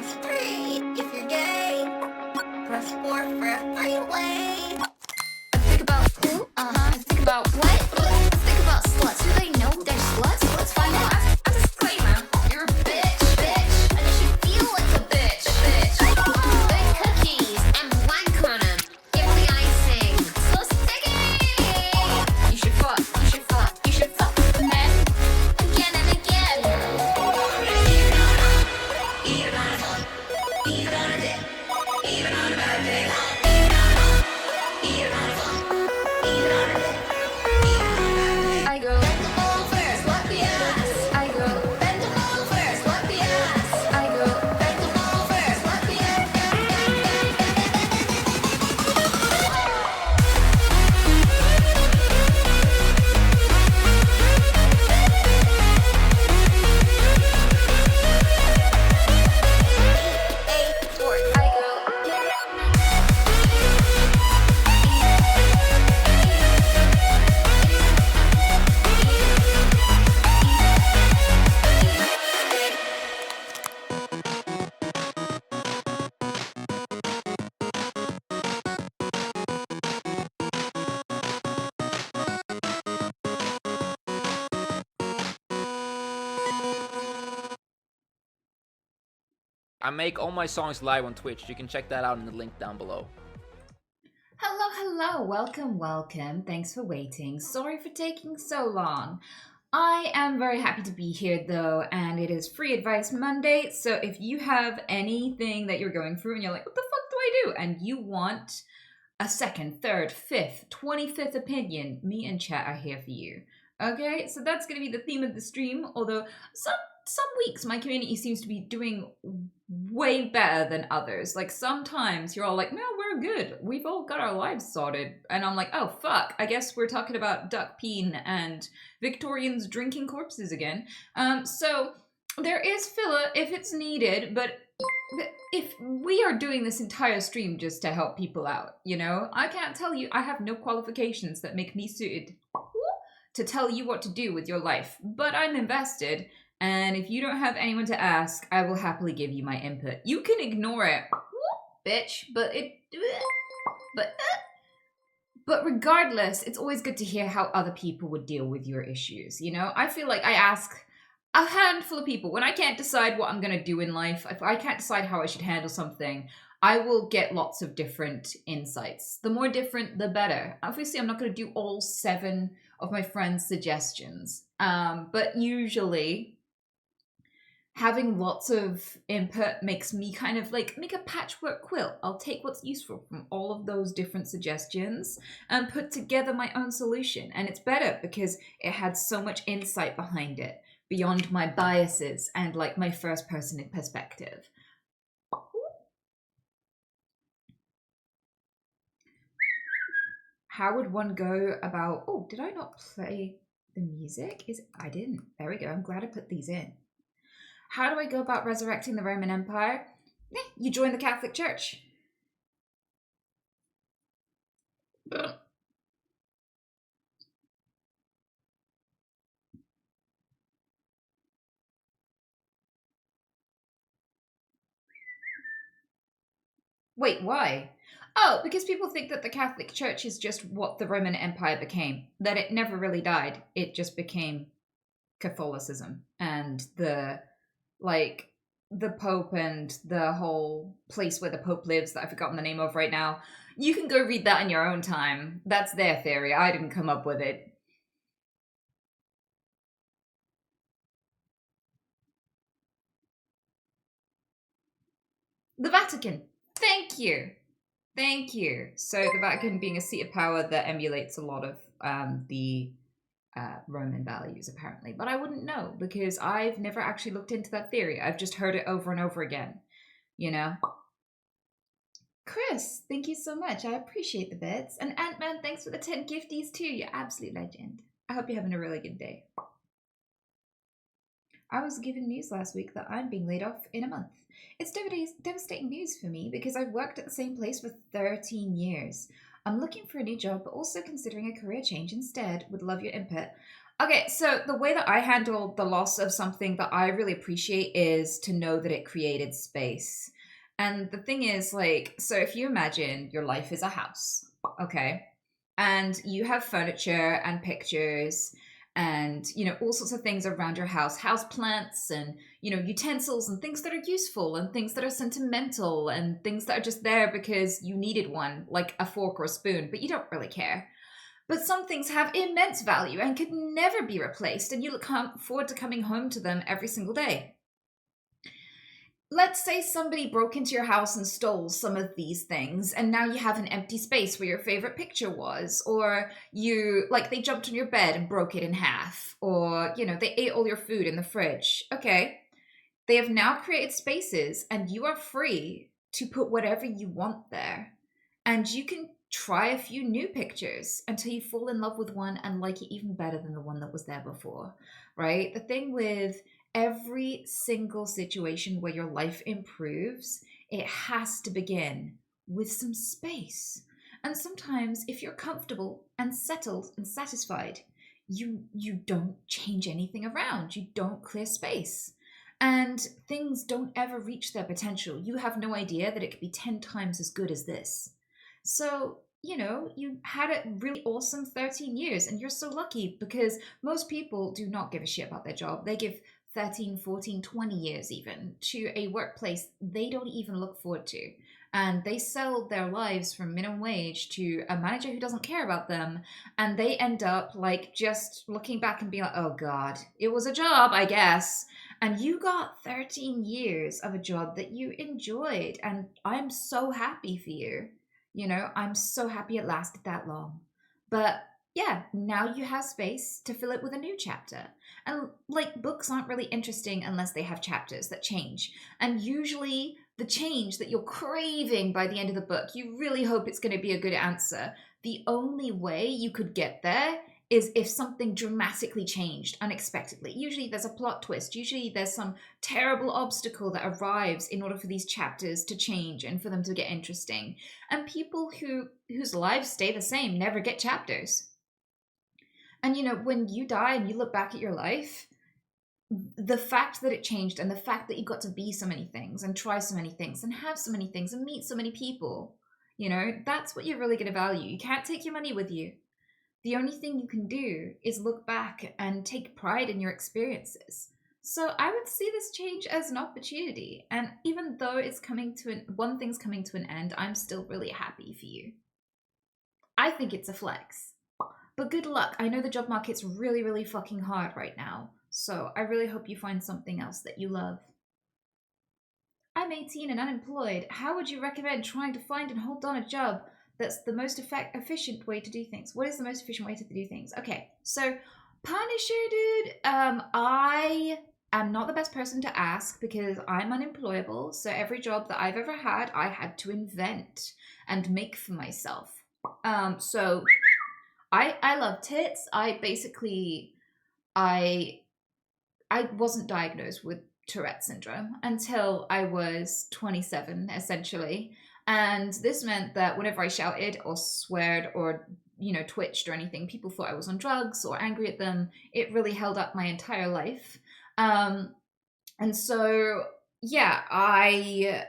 Press 3 if you're gay. Press 4 for are you away? Think about who? Think about what? Let's think about sluts. Do they know they're sluts? Let's find out. As a disclaimer, you're a bitch, and you should feel like a bitch. Bake cookies and wank on 'em. Give the icing. So sticky. You should fuck men again and again. Even on a day. Even on a bad day. I go bend over, slap the ass. I go bend over, slap the ass. I go bend over, slap the I make all my songs live on Twitch. You can check that out in the link down below. Hello, welcome. Thanks for waiting. Sorry for taking so long. I am very happy to be here though, and it is Free Advice Monday, so if you have anything that you're going through and you're like, what the fuck do I do? And you want a second, third, fifth, 25th opinion, me and chat are here for you. Okay, so that's going to be the theme of the stream, although some weeks my community seems to be doing way better than others. Like sometimes you're all like, no, we're good. We've all got our lives sorted. And I'm like, oh fuck, I guess we're talking about duck peen and Victorians drinking corpses again. So there is filler if it's needed, but if we are doing this entire stream just to help people out, you know, I can't tell you, I have no qualifications that make me suited to tell you what to do with your life, but I'm invested. And if you don't have anyone to ask, I will happily give you my input. You can ignore it, bitch, but regardless, it's always good to hear how other people would deal with your issues, you know? I feel like I ask a handful of people. When I can't decide what I'm going to do in life, if I can't decide how I should handle something, I will get lots of different insights. The more different, the better. Obviously, I'm not going to do all 7 of my friends' suggestions, but usually having lots of input makes me kind of like make a patchwork quilt. I'll take what's useful from all of those different suggestions and put together my own solution. And it's better because it had so much insight behind it, beyond my biases and like my first person perspective. How would one go about, oh, did I not play the music? I didn't. There we go. I'm glad I put these in. How do I go about resurrecting the Roman Empire? You join the Catholic Church. Wait, why? Oh, because people think that the Catholic Church is just what the Roman Empire became. That it never really died. It just became Catholicism. And the Pope and the whole place where the Pope lives that I've forgotten the name of right now. You can go read that in your own time. That's their theory. I didn't come up with it. The Vatican. Thank you. So the Vatican being a seat of power that emulates a lot of the Roman values, apparently. But I wouldn't know, because I've never actually looked into that theory. I've just heard it over and over again, you know? Chris, thank you so much. I appreciate the bits. And Ant-Man, thanks for the 10 gifties too. You're absolute legend. I hope you're having a really good day. I was given news last week that I'm being laid off in a month. It's devastating news for me because I've worked at the same place for 13 years. I'm looking for a new job, but also considering a career change instead. Would love your input. Okay, so the way that I handle the loss of something that I really appreciate is to know that it created space. And the thing is, like, so if you imagine your life is a house, okay, and you have furniture and pictures and, all sorts of things around your house plants and, utensils and things that are useful and things that are sentimental and things that are just there because you needed one, like a fork or a spoon, but you don't really care. But some things have immense value and could never be replaced, and you look forward to coming home to them every single day. Let's say somebody broke into your house and stole some of these things, and now you have an empty space where your favorite picture was, or they jumped on your bed and broke it in half, or, they ate all your food in the fridge. Okay, they have now created spaces, and you are free to put whatever you want there. And you can try a few new pictures until you fall in love with one and like it even better than the one that was there before, right? The thing with every single situation where your life improves, it has to begin with some space. And sometimes if you're comfortable and settled and satisfied, you don't change anything around. You don't clear space. And things don't ever reach their potential. You have no idea that it could be 10 times as good as this. So, you had a really awesome 13 years and you're so lucky because most people do not give a shit about their job. They give 13, 14, 20 years even to a workplace they don't even look forward to. And they sell their lives from minimum wage to a manager who doesn't care about them. And they end up like just looking back and being like, oh God, it was a job, I guess. And you got 13 years of a job that you enjoyed. And I'm so happy for you. I'm so happy it lasted that long. But yeah, now you have space to fill it with a new chapter. And like books aren't really interesting unless they have chapters that change. And usually the change that you're craving by the end of the book, you really hope it's going to be a good answer. The only way you could get there is if something dramatically changed unexpectedly. Usually there's a plot twist. Usually there's some terrible obstacle that arrives in order for these chapters to change and for them to get interesting. And people whose lives stay the same never get chapters. And when you die and you look back at your life, the fact that it changed and the fact that you got to be so many things and try so many things and have so many things and meet so many people, that's what you're really going to value. You can't take your money with you. The only thing you can do is look back and take pride in your experiences. So I would see this change as an opportunity. And even though it's one thing's coming to an end, I'm still really happy for you. I think it's a flex. But good luck. I know the job market's really, really fucking hard right now. So I really hope you find something else that you love. I'm 18 and unemployed. How would you recommend trying to find and hold on a job that's the most efficient way to do things? What is the most efficient way to do things? Okay, so Punisher, dude, I am not the best person to ask because I'm unemployable. So every job that I've ever had, I had to invent and make for myself. So I love tits. I wasn't diagnosed with Tourette syndrome until I was 27, essentially. And this meant that whenever I shouted or sweared or, twitched or anything, people thought I was on drugs or angry at them. It really held up my entire life. And so, yeah, I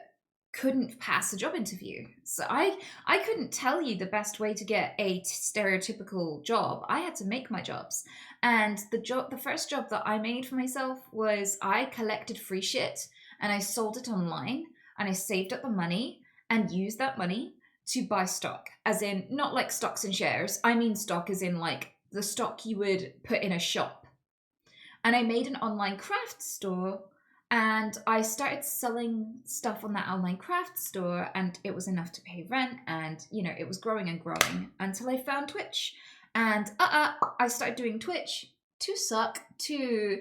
couldn't pass a job interview. So I couldn't tell you the best way to get a stereotypical job. I had to make my jobs. And the first job that I made for myself was I collected free shit and I sold it online and I saved up the money and used that money to buy stock, as in not like stocks and shares. I mean stock as in like the stock you would put in a shop. And I made an online craft store and I started selling stuff on that online craft store and it was enough to pay rent and, it was growing and growing until I found Twitch. And I started doing Twitch to suck to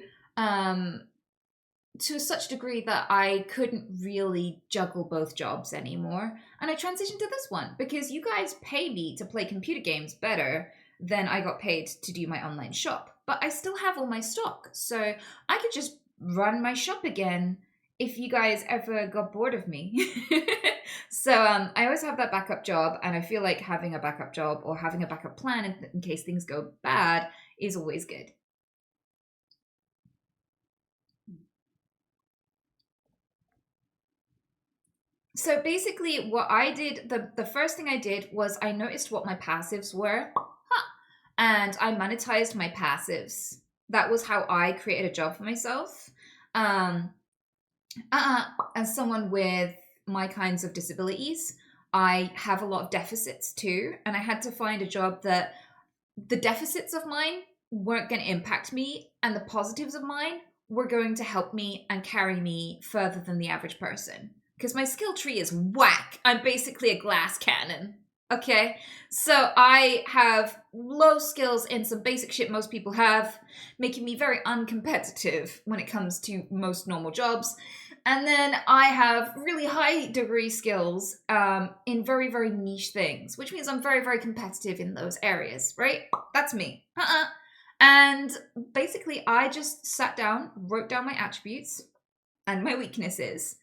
such a degree that I couldn't really juggle both jobs anymore. And I transitioned to this one because you guys pay me to play computer games better than I got paid to do my online shop. But I still have all my stock, so I could just run my shop again if you guys ever got bored of me. So I always have that backup job, and I feel like having a backup job or having a backup plan in case things go bad is always good. So basically, what I did, the first thing I did was I noticed what my passives were, and I monetized my passives. That was how I created a job for myself. Um, as someone with my kinds of disabilities, I have a lot of deficits too, and I had to find a job that the deficits of mine weren't going to impact me, and the positives of mine were going to help me and carry me further than the average person. Because my skill tree is whack. I'm basically a glass cannon. Okay? So I have low skills in some basic shit most people have, making me very uncompetitive when it comes to most normal jobs. And then I have really high degree skills in very, very niche things, which means I'm very, very competitive in those areas, right? That's me. And basically, I just sat down, wrote down my attributes and my weaknesses,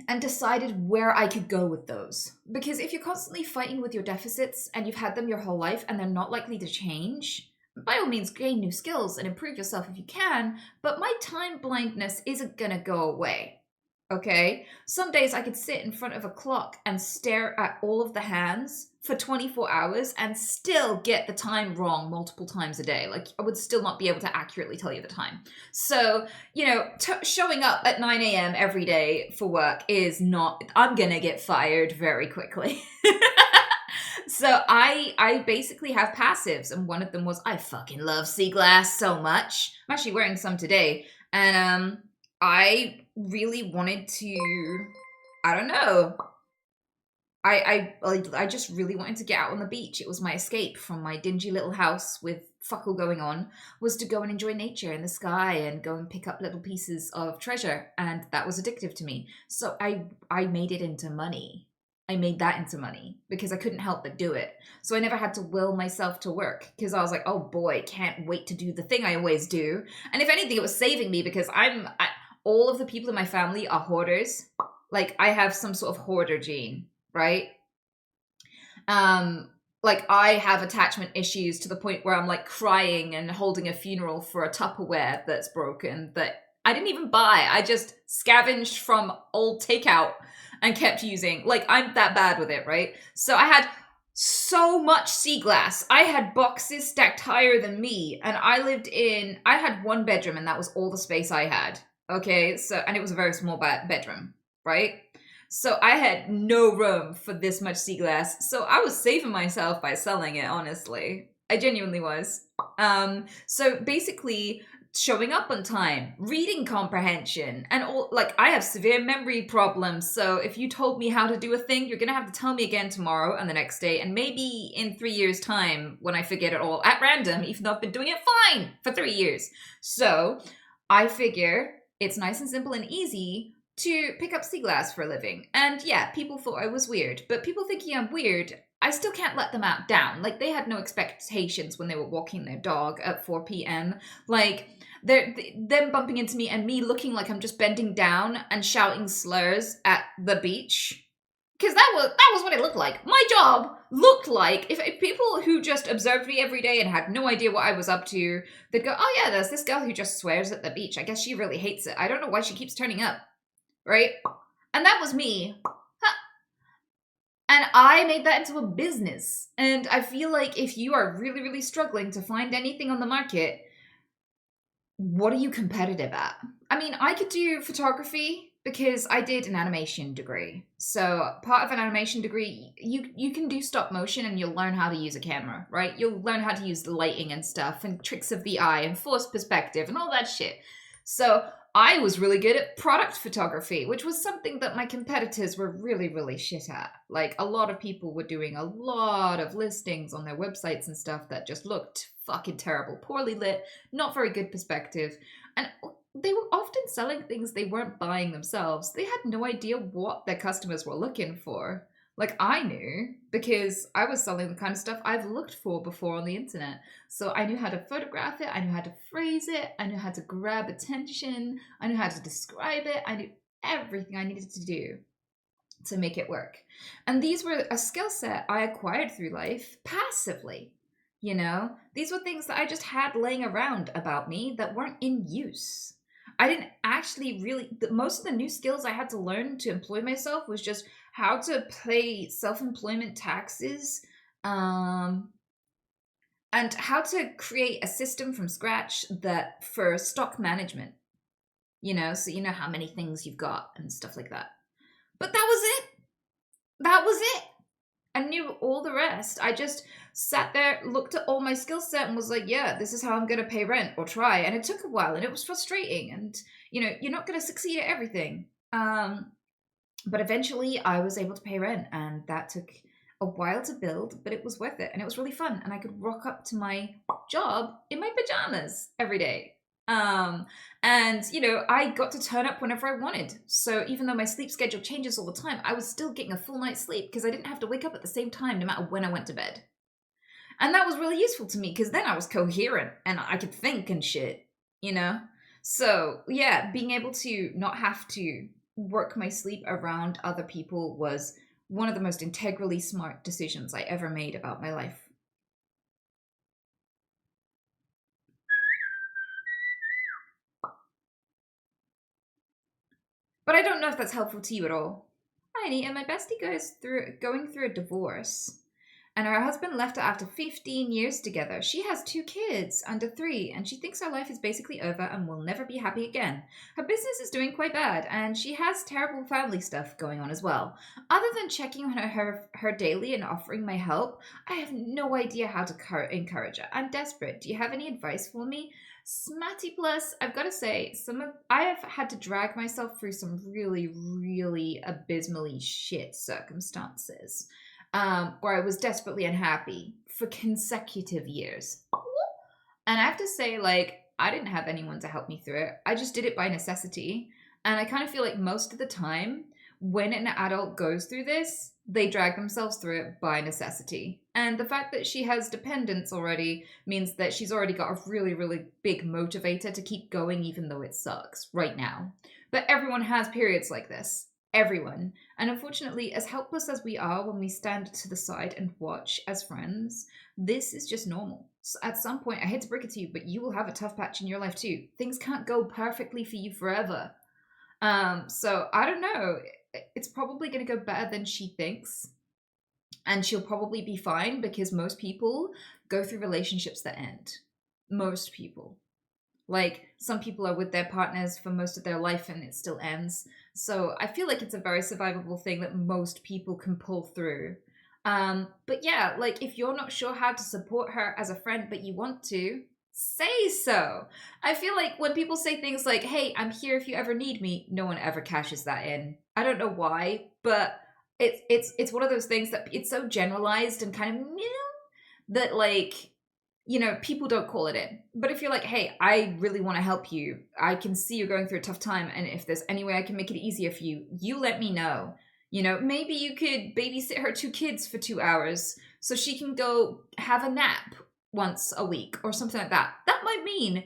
and decided where I could go with those. Because if you're constantly fighting with your deficits and you've had them your whole life and they're not likely to change, by all means gain new skills and improve yourself if you can, but my time blindness isn't gonna go away. Okay? Some days I could sit in front of a clock and stare at all of the hands for 24 hours and still get the time wrong multiple times a day. Like, I would still not be able to accurately tell you the time. So, you know, showing up at 9 a.m. every day for work is not, I'm gonna get fired very quickly. So I basically have passives, and one of them was I fucking love sea glass so much. I'm actually wearing some today, and I really wanted to, I don't know. I just really wanted to get out on the beach. It was my escape from my dingy little house with fuck all going on, was to go and enjoy nature and the sky and go and pick up little pieces of treasure, and that was addictive to me. So I made it into money. I made that into money because I couldn't help but do it. So I never had to will myself to work because I was like, oh boy, can't wait to do the thing I always do. And if anything, it was saving me because all of the people in my family are hoarders. Like, I have some sort of hoarder gene, right? Like, I have attachment issues to the point where I'm like crying and holding a funeral for a Tupperware that's broken that I didn't even buy. I just scavenged from old takeout and kept using. Like, I'm that bad with it, right? So I had so much sea glass. I had boxes stacked higher than me, and I had one bedroom, and that was all the space I had. Okay, so, and it was a very small bedroom, right? So I had no room for this much sea glass. So I was saving myself by selling it, honestly. I genuinely was. So basically, showing up on time, reading comprehension, and all, like, I have severe memory problems. So if you told me how to do a thing, you're gonna have to tell me again tomorrow and the next day, and maybe in 3 years' time when I forget it all at random, even though I've been doing it fine for 3 years. So I figure it's nice and simple and easy to pick up sea glass for a living. And yeah, people thought I was weird, but people thinking I'm weird, I still can't let them out down. Like, they had no expectations when they were walking their dog at 4 p.m. Like, them bumping into me and me looking like I'm just bending down and shouting slurs at the beach. Because that was what it looked like. My job looked like, if people who just observed me every day and had no idea what I was up to, they'd go, oh yeah, there's this girl who just swears at the beach. I guess she really hates it. I don't know why she keeps turning up. Right? And that was me. And I made that into a business. And I feel like if you are really, really struggling to find anything on the market, what are you competitive at? I mean, I could do photography because I did an animation degree. So part of an animation degree, you can do stop motion and you'll learn how to use a camera, right? You'll learn how to use the lighting and stuff and tricks of the eye and forced perspective and all that shit. So I was really good at product photography, which was something that my competitors were really, really shit at. Like, a lot of people were doing a lot of listings on their websites and stuff that just looked fucking terrible, poorly lit, not very good perspective. And they were often selling things they weren't buying themselves. They had no idea what their customers were looking for. Like, I knew, because I was selling the kind of stuff I've looked for before on the internet. So I knew how to photograph it, I knew how to phrase it, I knew how to grab attention, I knew how to describe it, I knew everything I needed to do to make it work. And these were a skill set I acquired through life passively. You know, these were things that I just had laying around about me that weren't in use. I didn't actually really, most of the new skills I had to learn to employ myself was just how to pay self-employment taxes, um, and how to create a system from scratch that for stock management, so you know how many things you've got and stuff like that. But that was it. That was it. I knew all the rest. I just sat there, looked at all my skill set, and was like, yeah, this is how I'm going to pay rent or try. And it took a while and it was frustrating. And, you're not going to succeed at everything. But eventually I was able to pay rent, and that took a while to build, but it was worth it. And it was really fun. And I could rock up to my job in my pajamas every day. And I got to turn up whenever I wanted. So even though my sleep schedule changes all the time, I was still getting a full night's sleep because I didn't have to wake up at the same time no matter when I went to bed. And that was really useful to me because then I was coherent and I could think and shit, So yeah, being able to not have to work my sleep around other people was one of the most integrally smart decisions I ever made about my life. But I don't know if that's helpful to you at all. Hi, Annie, and my bestie going through a divorce. And her husband left her after 15 years together. She has 2 kids, under 3, and she thinks her life is basically over and will never be happy again. Her business is doing quite bad, and she has terrible family stuff going on as well. Other than checking on her daily and offering my help, I have no idea how to encourage her. I'm desperate. Do you have any advice for me? Smatty plus, I've got to say, I have had to drag myself through some really, really abysmally shit circumstances. Where I was desperately unhappy for consecutive years. And I have to say, I didn't have anyone to help me through it. I just did it by necessity. And I kind of feel like most of the time, when an adult goes through this, they drag themselves through it by necessity. And the fact that she has dependents already means that she's already got a really, really big motivator to keep going even though it sucks right now. But everyone has periods like this. Everyone. And unfortunately, as helpless as we are when we stand to the side and watch as friends, this is just normal. So at some point, I hate to break it to you, but you will have a tough patch in your life too. Things can't go perfectly for you forever. So I don't know. It's probably going to go better than she thinks. And she'll probably be fine because most people go through relationships that end. Most people. Some people are with their partners for most of their life and it still ends. So I feel like it's a very survivable thing that most people can pull through. But yeah, if you're not sure how to support her as a friend, but you want to, say so. I feel like when people say things like, hey, I'm here if you ever need me, no one ever cashes that in. I don't know why, but it's one of those things that it's so generalized and kind of that people don't call it in. But if you're like, hey, I really want to help you. I can see you're going through a tough time. And if there's any way I can make it easier for you, you let me know. Maybe you could babysit her 2 kids for 2 hours so she can go have a nap once a week or something like that. That might mean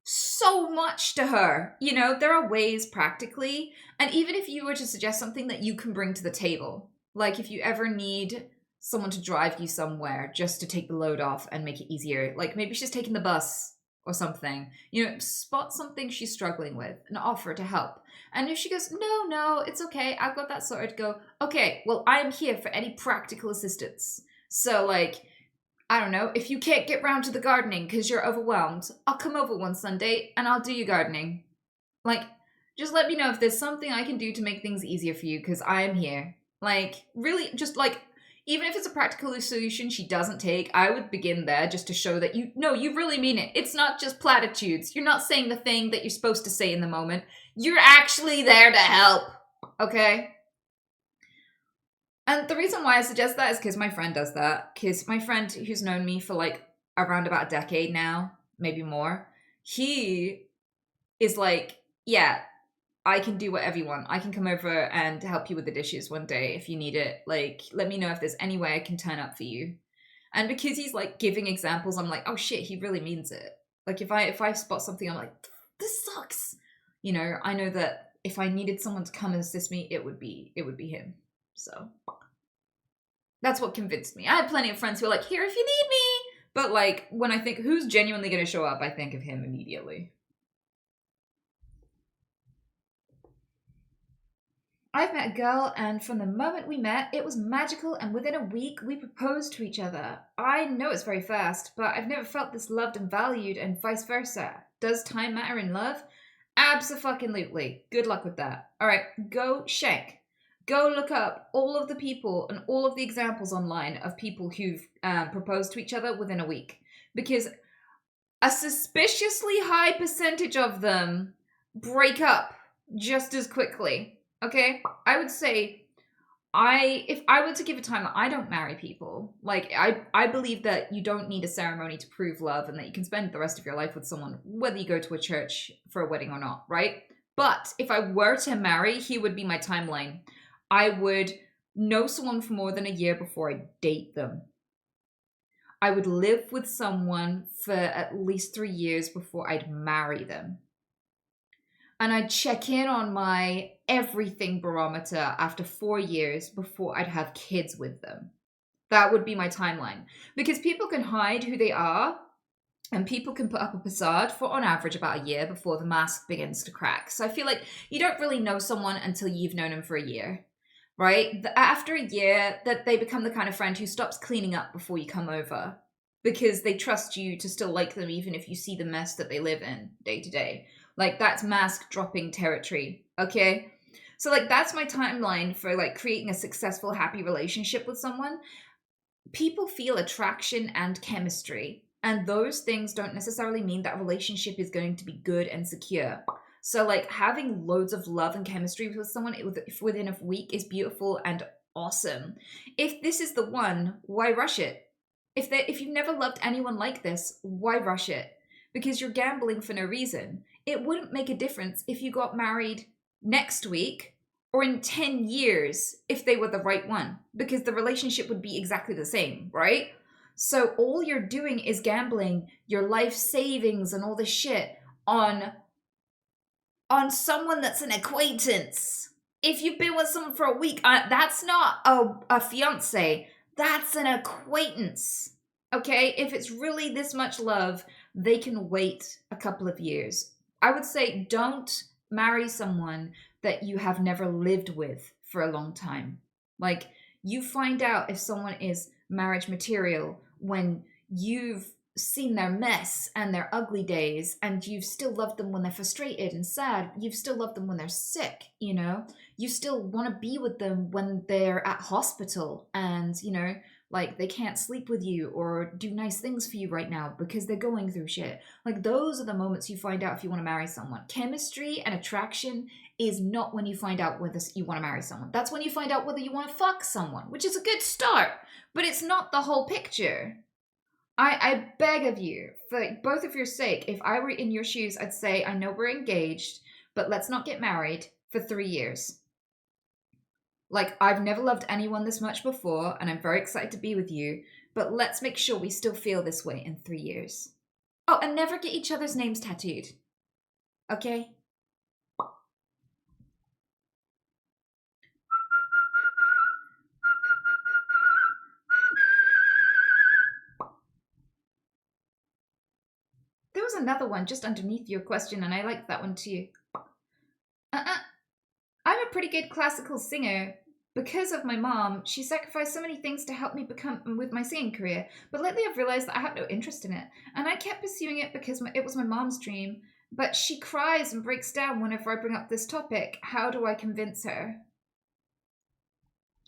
so much to her. There are ways practically. And even if you were to suggest something that you can bring to the table, like if you ever need someone to drive you somewhere just to take the load off and make it easier. Maybe she's taking the bus or something. Spot something she's struggling with and offer to help. And if she goes, no, it's okay, I've got that sorted, go, okay, well, I'm here for any practical assistance. So, I don't know, if you can't get round to the gardening because you're overwhelmed, I'll come over one Sunday and I'll do your gardening. Just let me know if there's something I can do to make things easier for you because I am here. Really, just even if it's a practical solution she doesn't take, I would begin there just to show that you really mean it. It's not just platitudes. You're not saying the thing that you're supposed to say in the moment. You're actually there to help, okay? And the reason why I suggest that is because my friend does that. Because my friend who's known me for around about a decade now, maybe more, he is yeah, I can do whatever you want. I can come over and help you with the dishes one day if you need it. Let me know if there's any way I can turn up for you. And because he's giving examples, I'm like, oh shit, he really means it. If I spot something, I'm like, this sucks. I know that if I needed someone to come and assist me, it would be him. So that's what convinced me. I had plenty of friends who were like, here if you need me. But when I think who's genuinely going to show up, I think of him immediately. I've met a girl, and from the moment we met, it was magical, and within a week, we proposed to each other. I know it's very fast, but I've never felt this loved and valued, and vice versa. Does time matter in love? Abso-fucking-lutely. Good luck with that. Alright, go shank. Go look up all of the people and all of the examples online of people who've proposed to each other within a week. Because a suspiciously high percentage of them break up just as quickly. Okay? I would say if I were to give a time, I don't marry people. Like, I believe that you don't need a ceremony to prove love and that you can spend the rest of your life with someone, whether you go to a church for a wedding or not, right? But if I were to marry, here would be my timeline. I would know someone for more than a year before I date them. I would live with someone for at least 3 years before I'd marry them. And I'd check in on my everything barometer after 4 years before I'd have kids with them. That would be my timeline. Because people can hide who they are, and people can put up a facade for, on average, about a year before the mask begins to crack. So I feel like you don't really know someone until you've known them for a year, right? After a year, that they become the kind of friend who stops cleaning up before you come over, because they trust you to still like them even if you see the mess that they live in day to day. Like, that's mask dropping territory, okay? So, like, that's my timeline for, like, creating a successful, happy relationship with someone. People feel attraction and chemistry, and those things don't necessarily mean that a relationship is going to be good and secure. So, like, having loads of love and chemistry with someone within a week is beautiful and awesome. If this is the one, why rush it? If you've never loved anyone like this, why rush it? Because you're gambling for no reason. It wouldn't make a difference if you got married next week or in 10 years if they were the right one, because the relationship would be exactly the same, right? So all you're doing is gambling your life savings and all this shit on someone that's an acquaintance. If you've been with someone for a week, that's not a fiance. That's an acquaintance. Okay? If it's really this much love, they can wait a couple of years. I would say don't marry someone that you have never lived with for a long time. Like, you find out if someone is marriage material when you've seen their mess and their ugly days, and you've still loved them when they're frustrated and sad. You've still loved them when they're sick, you know? You still want to be with them when they're at hospital and, you know, like, they can't sleep with you or do nice things for you right now because they're going through shit. Like, those are the moments you find out if you want to marry someone. Chemistry and attraction is not when you find out whether you want to marry someone. That's when you find out whether you want to fuck someone, which is a good start, but it's not the whole picture. I beg of you, for both of your sake, if I were in your shoes, I'd say, I know we're engaged, but let's not get married for 3 years. Like, I've never loved anyone this much before, and I'm very excited to be with you, but let's make sure we still feel this way in 3 years. Oh, and never get each other's names tattooed. Okay? There was another one just underneath your question, and I liked that one too. I'm a pretty good classical singer. Because of my mom, she sacrificed so many things to help me become with my singing career. But lately I've realized that I have no interest in it. And I kept pursuing it because it was my mom's dream. But she cries and breaks down whenever I bring up this topic. How do I convince her?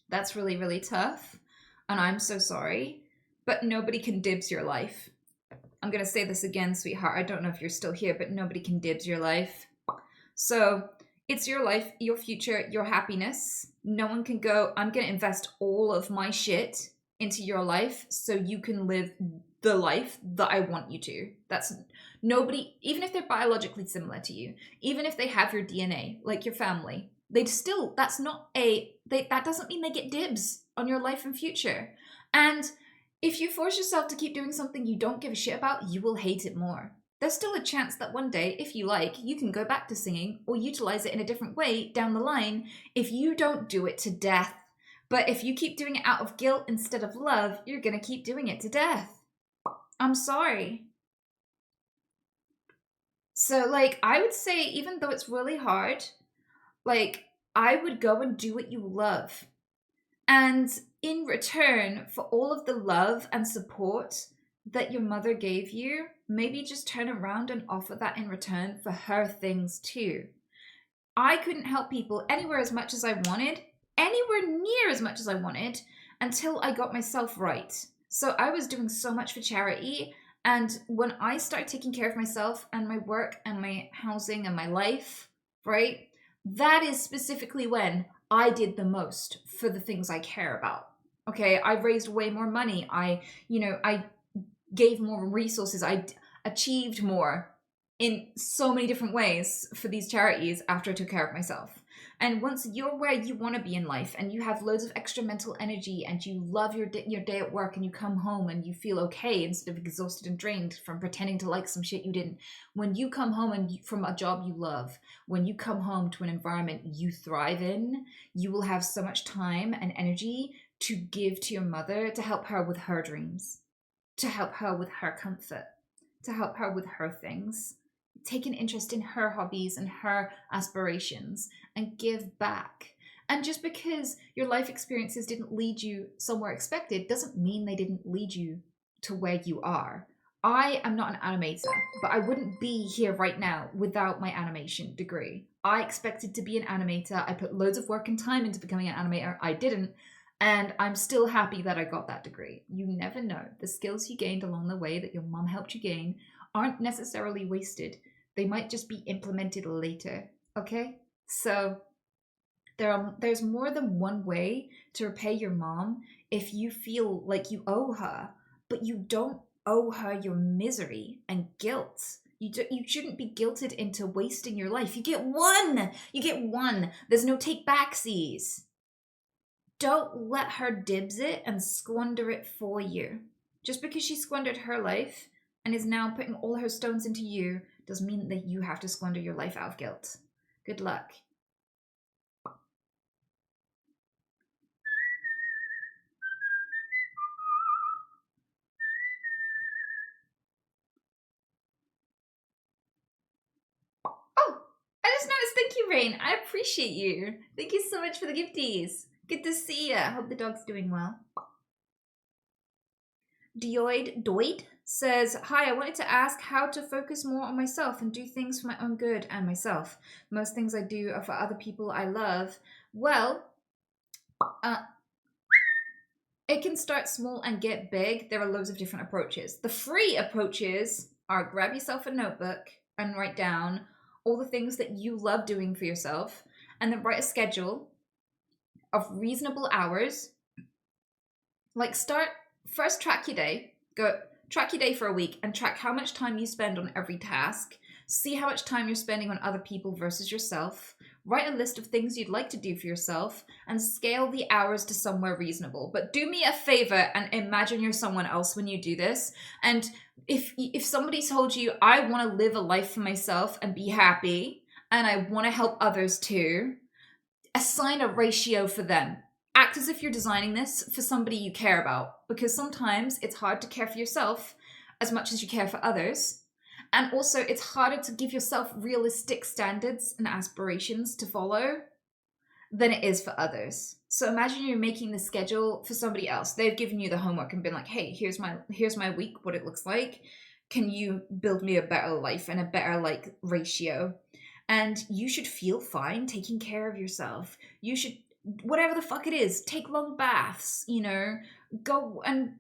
That's really, really tough. And I'm so sorry. But nobody can dibs your life. I'm going to say this again, sweetheart. I don't know if you're still here, but nobody can dibs your life. So it's your life, your future, your happiness. No one can go, I'm going to invest all of my shit into your life so you can live the life that I want you to. That's nobody, even if they're biologically similar to you, even if they have your DNA, like your family, they'd still, that doesn't mean they get dibs on your life and future. And if you force yourself to keep doing something you don't give a shit about, you will hate it more. There's still a chance that one day, if you like, you can go back to singing or utilize it in a different way down the line if you don't do it to death. But if you keep doing it out of guilt instead of love, you're going to keep doing it to death. I'm sorry. So, like, I would say, even though it's really hard, like, I would go and do what you love. And in return for all of the love and support that your mother gave you, maybe just turn around and offer that in return for her things too. I couldn't help people anywhere as much as I wanted, anywhere near as much as I wanted, until I got myself right. So I was doing so much for charity. And when I started taking care of myself and my work and my housing and my life, right, that is specifically when I did the most for the things I care about. Okay, I raised way more money. I gave more resources. I achieved more in so many different ways for these charities after I took care of myself. And once you're where you want to be in life and you have loads of extra mental energy and you love your day at work and you come home and you feel okay instead of exhausted and drained from pretending to like some shit you didn't. When you come home and from a job you love, when you come home to an environment you thrive in, you will have so much time and energy to give to your mother to help her with her dreams, to help her with her comfort, to help her with her things. Take an interest in her hobbies and her aspirations and give back. And just because your life experiences didn't lead you somewhere expected doesn't mean they didn't lead you to where you are. I am not an animator, but I wouldn't be here right now without my animation degree. I expected to be an animator. I put loads of work and time into becoming an animator. I didn't. And I'm still happy that I got that degree. You never know. The skills you gained along the way that your mom helped you gain aren't necessarily wasted. They might just be implemented later, okay? So there's more than one way to repay your mom if you feel like you owe her, but you don't owe her your misery and guilt. You shouldn't be guilted into wasting your life. You get one. You get one. There's no take backsies. Don't let her dibs it and squander it for you. Just because she squandered her life and is now putting all her stones into you doesn't mean that you have to squander your life out of guilt. Good luck. Oh, I just noticed. Thank you, Rain. I appreciate you. Thank you so much for the gifties. Good to see ya. Hope the dog's doing well. Doid says, hi, I wanted to ask how to focus more on myself and do things for my own good and myself. Most things I do are for other people I love. Well, it can start small and get big. There are loads of different approaches. The free approaches are grab yourself a notebook and write down all the things that you love doing for yourself, and then write a schedule of reasonable hours. Like first track your day. Go track your day for a week and track how much time you spend on every task. See how much time you're spending on other people versus yourself. Write a list of things you'd like to do for yourself and scale the hours to somewhere reasonable. But do me a favor and imagine you're someone else when you do this. And if somebody told you, I want to live a life for myself and be happy, and I want to help others too, assign a ratio for them. Act as if you're designing this for somebody you care about, because sometimes it's hard to care for yourself as much as you care for others. And also, it's harder to give yourself realistic standards and aspirations to follow than it is for others. So imagine you're making the schedule for somebody else. They've given you the homework and been like, hey, here's my week, what it looks like. Can you build me a better life and a better ratio? And you should feel fine taking care of yourself. You should, whatever the fuck it is, take long baths, go and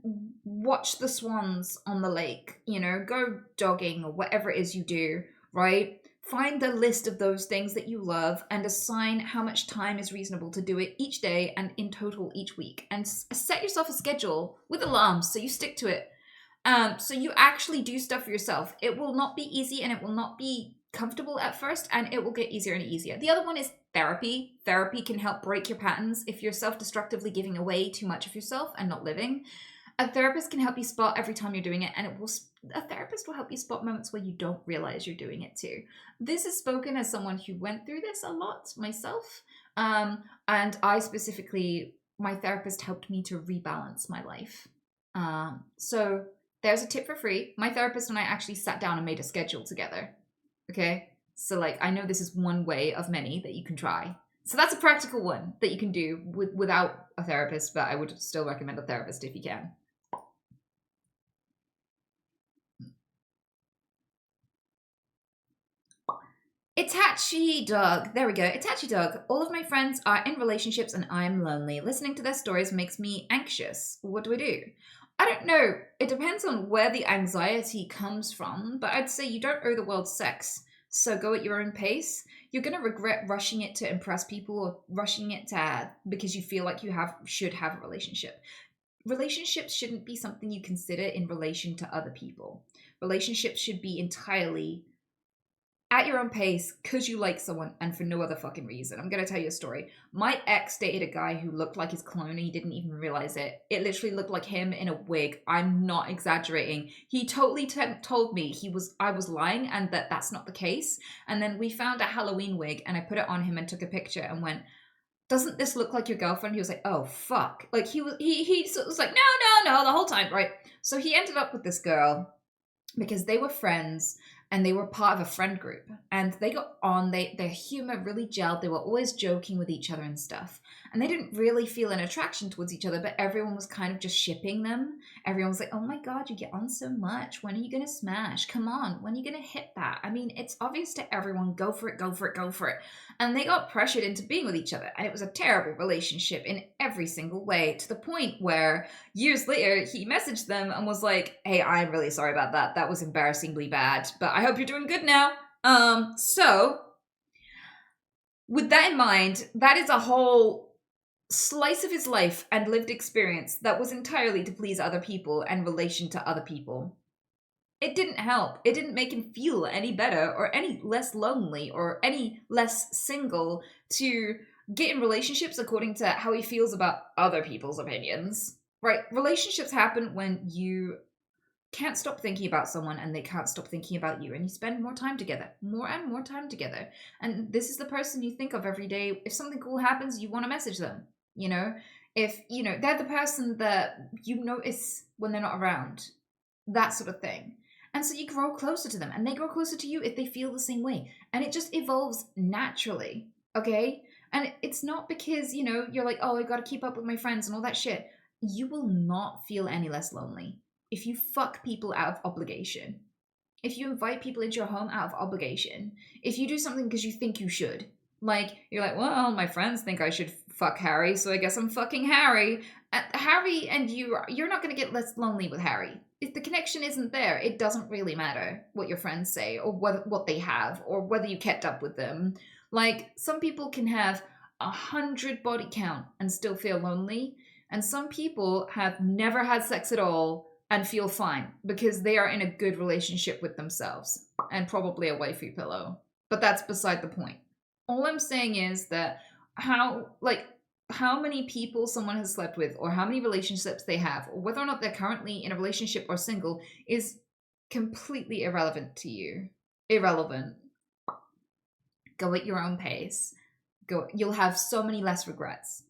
watch the swans on the lake, go jogging or whatever it is you do, right? Find the list of those things that you love and assign how much time is reasonable to do it each day and in total each week. And set yourself a schedule with alarms so you stick to it. So you actually do stuff for yourself. It will not be easy and it will not be comfortable at first, and it will get easier and easier. The other one is therapy. Therapy can help break your patterns. If you're self-destructively giving away too much of yourself and not living, a therapist can help you spot every time you're doing it, and a therapist will help you spot moments where you don't realize you're doing it too. This is spoken as someone who went through this a lot myself, and I specifically, my therapist helped me to rebalance my life. So there's a tip for free. My therapist and I actually sat down and made a schedule together. Okay, so I know this is one way of many that you can try. So that's a practical one that you can do without a therapist, but I would still recommend a therapist if you can. Itachi Dog. There we go. Itachi Dog. All of my friends are in relationships and I'm lonely. Listening to their stories makes me anxious. What do I do? I don't know. It depends on where the anxiety comes from, but I'd say you don't owe the world sex. So go at your own pace. You're going to regret rushing it to impress people or rushing it to because you feel like you should have a relationship. Relationships shouldn't be something you consider in relation to other people. Relationships should be entirely at your own pace because you like someone and for no other fucking reason. I'm going to tell you a story. My ex dated a guy who looked like his clone and he didn't even realize it. It literally looked like him in a wig. I'm not exaggerating. He totally told me I was lying and that's not the case. And then we found a Halloween wig and I put it on him and took a picture and went, doesn't this look like your girlfriend? He was like, oh fuck. Like he was like, no, the whole time, right? So he ended up with this girl because they were friends and they were part of a friend group and they got on, their humor really gelled. They were always joking with each other and stuff. And they didn't really feel an attraction towards each other, but everyone was kind of just shipping them. Everyone was like, oh my God, you get on so much. When are you going to smash? Come on. When are you going to hit that? I mean, it's obvious to everyone. Go for it, go for it, go for it. And they got pressured into being with each other. And it was a terrible relationship in every single way, to the point where years later, he messaged them and was like, hey, I'm really sorry about that. That was embarrassingly bad, but I hope you're doing good now. So with that in mind, that is a whole slice of his life and lived experience that was entirely to please other people and relation to other people. It didn't help. It didn't make him feel any better or any less lonely or any less single to get in relationships according to how he feels about other people's opinions. Right? Relationships happen when you can't stop thinking about someone and they can't stop thinking about you, and you spend more time together, more and more time together. And this is the person you think of every day. If something cool happens, you want to message them. If they're the person that you notice when they're not around, that sort of thing. And so you grow closer to them and they grow closer to you if they feel the same way. And it just evolves naturally. Okay? And it's not because, you're like, oh, I got to keep up with my friends and all that shit. You will not feel any less lonely if you fuck people out of obligation. If you invite people into your home out of obligation. If you do something because you think you should. Like, you're like, well, my friends think I should fuck Harry, so I guess I'm fucking Harry. Harry and you're not going to get less lonely with Harry. If the connection isn't there, it doesn't really matter what your friends say or what they have or whether you kept up with them. Like, some people can have 100 body count and still feel lonely. And some people have never had sex at all and feel fine because they are in a good relationship with themselves and probably a wifey pillow. But that's beside the point. All I'm saying is that how many people someone has slept with or how many relationships they have or whether or not they're currently in a relationship or single is completely irrelevant to you. Irrelevant. Go at your own pace. You'll have so many less regrets.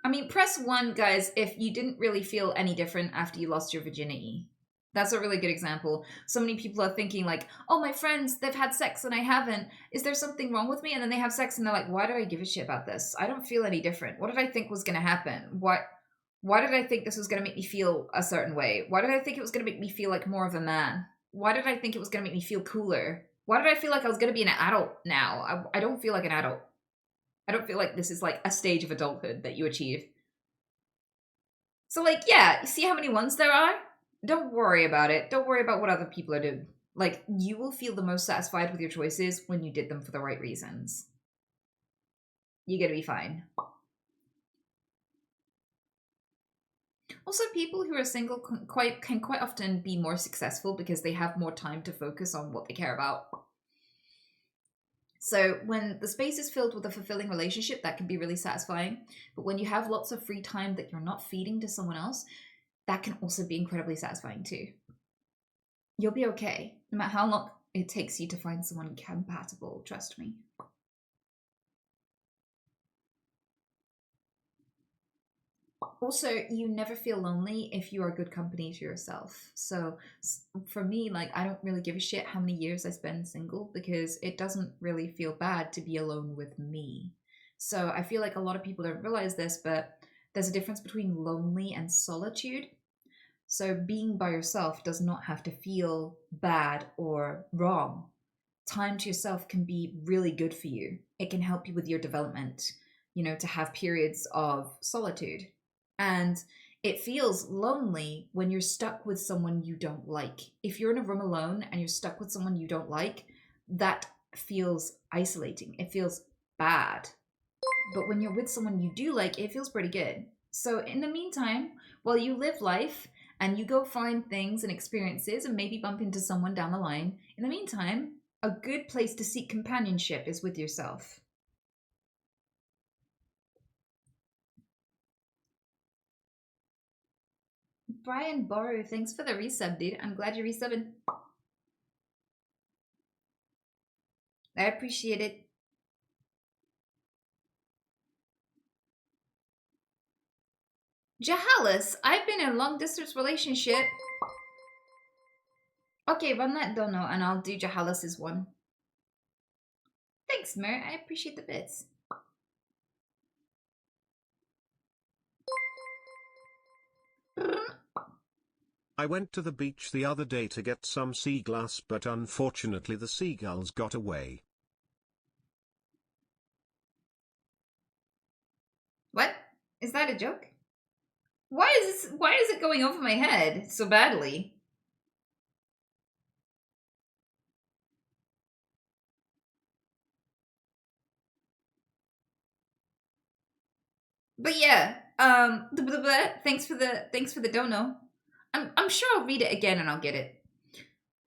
I mean, press 1, guys, if you didn't really feel any different after you lost your virginity. That's a really good example. So many people are thinking like, oh, my friends, they've had sex and I haven't. Is there something wrong with me? And then they have sex and they're like, why do I give a shit about this? I don't feel any different. What did I think was going to happen? Why did I think this was going to make me feel a certain way? Why did I think it was going to make me feel like more of a man? Why did I think it was going to make me feel cooler? Why did I feel like I was going to be an adult now? I don't feel like an adult. I don't feel like this is like a stage of adulthood that you achieve. So like, yeah, see how many ones there are? Don't worry about it. Don't worry about what other people are doing. Like, you will feel the most satisfied with your choices when you did them for the right reasons. You're gonna be fine. Also, people who are single can quite often be more successful because they have more time to focus on what they care about. So when the space is filled with a fulfilling relationship, that can be really satisfying. But when you have lots of free time that you're not feeding to someone else, that can also be incredibly satisfying too. You'll be okay, no matter how long it takes you to find someone compatible, trust me. Also, you never feel lonely if you are good company to yourself. So for me, like, I don't really give a shit how many years I spend single because it doesn't really feel bad to be alone with me. So I feel like a lot of people don't realize this, but there's a difference between lonely and solitude. So being by yourself does not have to feel bad or wrong. Time to yourself can be really good for you. It can help you with your development, to have periods of solitude. And it feels lonely when you're stuck with someone you don't like. If you're in a room alone and you're stuck with someone you don't like, that feels isolating. It feels bad. But when you're with someone you do like, it feels pretty good. So in the meantime, while you live life and you go find things and experiences and maybe bump into someone down the line, in the meantime, a good place to seek companionship is with yourself. Brian Borrow, thanks for the resub, dude. I'm glad you're resubbing. I appreciate it. Jahalis, I've been in a long distance relationship. Okay, run that dono and I'll do Jahalis's one. Thanks, Mer. I appreciate the bits. I went to the beach the other day to get some sea glass, but unfortunately the seagulls got away. What? Is that a joke? Why is it going over my head so badly? But yeah, thanks for the dono. I'm sure I'll read it again and I'll get it.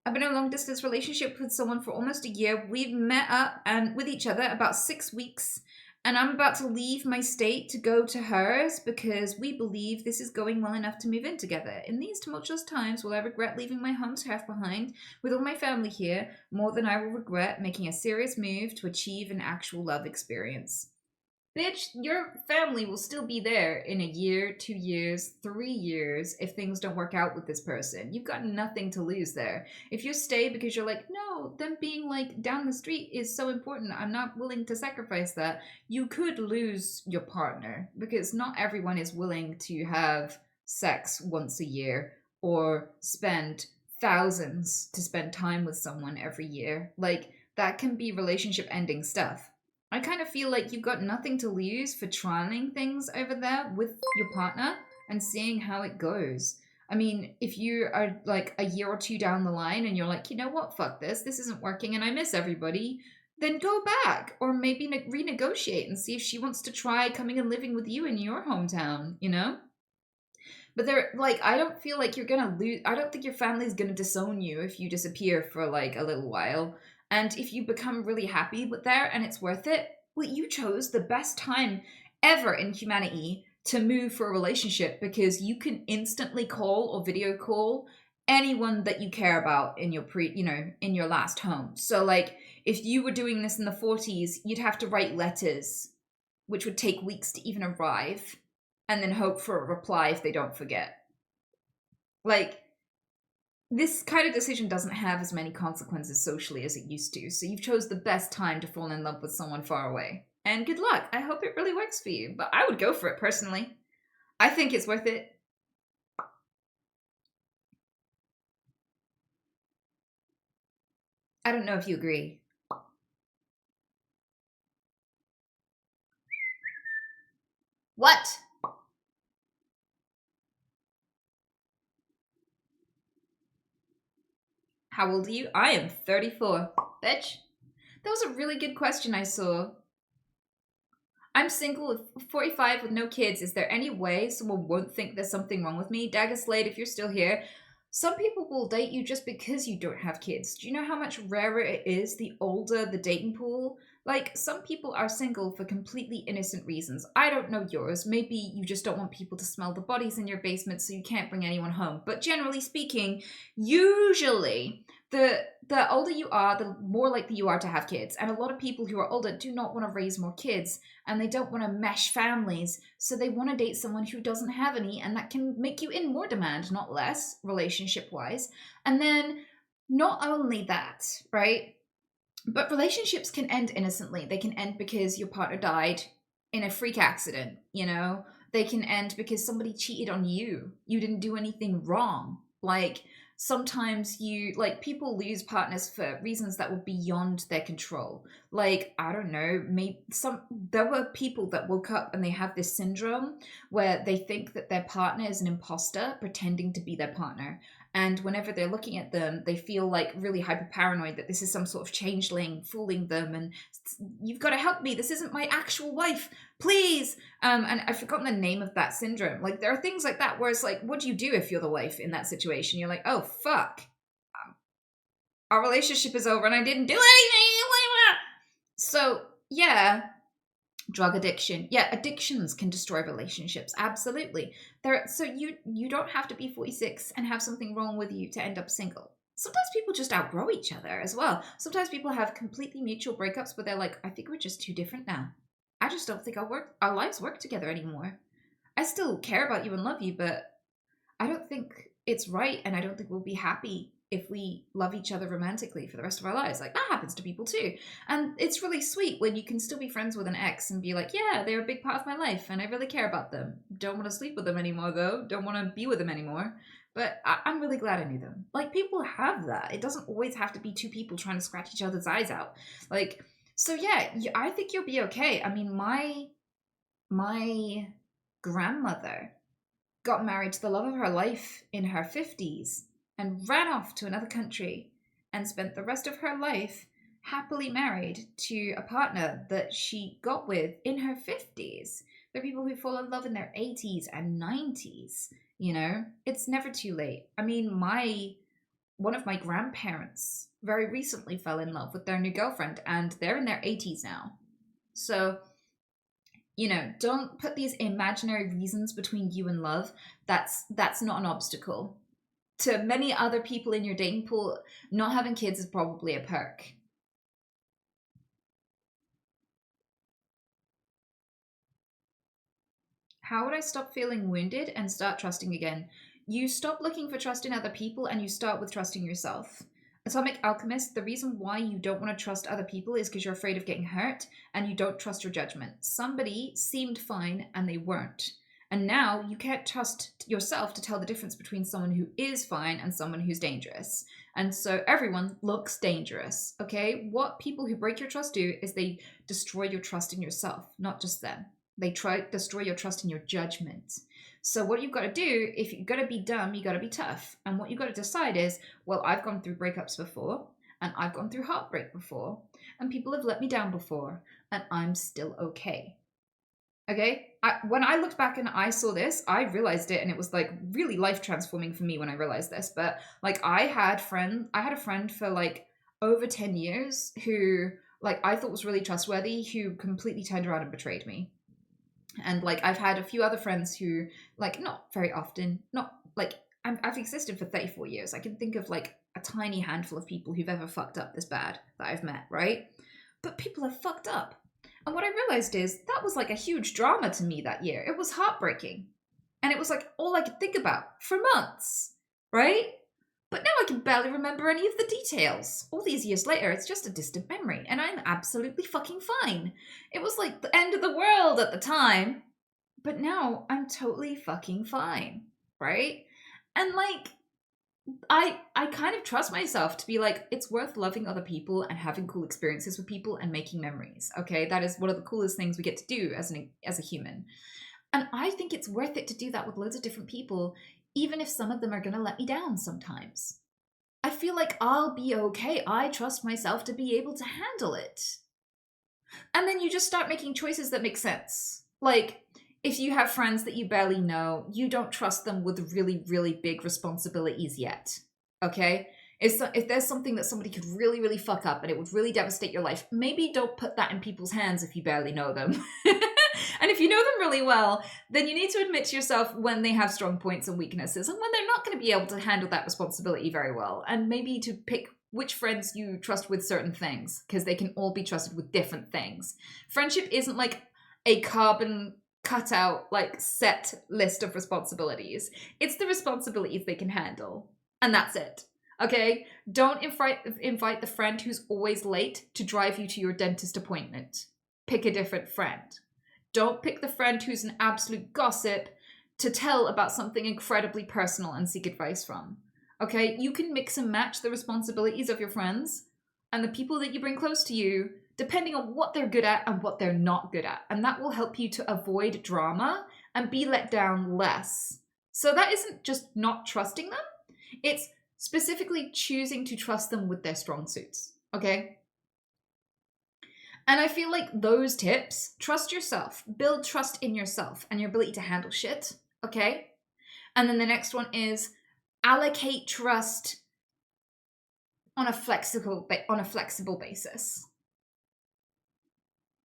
I've been in a long distance relationship with someone for almost a year. We've met up and with each other about 6 weeks, and I'm about to leave my state to go to hers because we believe this is going well enough to move in together. In these tumultuous times, will I regret leaving my home turf behind with all my family here more than I will regret making a serious move to achieve an actual love experience? Bitch, your family will still be there in a year, 2 years, 3 years if things don't work out with this person. You've got nothing to lose there. If you stay because you're like, no, them being like down the street is so important, I'm not willing to sacrifice that, you could lose your partner because not everyone is willing to have sex once a year or spend thousands to spend time with someone every year. Like, that can be relationship ending stuff. I kind of feel like you've got nothing to lose for trialing things over there with your partner and seeing how it goes. I mean, if you are like a year or two down the line and you're like, you know what, fuck this isn't working and I miss everybody, then go back or maybe renegotiate and see if she wants to try coming and living with you in your hometown, But I don't feel like you're gonna lose. I don't think your family's gonna disown you if you disappear for like a little while. And if you become really happy with there and it's worth it, well, you chose the best time ever in humanity to move for a relationship because you can instantly call or video call anyone that you care about in your in your last home. So like if you were doing this in the 40s, you'd have to write letters, which would take weeks to even arrive, and then hope for a reply if they don't forget. Like, this kind of decision doesn't have as many consequences socially as it used to, so you've chose the best time to fall in love with someone far away. And good luck. I hope it really works for you, but I would go for it personally. I think it's worth it. I don't know if you agree. What? How old are you? I am 34. Bitch. That was a really good question I saw. I'm single, 45 with no kids. Is there any way someone won't think there's something wrong with me? Dagger Slade, if you're still here, some people will date you just because you don't have kids. Do you know how much rarer it is the older the dating pool? Like, some people are single for completely innocent reasons. I don't know yours. Maybe you just don't want people to smell the bodies in your basement so you can't bring anyone home. But generally speaking, usually the older you are, the more likely you are to have kids. And a lot of people who are older do not want to raise more kids, and they don't want to mesh families. So they want to date someone who doesn't have any, and that can make you in more demand, not less, relationship-wise. And then not only that, right? But relationships can end innocently. They can end because your partner died in a freak accident, you know? They can end because somebody cheated on you. You didn't do anything wrong. Like, sometimes people lose partners for reasons that were beyond their control. Like, I don't know, there were people that woke up and they have this syndrome where they think that their partner is an imposter pretending to be their partner. And whenever they're looking at them, they feel like really hyper paranoid that this is some sort of changeling fooling them. And you've got to help me. This isn't my actual wife, please. And I've forgotten the name of that syndrome. Like, there are things like that where it's like, what do you do if you're the wife in that situation? You're like, oh, fuck. Our relationship is over and I didn't do anything. So, yeah. Drug addiction. Yeah, addictions can destroy relationships. Absolutely. So you don't have to be 46 and have something wrong with you to end up single. Sometimes people just outgrow each other as well. Sometimes people have completely mutual breakups where they're like, I think we're just too different now. I just don't think our lives work together anymore. I still care about you and love you, but I don't think it's right, and I don't think we'll be happy if we love each other romantically for the rest of our lives. Like, that happens to people too. And it's really sweet when you can still be friends with an ex and be like, yeah, they're a big part of my life and I really care about them. Don't want to sleep with them anymore though. Don't want to be with them anymore. But I'm really glad I knew them. Like, people have that. It doesn't always have to be two people trying to scratch each other's eyes out. Like, so yeah, I think you'll be okay. I mean, my grandmother got married to the love of her life in her 50s and ran off to another country and spent the rest of her life happily married to a partner that she got with in her 50s. There are people who fall in love in their 80s and 90s, you know? It's never too late. I mean, one of my grandparents very recently fell in love with their new girlfriend, and they're in their 80s now. So, you know, don't put these imaginary reasons between you and love. That's not an obstacle. To many other people in your dating pool, not having kids is probably a perk. How would I stop feeling wounded and start trusting again? You stop looking for trust in other people and you start with trusting yourself. Atomic Alchemist, the reason why you don't want to trust other people is because you're afraid of getting hurt and you don't trust your judgment. Somebody seemed fine and they weren't. And now you can't trust yourself to tell the difference between someone who is fine and someone who's dangerous. And so everyone looks dangerous, okay? What people who break your trust do is they destroy your trust in yourself, not just them. They destroy your trust in your judgment. So what you've got to do, if you're going to be dumb, you got to be tough. And what you've got to decide is, well, I've gone through breakups before, and I've gone through heartbreak before, and people have let me down before, and I'm still okay. Okay, when I looked back and I saw this, I realized it, and it was like really life transforming for me when I realized this. But like, I had a friend for like over 10 years who like I thought was really trustworthy, who completely turned around and betrayed me. And like, I've had a few other friends who like, not very often, not like, I've existed for 34 years. I can think of like a tiny handful of people who've ever fucked up this bad that I've met, right? But people have fucked up. And what I realized is that was like a huge drama to me that year. It was heartbreaking. And it was like all I could think about for months, right? But now I can barely remember any of the details. All these years later, it's just a distant memory. And I'm absolutely fucking fine. It was like the end of the world at the time. But now I'm totally fucking fine, right? And like, I kind of trust myself to be like, it's worth loving other people and having cool experiences with people and making memories, okay? That is one of the coolest things we get to do as a human. And I think it's worth it to do that with loads of different people, even if some of them are going to let me down sometimes. I feel like I'll be okay. I trust myself to be able to handle it. And then you just start making choices that make sense. Like, if you have friends that you barely know, you don't trust them with really, really big responsibilities yet, okay? If there's something that somebody could really, really fuck up and it would really devastate your life, maybe don't put that in people's hands if you barely know them. And if you know them really well, then you need to admit to yourself when they have strong points and weaknesses and when they're not going to be able to handle that responsibility very well. And maybe to pick which friends you trust with certain things, because they can all be trusted with different things. Friendship isn't like a carbon cutout, like set list of responsibilities. It's the responsibilities they can handle. And that's it. Okay? Don't invite the friend who's always late to drive you to your dentist appointment. Pick a different friend. Don't pick the friend who's an absolute gossip to tell about something incredibly personal and seek advice from. Okay? You can mix and match the responsibilities of your friends and the people that you bring close to you, depending on what they're good at and what they're not good at. And that will help you to avoid drama and be let down less. So that isn't just not trusting them. It's specifically choosing to trust them with their strong suits. Okay? And I feel like those tips, trust yourself, build trust in yourself and your ability to handle shit, okay? And then the next one is allocate trust on a flexible basis.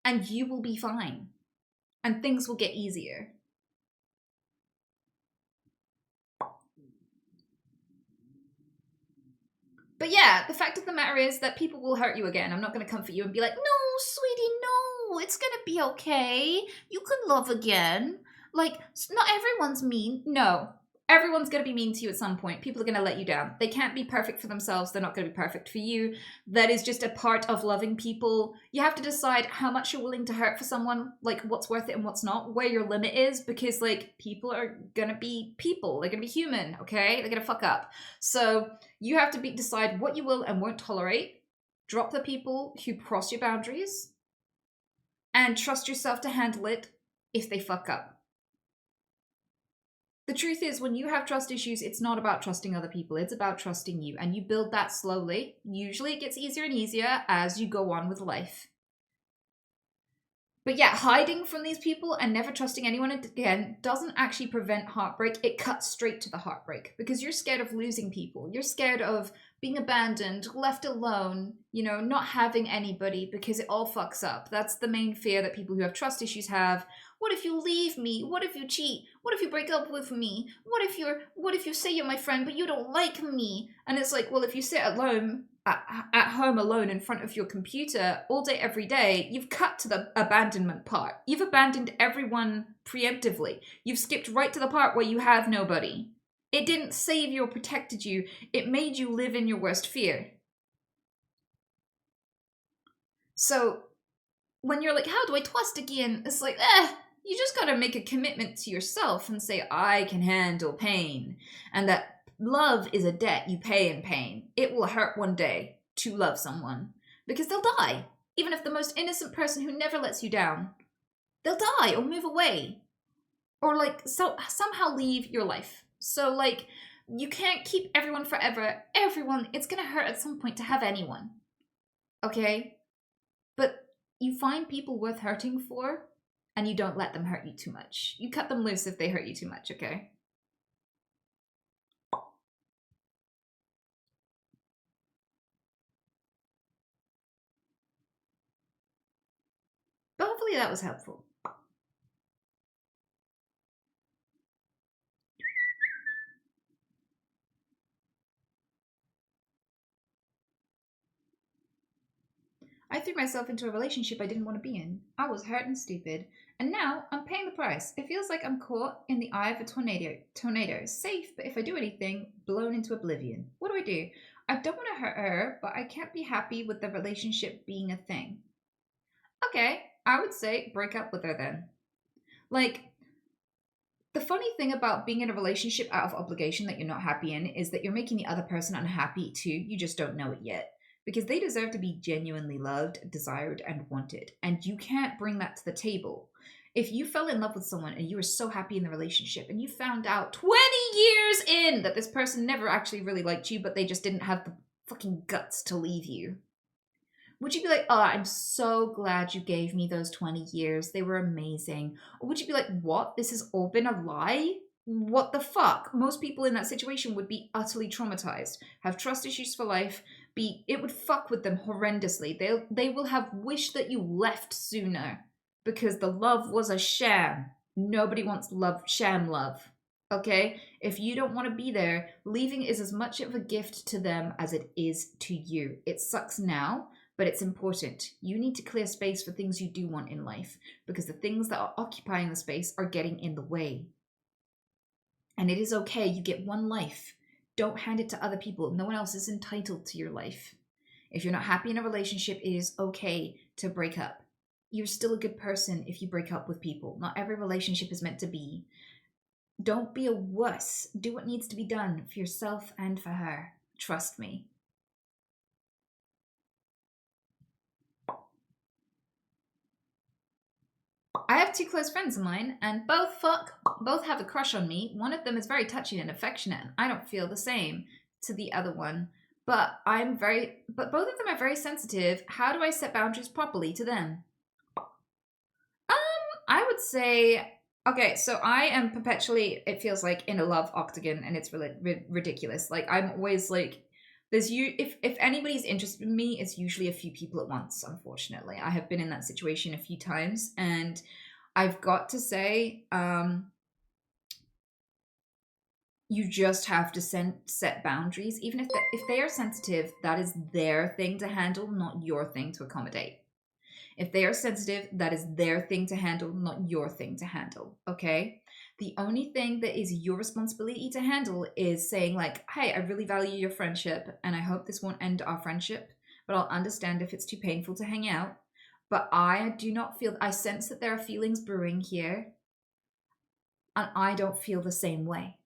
And you will be fine. And things will get easier. But yeah, the fact of the matter is that people will hurt you again. I'm not going to comfort you and be like, no, sweetie, no, it's going to be okay. You can love again. Like, not everyone's mean. No, everyone's going to be mean to you at some point. People are going to let you down. They can't be perfect for themselves. They're not going to be perfect for you. That is just a part of loving people. You have to decide how much you're willing to hurt for someone, like what's worth it and what's not, where your limit is, because like people are going to be people. They're going to be human, okay? They're going to fuck up. So you have to decide what you will and won't tolerate. Drop the people who cross your boundaries and trust yourself to handle it if they fuck up. The truth is, when you have trust issues, it's not about trusting other people. It's about trusting you. And you build that slowly. Usually it gets easier and easier as you go on with life. But yeah, hiding from these people and never trusting anyone again doesn't actually prevent heartbreak. It cuts straight to the heartbreak because you're scared of losing people. You're scared of being abandoned, left alone, you know, not having anybody because it all fucks up. That's the main fear that people who have trust issues have. What if you leave me? What if you cheat? What if you break up with me? What if you say you're my friend but you don't like me? And it's like, well, if you sit alone at home alone in front of your computer all day every day, you've cut to the abandonment part. You've abandoned everyone preemptively. You've skipped right to the part where you have nobody. It didn't save you or protected you. It made you live in your worst fear. So when you're like, how do I trust again? It's like, you just gotta make a commitment to yourself and say, I can handle pain. And that love is a debt you pay in pain. It will hurt one day to love someone because they'll die. Even if the most innocent person who never lets you down, they'll die or move away or like somehow leave your life. So like you can't keep everyone forever. Everyone, it's gonna hurt at some point to have anyone. Okay? But you find people worth hurting for and you don't let them hurt you too much. You cut them loose if they hurt you too much, okay? But hopefully that was helpful. I threw myself into a relationship I didn't want to be in. I was hurt and stupid. And now I'm paying the price. It feels like I'm caught in the eye of a tornado. Safe, but if I do anything, blown into oblivion. What do? I don't want to hurt her, but I can't be happy with the relationship being a thing. Okay, I would say break up with her then. Like, the funny thing about being in a relationship out of obligation that you're not happy in is that you're making the other person unhappy too. You just don't know it yet. Because they deserve to be genuinely loved, desired, and wanted. And you can't bring that to the table. If you fell in love with someone and you were so happy in the relationship and you found out 20 years in that this person never actually really liked you, but they just didn't have the fucking guts to leave you, would you be like, oh, I'm so glad you gave me those 20 years. They were amazing. Or would you be like, what? This has all been a lie? What the fuck? Most people in that situation would be utterly traumatized, have trust issues for life, it would fuck with them horrendously. They will have wished that you left sooner because the love was a sham. Nobody wants sham love. okay? If you don't want to be there, leaving is as much of a gift to them as it is to you. It sucks now, but it's important. You need to clear space for things you do want in life, because the things that are occupying the space are getting in the way. And it is okay, you get one life. Don't hand it to other people. No one else is entitled to your life. If you're not happy in a relationship, it is okay to break up. You're still a good person if you break up with people. Not every relationship is meant to be. Don't be a wuss. Do what needs to be done for yourself and for her. Trust me. I have two close friends of mine, and both have a crush on me. One of them is very touchy and affectionate, and I don't feel the same to the other one. But both of them are very sensitive. How do I set boundaries properly to them? I would say, okay, so I am perpetually, it feels like, in a love octagon, and it's really ridiculous. Like, I'm always like, if anybody's interested in me, it's usually a few people at once, unfortunately. I have been in that situation a few times, and I've got to say, you just have to set boundaries. Even if they are sensitive, that is their thing to handle, not your thing to accommodate. If they are sensitive, that is their thing to handle, not your thing to handle, okay? The only thing that is your responsibility to handle is saying like, hey, I really value your friendship and I hope this won't end our friendship, but I'll understand if it's too painful to hang out. But I sense that there are feelings brewing here and I don't feel the same way.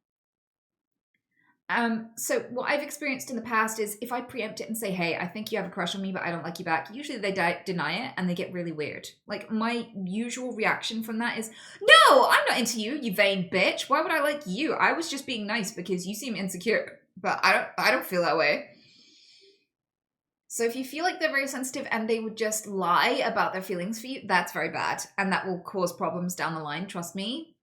So what I've experienced in the past is if I preempt it and say, hey, I think you have a crush on me, but I don't like you back, usually they deny it and they get really weird. Like my usual reaction from that is, no, I'm not into you, you vain bitch. Why would I like you? I was just being nice because you seem insecure, but I don't feel that way. So if you feel like they're very sensitive and they would just lie about their feelings for you, that's very bad. And that will cause problems down the line, trust me.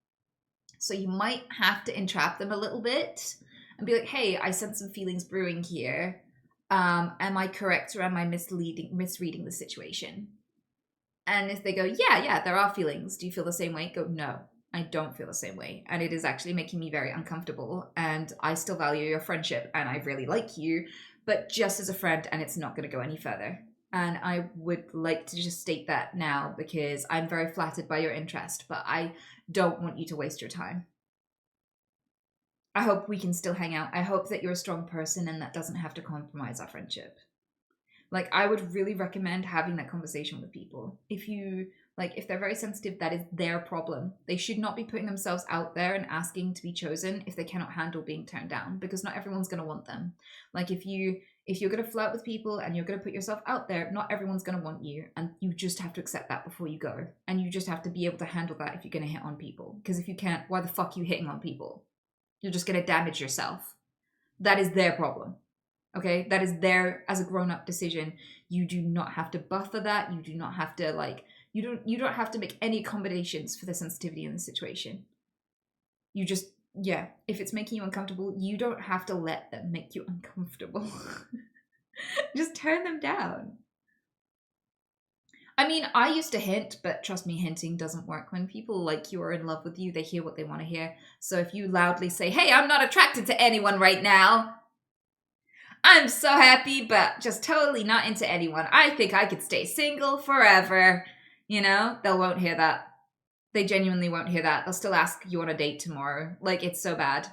So you might have to entrap them a little bit and be like, hey, I sense some feelings brewing here. Am I correct or am I misreading the situation? And if they go, yeah, there are feelings. Do you feel the same way? Go, no, I don't feel the same way. And it is actually making me very uncomfortable. And I still value your friendship and I really like you, but just as a friend, and it's not going to go any further. And I would like to just state that now because I'm very flattered by your interest, but I don't want you to waste your time. I hope we can still hang out. I hope that you're a strong person and that doesn't have to compromise our friendship. Like, I would really recommend having that conversation with people. If they're very sensitive, that is their problem. They should not be putting themselves out there and asking to be chosen if they cannot handle being turned down, because not everyone's going to want them. Like, if you're going to flirt with people and you're going to put yourself out there, not everyone's going to want you, and you just have to accept that before you go. And you just have to be able to handle that if you're going to hit on people. Because if you can't, why the fuck are you hitting on people? You're just going to damage yourself. That is their problem. Okay? That is their, as a grown-up decision. You do not have to buffer that. You do not have to, you don't have to make any accommodations for the sensitivity in the situation. You just, if it's making you uncomfortable, you don't have to let them make you uncomfortable. Just turn them down. I mean, I used to hint, but trust me, hinting doesn't work. When people like you or in love with you, they hear what they want to hear. So if you loudly say, hey, I'm not attracted to anyone right now. I'm so happy, but just totally not into anyone. I think I could stay single forever. You know, they won't hear that. They genuinely won't hear that. They'll still ask you on a date tomorrow. Like, it's so bad.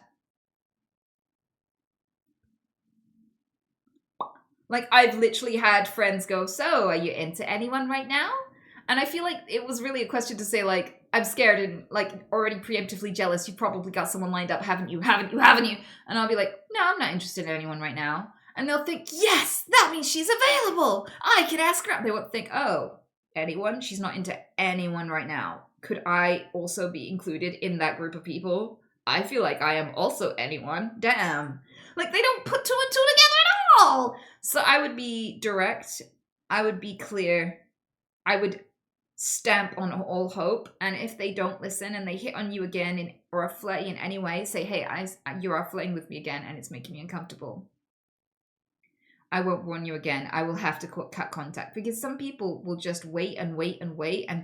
Like, I've literally had friends go, so, are you into anyone right now? And I feel like it was really a question to say, like, I'm scared and, like, already preemptively jealous. You probably got someone lined up, haven't you? Haven't you? And I'll be like, no, I'm not interested in anyone right now. And they'll think, yes, that means she's available. I can ask her out. They won't think, oh, anyone? She's not into anyone right now. Could I also be included in that group of people? I feel like I am also anyone. Damn. Like, they don't put two and two together at all. So I would be direct. I would be clear. I would stamp on all hope. And if they don't listen and they hit on you again or are flirty in any way, say, hey, you are flirting with me again and it's making me uncomfortable. I won't warn you again. I will have to cut contact, because some people will just wait and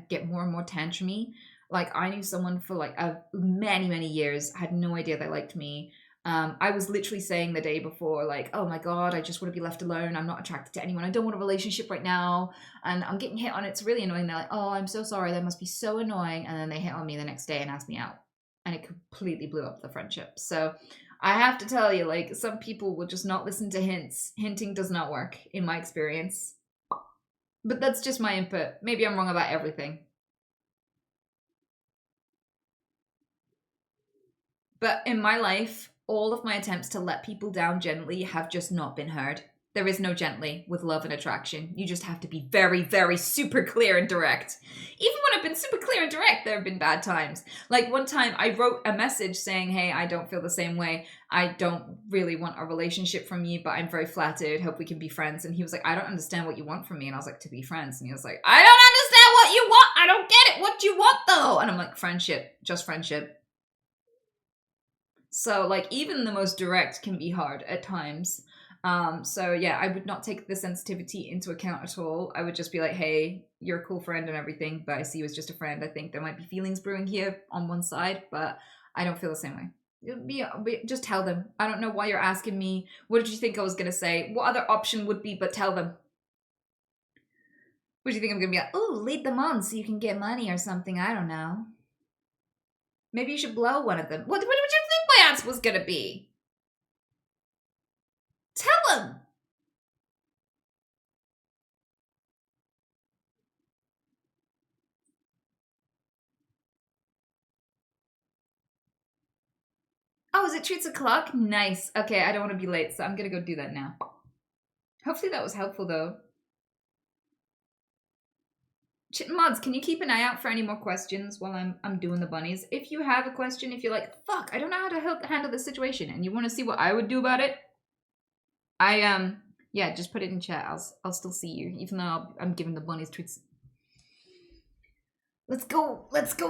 get more and more tantrumy Like, I knew someone for like many, many years, had no idea they liked me. I was literally saying the day before, like, oh my God, I just want to be left alone. I'm not attracted to anyone. I don't want a relationship right now. And I'm getting hit on. It's really annoying. They're like, oh, I'm so sorry. That must be so annoying. And then they hit on me the next day and asked me out. And it completely blew up the friendship. So I have to tell you, like, some people will just not listen to hints. Hinting does not work, in my experience. But that's just my input. Maybe I'm wrong about everything. But in my life, all of my attempts to let people down gently have just not been heard. There is no gently with love and attraction. You just have to be very, very super clear and direct. Even when I've been super clear and direct, there have been bad times. Like one time I wrote a message saying, hey, I don't feel the same way. I don't really want a relationship from you, but I'm very flattered. Hope we can be friends. And he was like, I don't understand what you want from me. And I was like, to be friends. And he was like, I don't understand what you want. I don't get it. What do you want though? And I'm like, friendship, just friendship. So, like, even the most direct can be hard at times. So yeah, I would not take the sensitivity into account at all. I would just be like, hey, you're a cool friend and everything, but I see you as just a friend. I think there might be feelings brewing here on one side, but I don't feel the same way. Just tell them. I don't know why you're asking me. What did you think I was going to say? What other option would be but tell them? What do you think I'm going to be like? Oh, lead them on so you can get money or something. I don't know. Maybe you should blow one of them. What would you think my answer was going to be? Tell them. Oh, is it 2:00? Nice. Okay, I don't want to be late, so I'm gonna go do that now. Hopefully that was helpful, though. Mods, can you keep an eye out for any more questions while I'm doing the bunnies? If you have a question, if you're like, fuck, I don't know how to handle this situation, and you want to see what I would do about it, yeah, just put it in chat. I'll still see you, even though I'm giving the bunnies treats. Let's go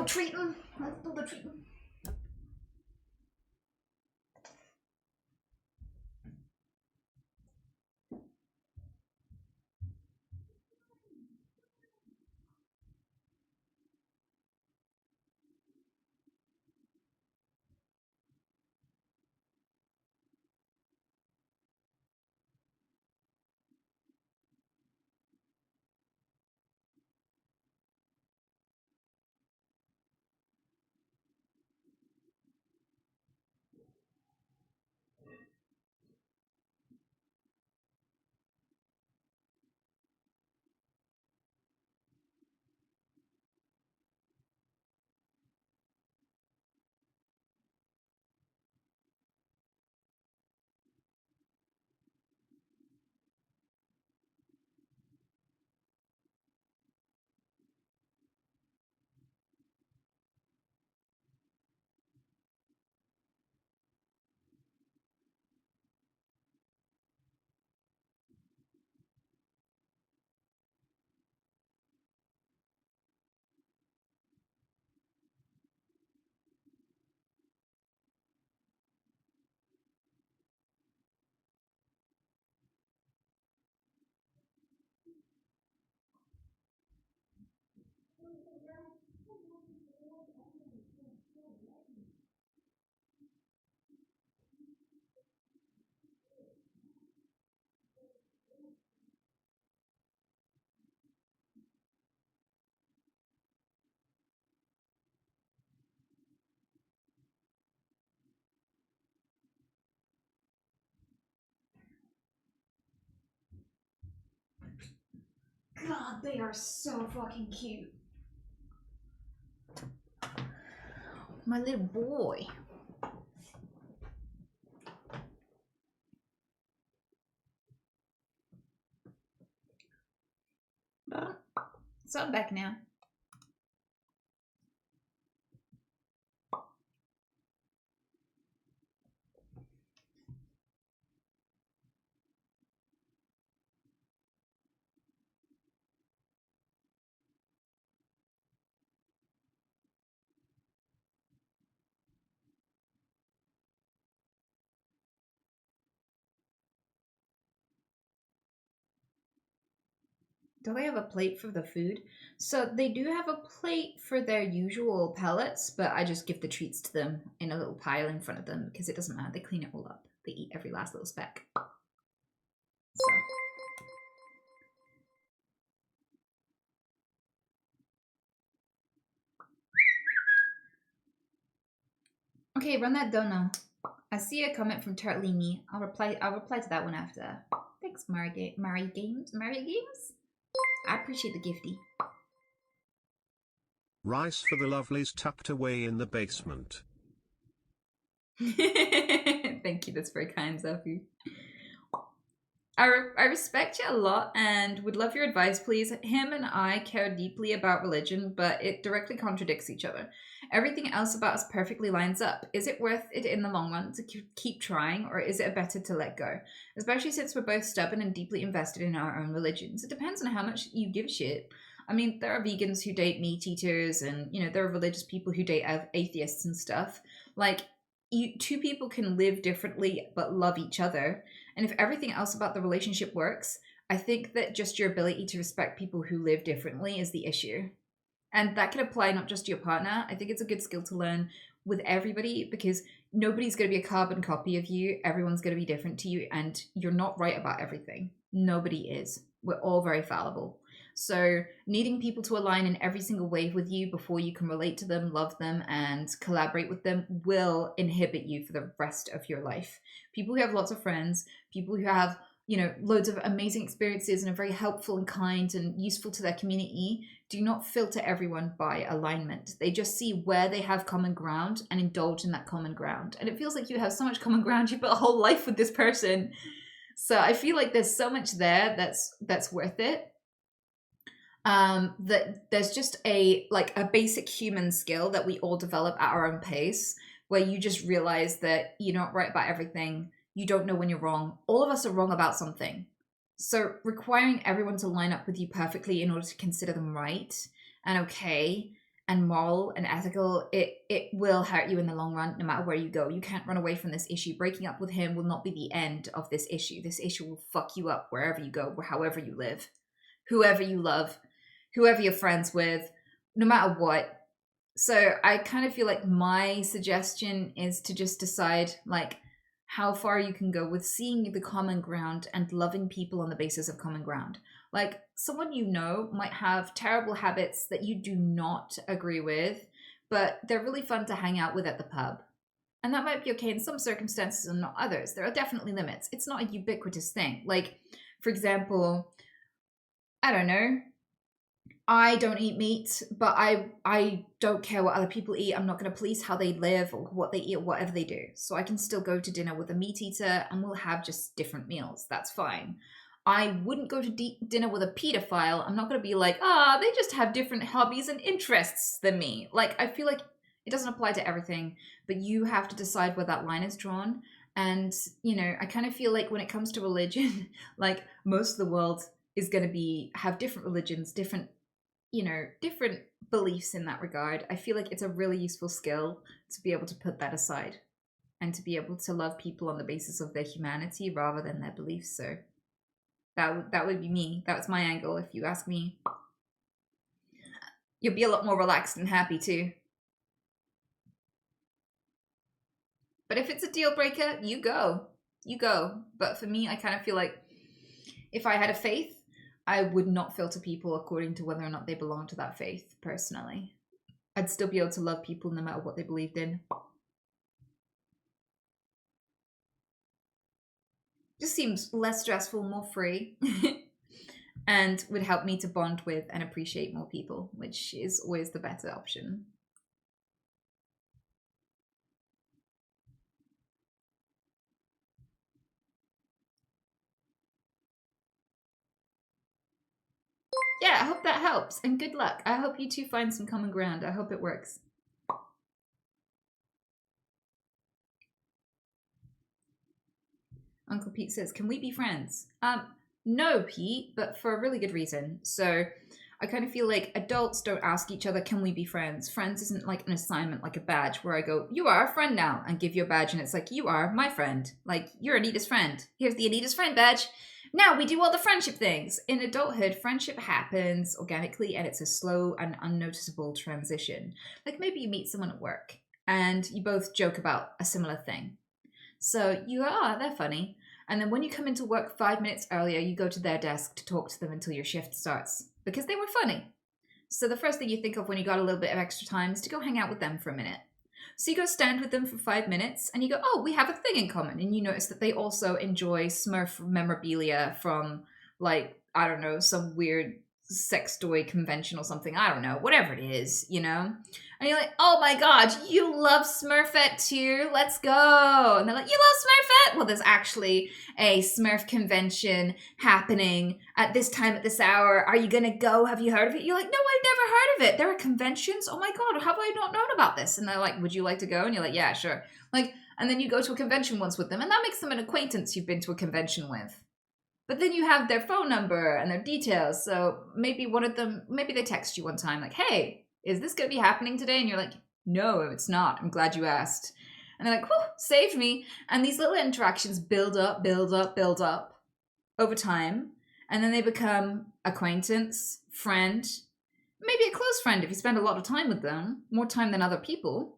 treat them. Let's do the treatment. God, they are so fucking cute. My little boy. So I'm back now. Do they have a plate for the food? So they do have a plate for their usual pellets, but I just give the treats to them in a little pile in front of them because it doesn't matter. They clean it all up. They eat every last little speck. So. Okay, run that dono. I see a comment from Turtlini. I'll reply to that one after. Thanks, Mari Games. I appreciate the gifty. Rice for the lovelies tucked away in the basement. Thank you, that's very kind, Zafu. I respect you a lot and would love your advice, please. Him and I care deeply about religion, but it directly contradicts each other. Everything else about us perfectly lines up. Is it worth it in the long run to keep trying, or is it better to let go? Especially since we're both stubborn and deeply invested in our own religions. It depends on how much you give a shit. I mean, there are vegans who date meat eaters, and, you know, there are religious people who date atheists and stuff. Like, two people can live differently but love each other. And if everything else about the relationship works, I think that just your ability to respect people who live differently is the issue. And that can apply not just to your partner. I think it's a good skill to learn with everybody because nobody's going to be a carbon copy of you. Everyone's going to be different to you, and you're not right about everything. Nobody is. We're all very fallible. So needing people to align in every single way with you before you can relate to them, love them, and collaborate with them will inhibit you for the rest of your life. People who have lots of friends, people who have, you know, loads of amazing experiences and are very helpful and kind and useful to their community, do not filter everyone by alignment. They just see where they have common ground and indulge in that common ground. And it feels like you have so much common ground, you built a whole life with this person. So I feel like there's so much there that's worth it. That there's just a basic human skill that we all develop at our own pace, where you just realize that you're not right about everything. You don't know when you're wrong. All of us are wrong about something. So requiring everyone to line up with you perfectly in order to consider them right and okay and moral and ethical, it will hurt you in the long run, no matter where you go. You can't run away from this issue. Breaking up with him will not be the end of this issue. This issue will fuck you up wherever you go, however you live, whoever you love, whoever you're friends with, no matter what. So I kind of feel like my suggestion is to just decide like how far you can go with seeing the common ground and loving people on the basis of common ground. Like someone you know might have terrible habits that you do not agree with, but they're really fun to hang out with at the pub. And that might be okay in some circumstances and not others. There are definitely limits. It's not a ubiquitous thing. Like, for example, I don't know, I don't eat meat, but I don't care what other people eat. I'm not going to police how they live or what they eat or whatever they do. So I can still go to dinner with a meat eater and we'll have just different meals. That's fine. I wouldn't go to dinner with a pedophile. I'm not going to be like, they just have different hobbies and interests than me. Like, I feel like it doesn't apply to everything, but you have to decide where that line is drawn. And, you know, I kind of feel like when it comes to religion, like most of the world is going to have different religions, different beliefs in that regard. I feel like it's a really useful skill to be able to put that aside and to be able to love people on the basis of their humanity rather than their beliefs. So that would be me. That's my angle, if you ask me. You'll be a lot more relaxed and happy too. But if it's a deal breaker, you go. But for me, I kind of feel like if I had a faith, I would not filter people according to whether or not they belong to that faith, personally. I'd still be able to love people no matter what they believed in. Just seems less stressful, more free, and would help me to bond with and appreciate more people, which is always the better option. Yeah, I hope that helps, and good luck. I hope you two find some common ground. I hope it works. Uncle Pete says, can we be friends? No, Pete, but for a really good reason. So I kind of feel like adults don't ask each other, can we be friends? Friends isn't like an assignment, like a badge where I go, you are a friend now, and give you a badge, and it's like, you are my friend. Like, you're Anita's friend. Here's the Anita's friend badge. Now we do all the friendship things. In adulthood, friendship happens organically and it's a slow and unnoticeable transition. Like maybe you meet someone at work and you both joke about a similar thing. So you go, oh, they're funny. And then when you come into work 5 minutes earlier, you go to their desk to talk to them until your shift starts because they were funny. So the first thing you think of when you got a little bit of extra time is to go hang out with them for a minute. So you go stand with them for 5 minutes and you go, oh, we have a thing in common. And you notice that they also enjoy Smurf memorabilia from, like, I don't know, some weird sex toy convention or something. I don't know, whatever it is, you know? And you're like, oh my god, you love Smurfette too? Let's go. And they're like, you love Smurfette? Well, there's actually a Smurf convention happening at this time at this hour. Are you gonna go? Have you heard of it? You're like, no, I've never heard of it. There are conventions? Oh my god, how have I not known about this? And they're like, would you like to go? And you're like, yeah, sure. Like, and then you go to a convention once with them, and that makes them an acquaintance you've been to a convention with. But then you have their phone number and their details. So maybe one of them, maybe they text you one time like, hey, is this going to be happening today? And you're like, no, it's not. I'm glad you asked. And they're like, whew, saved me. And these little interactions build up over time. And then they become acquaintance, friend, maybe a close friend if you spend a lot of time with them, more time than other people.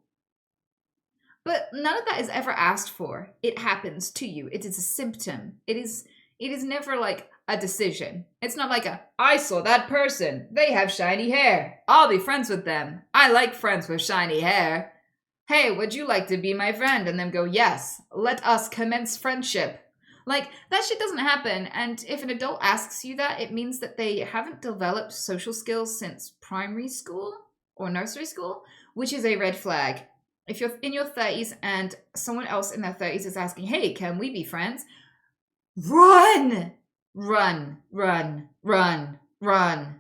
But none of that is ever asked for. It happens to you. It is a symptom. It is never like a decision. It's not like I saw that person. They have shiny hair. I'll be friends with them. I like friends with shiny hair. Hey, would you like to be my friend? And then go, yes, let us commence friendship. Like, that shit doesn't happen. And if an adult asks you that, it means that they haven't developed social skills since primary school or nursery school, which is a red flag. If you're in your 30s and someone else in their 30s is asking, hey, can we be friends? Run! Run, run, run, run.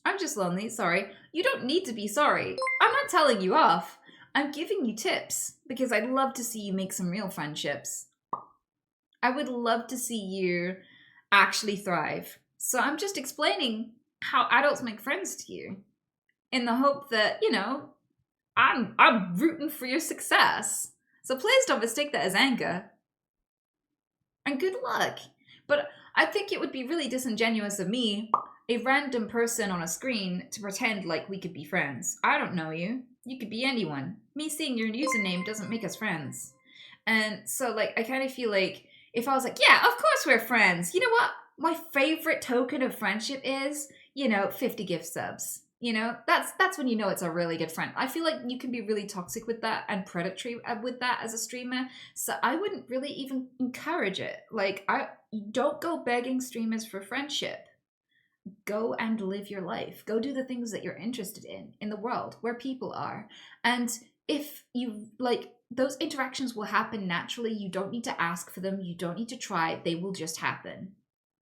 I'm just lonely, sorry. You don't need to be sorry. I'm not telling you off. I'm giving you tips because I'd love to see you make some real friendships. I would love to see you actually thrive. So I'm just explaining how adults make friends to you in the hope that, you know, I'm rooting for your success. So please don't mistake that as anger. And good luck. But I think it would be really disingenuous of me, a random person on a screen, to pretend like we could be friends. I don't know you. You could be anyone. Me seeing your username doesn't make us friends. And so, like, I kind of feel like if I was like, yeah, of course we're friends. You know what? My favorite token of friendship is, 50 gift subs. That's when you know it's a really good friend. I feel like you can be really toxic with that and predatory with that as a streamer. So I wouldn't really even encourage it. Like, don't go begging streamers for friendship. Go and live your life. Go do the things that you're interested in the world where people are. And if you those interactions will happen naturally. You don't need to ask for them. You don't need to try. They will just happen.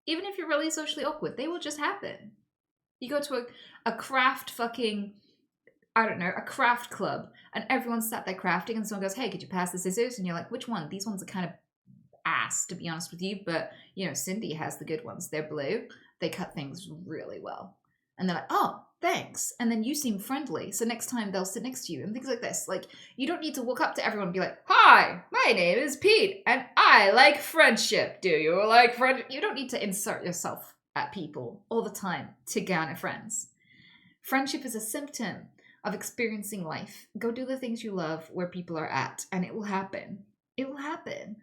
Even if you're really socially awkward, they will just happen. You go to a craft fucking, I don't know, a craft club, and everyone's sat there crafting, and someone goes, hey, could you pass the scissors? And you're like, which one? These ones are kind of ass, to be honest with you, but, Cindy has the good ones. They're blue. They cut things really well. And they're like, oh, thanks. And then you seem friendly, so next time they'll sit next to you, and things like this. Like, you don't need to walk up to everyone and be like, hi, my name is Pete, and I like friendship. Do you like friendship? You don't need to insert yourself at people all the time to garner friends. Friendship is a symptom of experiencing life. Go do the things you love where people are at, and it will happen. It will happen.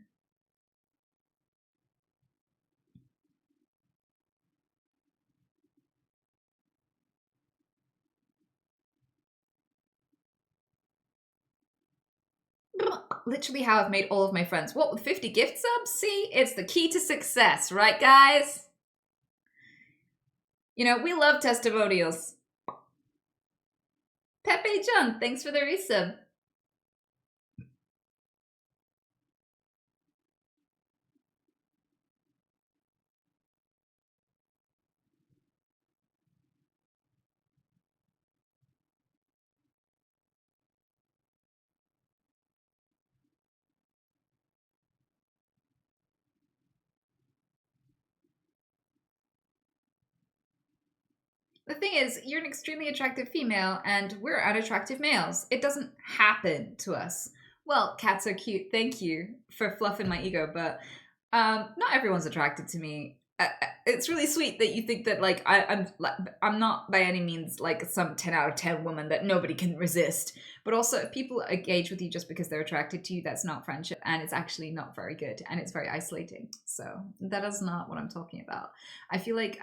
Literally how I've made all of my friends. What, with 50 gift subs? See, it's the key to success, right, guys? We love testimonials. Pepe John, thanks for the resub. The thing is, you're an extremely attractive female, and we're unattractive males. It doesn't happen to us. Well, cats are cute. Thank you for fluffing my ego, but not everyone's attracted to me. It's really sweet that you think that like I'm not by any means like some 10 out of 10 woman that nobody can resist. But also, if people engage with you just because they're attracted to you, that's not friendship, and it's actually not very good, and it's very isolating. So that is not what I'm talking about. I feel like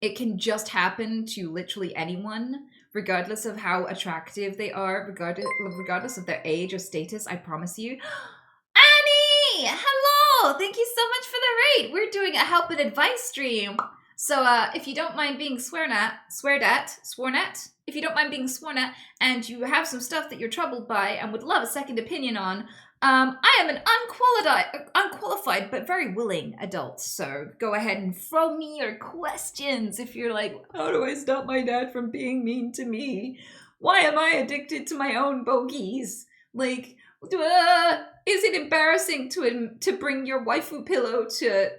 it can just happen to literally anyone, regardless of how attractive they are, regardless of their age or status. I promise you. Annie, hello! Thank you so much for the raid. We're doing a help and advice stream. So if you don't mind being sworn at, if you don't mind being sworn at, and you have some stuff that you're troubled by and would love a second opinion on, I am an unqualified but very willing adult, so go ahead and throw me your questions if you're like, how do I stop my dad from being mean to me? Why am I addicted to my own bogeys? Like, is it embarrassing to bring your waifu pillow to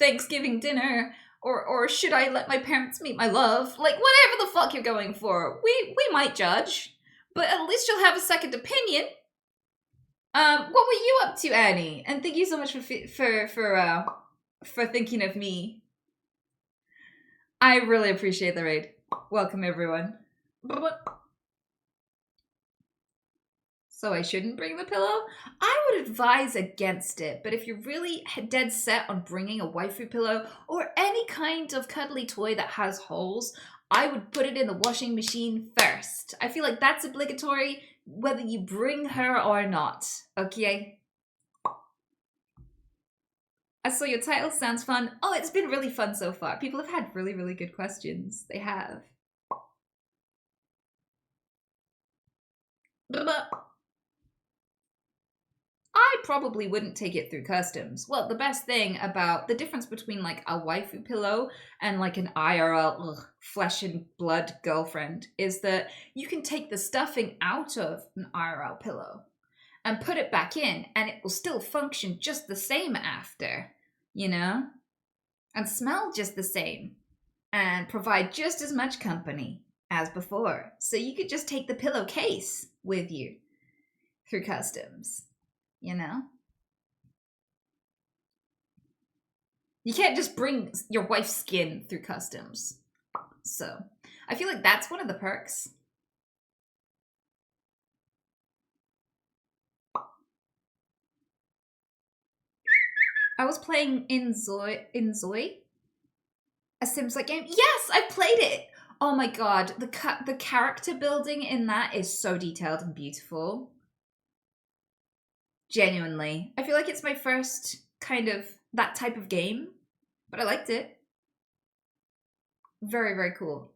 Thanksgiving dinner? Or should I let my parents meet my love? Like, whatever the fuck you're going for, we might judge, but at least you'll have a second opinion. What were you up to, Annie? And thank you so much for thinking of me. I really appreciate the raid. Welcome, everyone. So I shouldn't bring the pillow? I would advise against it, but if you're really dead set on bringing a waifu pillow or any kind of cuddly toy that has holes, I would put it in the washing machine first. I feel like that's obligatory whether you bring her or not, okay? I saw your title, sounds fun. Oh, it's been really fun so far. People have had really, really good questions. They have. I probably wouldn't take it through customs. Well, the best thing about the difference between like a waifu pillow and like an IRL flesh and blood girlfriend is that you can take the stuffing out of an IRL pillow and put it back in and it will still function just the same after, you know? And smell just the same and provide just as much company as before. So you could just take the pillowcase with you through customs. You know? You can't just bring your wife's skin through customs. So, I feel like that's one of the perks. I was playing in Zoe, a Sims like game. Yes, I played it. Oh my god, the character building in that is so detailed and beautiful. Genuinely. I feel like it's my first kind of that type of game, but I liked it. Very, very cool.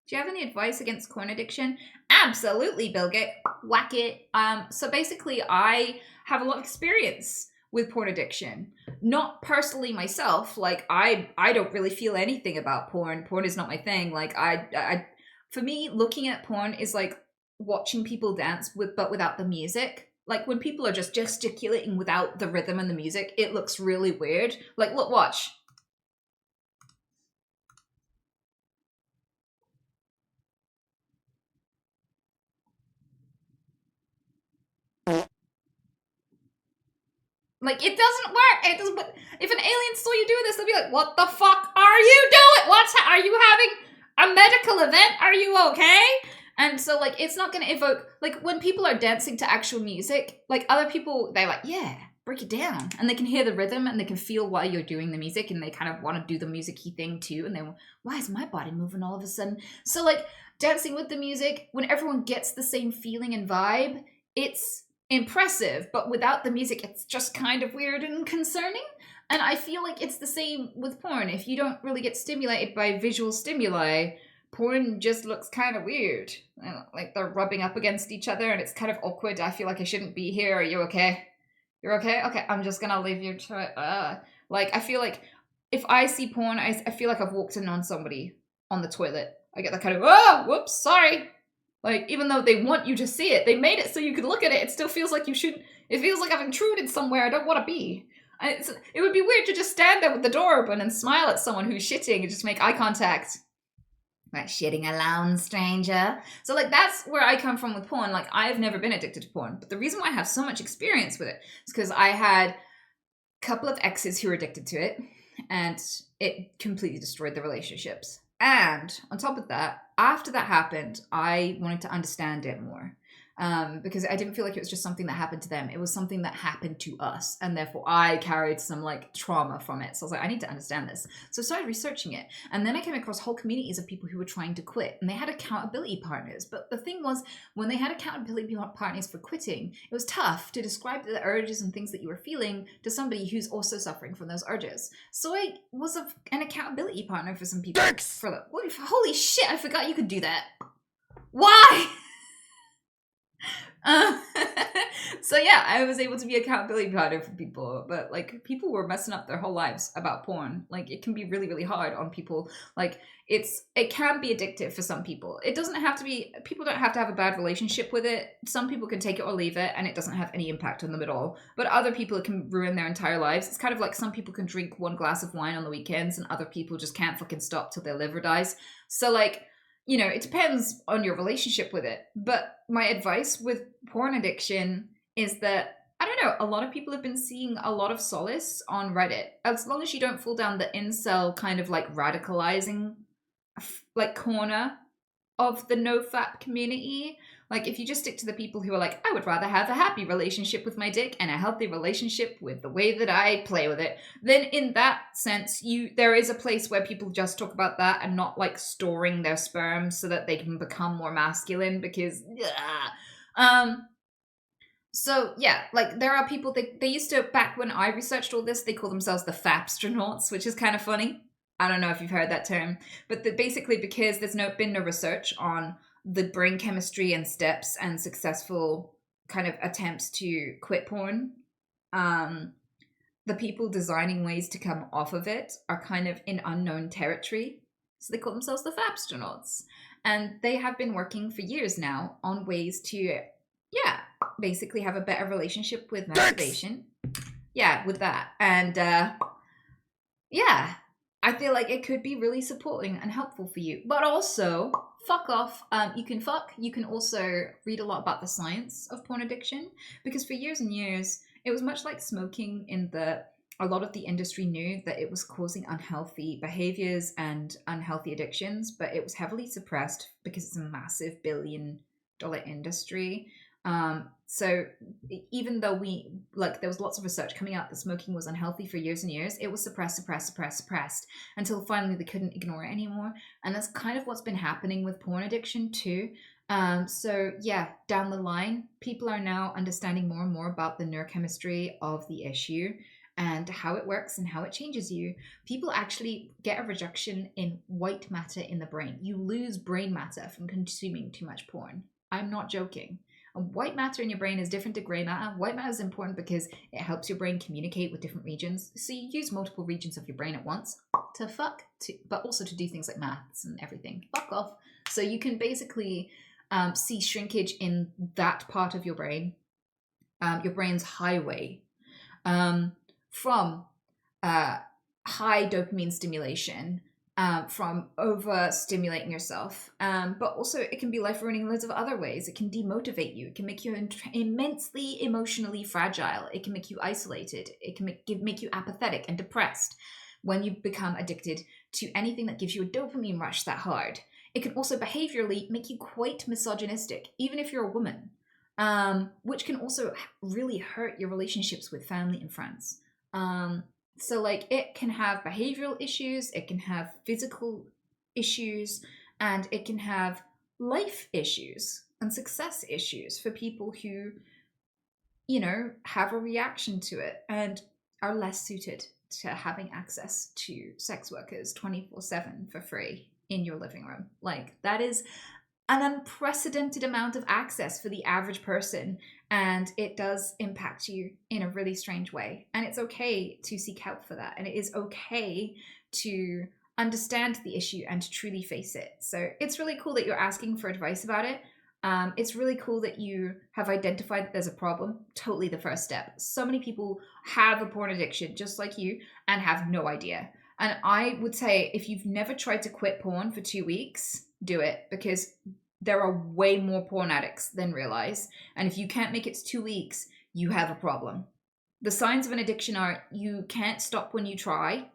Do you have any advice against porn addiction? Absolutely, Bilgit. Whack it. So basically, I have a lot of experience with porn addiction. Not personally myself. Like, I don't really feel anything about porn. Porn is not my thing. Like, for me, looking at porn is like watching people dance but without the music. Like when people are just gesticulating without the rhythm and the music, it looks really weird. Like, look, watch. Like, it doesn't work. It doesn't. If an alien saw you do this, they'll be like, "What the fuck are you doing? Are you having a medical event? Are you okay?" And so, like, it's not going to evoke, like, when people are dancing to actual music, like, other people, they're like, yeah, break it down. And they can hear the rhythm and they can feel while you're doing the music and they kind of want to do the music-y thing too. And they're, why is my body moving all of a sudden? So, like, dancing with the music, when everyone gets the same feeling and vibe, it's impressive. But without the music, it's just kind of weird and concerning. And I feel like it's the same with porn. If you don't really get stimulated by visual stimuli, porn just looks kind of weird. Like they're rubbing up against each other and it's kind of awkward. I feel like I shouldn't be here. Are you okay? You're okay? Okay, I'm just gonna leave you to it. Like, I feel like if I see porn, I feel like I've walked in on somebody on the toilet. I get that kind of, oh, whoops, sorry. Like, even though they want you to see it, they made it so you could look at it. It still feels like you should, it feels like I've intruded somewhere I don't want to be. It would be weird to just stand there with the door open and smile at someone who's shitting and just make eye contact. Like, shitting alone, stranger. So, like, that's where I come from with porn. Like, I've never been addicted to porn. But the reason why I have so much experience with it is because I had a couple of exes who were addicted to it. And it completely destroyed the relationships. And on top of that, after that happened, I wanted to understand it more. Because I didn't feel like it was just something that happened to them. It was something that happened to us. And therefore I carried some like trauma from it. So I was like, I need to understand this. So I started researching it. And then I came across whole communities of people who were trying to quit. And they had accountability partners. But the thing was, when they had accountability partners for quitting, it was tough to describe the urges and things that you were feeling to somebody who's also suffering from those urges. So I was an accountability partner for some people. For the, holy shit, I forgot you could do that. Why? So yeah, I was able to be accountability partner for people, but like people were messing up their whole lives about porn. Like it can be really, really hard on people. Like it can be addictive for some people. It doesn't have to be, people don't have to have a bad relationship with it. Some people can take it or leave it and it doesn't have any impact on them at all. But other people, it can ruin their entire lives. It's kind of like some people can drink one glass of wine on the weekends and other people just can't fucking stop till their liver dies. So like, you know, it depends on your relationship with it. But my advice with porn addiction is that, I don't know, a lot of people have been seeing a lot of solace on Reddit. As long as you don't fall down the incel kind of like radicalizing like corner of the nofap community. Like if you just stick to the people who are like, I would rather have a happy relationship with my dick and a healthy relationship with the way that I play with it, then in that sense, there is a place where people just talk about that and not like storing their sperm so that they can become more masculine because, so yeah, like there are people, they used to, back when I researched all this, they call themselves the fapstronauts, which is kind of funny. I don't know if you've heard that term, but basically because there's been no research on the brain chemistry and steps and successful kind of attempts to quit porn, the people designing ways to come off of it are kind of in unknown territory. So they call themselves the fapstronauts. And they have been working for years now on ways to, basically have a better relationship with masturbation. Yeah, with that. And I feel like it could be really supporting and helpful for you. But also, fuck off. You can also read a lot about the science of porn addiction. Because for years and years, it was much like smoking in that a lot of the industry knew that it was causing unhealthy behaviors and unhealthy addictions, but it was heavily suppressed because it's a massive billion-dollar industry. So even though there was lots of research coming out that smoking was unhealthy for years and years, it was suppressed until finally they couldn't ignore it anymore. And that's kind of what's been happening with porn addiction too. So yeah, down the line, people are now understanding more and more about the neurochemistry of the issue and how it works and how it changes you. People actually get a reduction in white matter in the brain. You lose brain matter from consuming too much porn. I'm not joking. White matter in your brain is different to grey matter. White matter is important because it helps your brain communicate with different regions. So you use multiple regions of your brain at once but also to do things like maths and everything. Fuck off. So you can basically see shrinkage in that part of your brain, your brain's highway, from high dopamine stimulation, from overstimulating yourself, but also it can be life-ruining in loads of other ways. It can demotivate you. It can make you immensely emotionally fragile. It can make you isolated. It can make you apathetic and depressed when you become addicted to anything that gives you a dopamine rush that hard. It can also behaviorally make you quite misogynistic, even if you're a woman, which can also really hurt your relationships with family and friends. So like it can have behavioral issues, it can have physical issues, and it can have life issues and success issues for people who, you know, have a reaction to it and are less suited to having access to sex workers 24/7 for free in your living room. Like that is an unprecedented amount of access for the average person, and it does impact you in a really strange way. And it's okay to seek help for that, and it is okay to understand the issue and to truly face it. So it's really cool that you're asking for advice about it. It's really cool that you have identified that there's a problem. Totally the first step. So many people have a porn addiction just like you and have no idea. And I would say if you've never tried to quit porn for 2 weeks, do it, because there are way more porn addicts than realize. And if you can't make it to 2 weeks, you have a problem. The signs of an addiction are you can't stop when you try.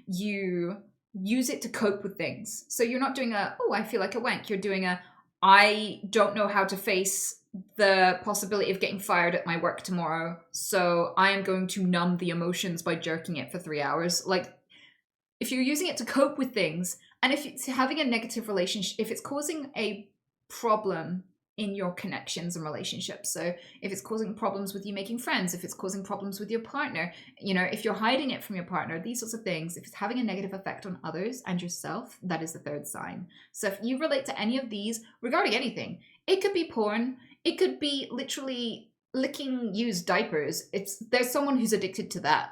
You use it to cope with things. So you're not doing a, oh, I feel like a wank. You're doing a, I don't know how to face the possibility of getting fired at my work tomorrow. So I am going to numb the emotions by jerking it for 3 hours. Like, if you're using it to cope with things, and if it's having a negative relationship, if it's causing a problem in your connections and relationships, so if it's causing problems with you making friends, if it's causing problems with your partner, you know, if you're hiding it from your partner, these sorts of things, if it's having a negative effect on others and yourself, that is the third sign. So if you relate to any of these regarding anything, it could be porn, it could be literally licking used diapers. There's someone who's addicted to that.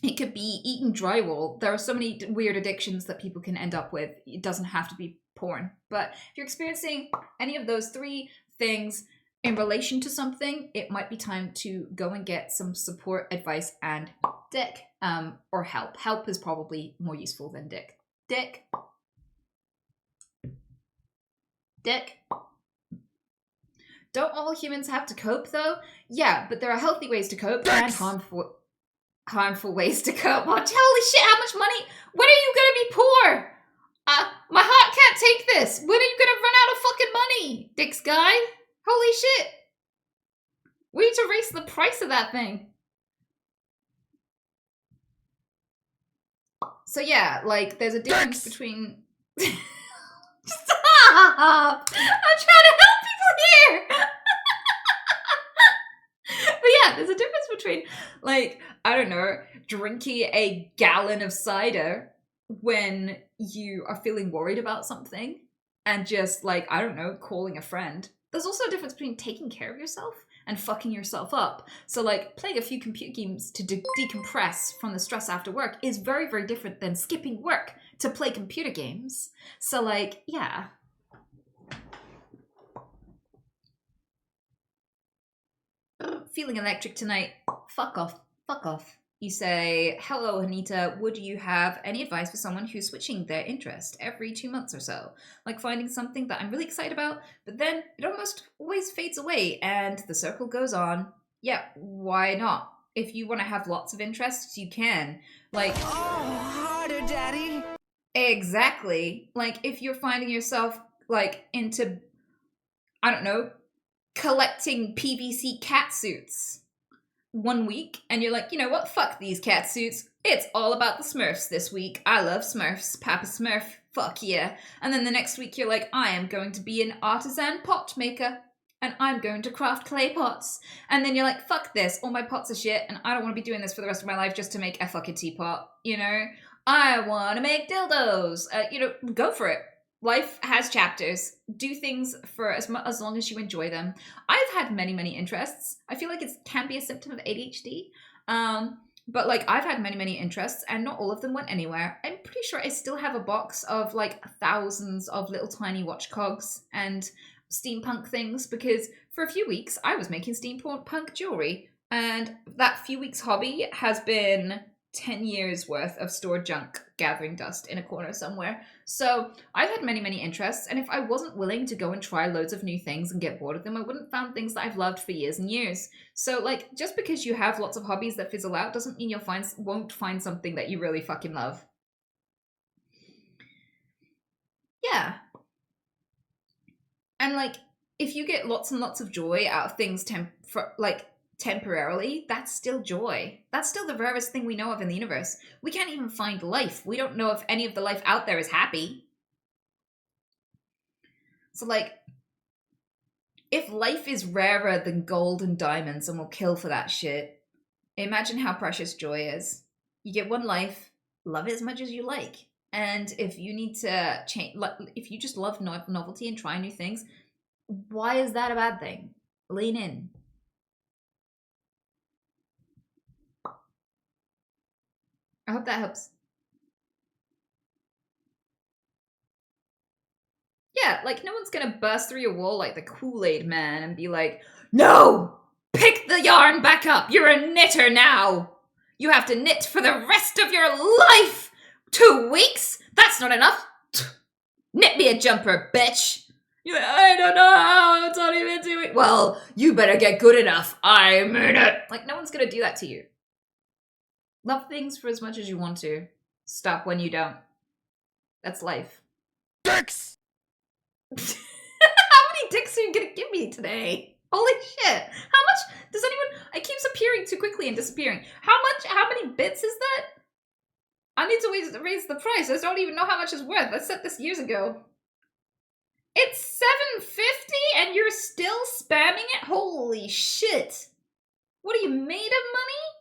It could be eating drywall. There are so many weird addictions that people can end up with. It doesn't have to be porn. But if you're experiencing any of those 3 things in relation to something, it might be time to go and get some support, advice, and dick. Or help. Help is probably more useful than dick. Dick. Dick. Don't all humans have to cope, though? Yeah, but there are healthy ways to cope and harmful ways to cope. Oh, holy shit, how much money? When are you gonna be poor? My heart can't take this. When are you gonna run out of fucking money, Dick's guy? Holy shit. We need to raise the price of that thing. So yeah, like, there's a difference between... Stop! I'm trying to help people here! But yeah, there's a difference between, like, I don't know, drinking a gallon of cider when you are feeling worried about something and just, like, I don't know, calling a friend. There's also a difference between taking care of yourself and fucking yourself up. So, like, playing a few computer games to decompress from the stress after work is very, very different than skipping work to play computer games. So, like, yeah. Feeling electric tonight. Fuck off. Fuck off. You say, hello, Anita, would you have any advice for someone who's switching their interest every 2 months or so? Like finding something that I'm really excited about, but then it almost always fades away and the circle goes on. Yeah, why not? If you want to have lots of interests, you can. Like, oh, harder, Daddy. Exactly. Like, if you're finding yourself, like, into, I don't know, collecting PVC cat suits 1 week, and you're like, you know what, fuck these cat suits, it's all about the Smurfs this week, I love Smurfs, Papa Smurf, fuck yeah. And then the next week you're like, I am going to be an artisan pot maker, and I'm going to craft clay pots. And then you're like, fuck this, all my pots are shit, and I don't want to be doing this for the rest of my life just to make a fucking teapot, you know? I want to make dildos, you know, go for it. Life has chapters. Do things for as long as you enjoy them. I've had many, many interests. I feel like it can be a symptom of ADHD. But like I've had many, many interests and not all of them went anywhere. I'm pretty sure I still have a box of like thousands of little tiny watch cogs and steampunk things because for a few weeks I was making steampunk jewelry. And that few weeks hobby has been 10 years worth of stored junk gathering dust in a corner somewhere. So I've had many, many interests, and if I wasn't willing to go and try loads of new things and get bored of them, I wouldn't have found things that I've loved for years and years. So like, just because you have lots of hobbies that fizzle out doesn't mean won't find something that you really fucking love. Yeah. And like, if you get lots and lots of joy out of things temporarily, that's still joy. That's still the rarest thing we know of in the universe. We can't even find life. We don't know if any of the life out there is happy. So like, if life is rarer than gold and diamonds and will kill for that shit, imagine how precious joy is. You get one life, love it as much as you like. And if you need to change, if you just love novelty and try new things, why is that a bad thing? Lean in. I hope that helps. Yeah, like no one's gonna burst through your wall like the Kool-Aid man and be like, no! Pick the yarn back up! You're a knitter now! You have to knit for the rest of your life! 2 weeks? That's not enough! Knit me a jumper, bitch! You're like, I don't know how, it's not even 2 weeks. Well, you better get good enough. I mean it! Like, no one's gonna do that to you. Love things for as much as you want to. Stop when you don't. That's life. Dicks! How many dicks are you gonna give me today? Holy shit. How much does anyone... It keeps appearing too quickly and disappearing. How many bits is that? I need to raise the price. I don't even know how much it's worth. I said this years ago. It's $7.50 and you're still spamming it? Holy shit. What are you, made of money?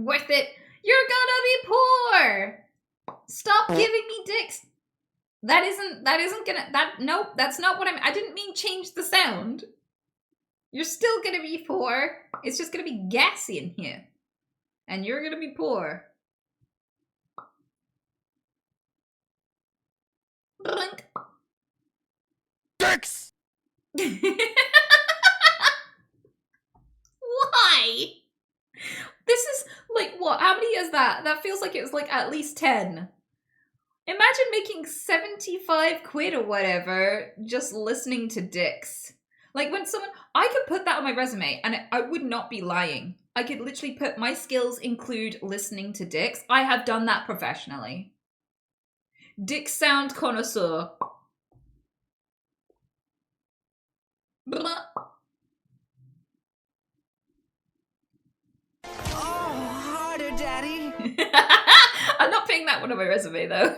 Worth it. You're gonna be poor. Stop giving me dicks. That isn't gonna, nope, that's not what I didn't mean change the sound. You're still gonna be poor. It's just gonna be gassy in here. And you're gonna be poor. Blink. Dicks! Why? This is like, what? How many is that? That feels like it was like at least 10. Imagine making 75 quid or whatever just listening to dicks. Like when someone, I could put that on my resume and I would not be lying. I could literally put my skills include listening to dicks. I have done that professionally. Dick sound connoisseur. Blah. Oh, harder, Daddy. I'm not putting that one on my resume though.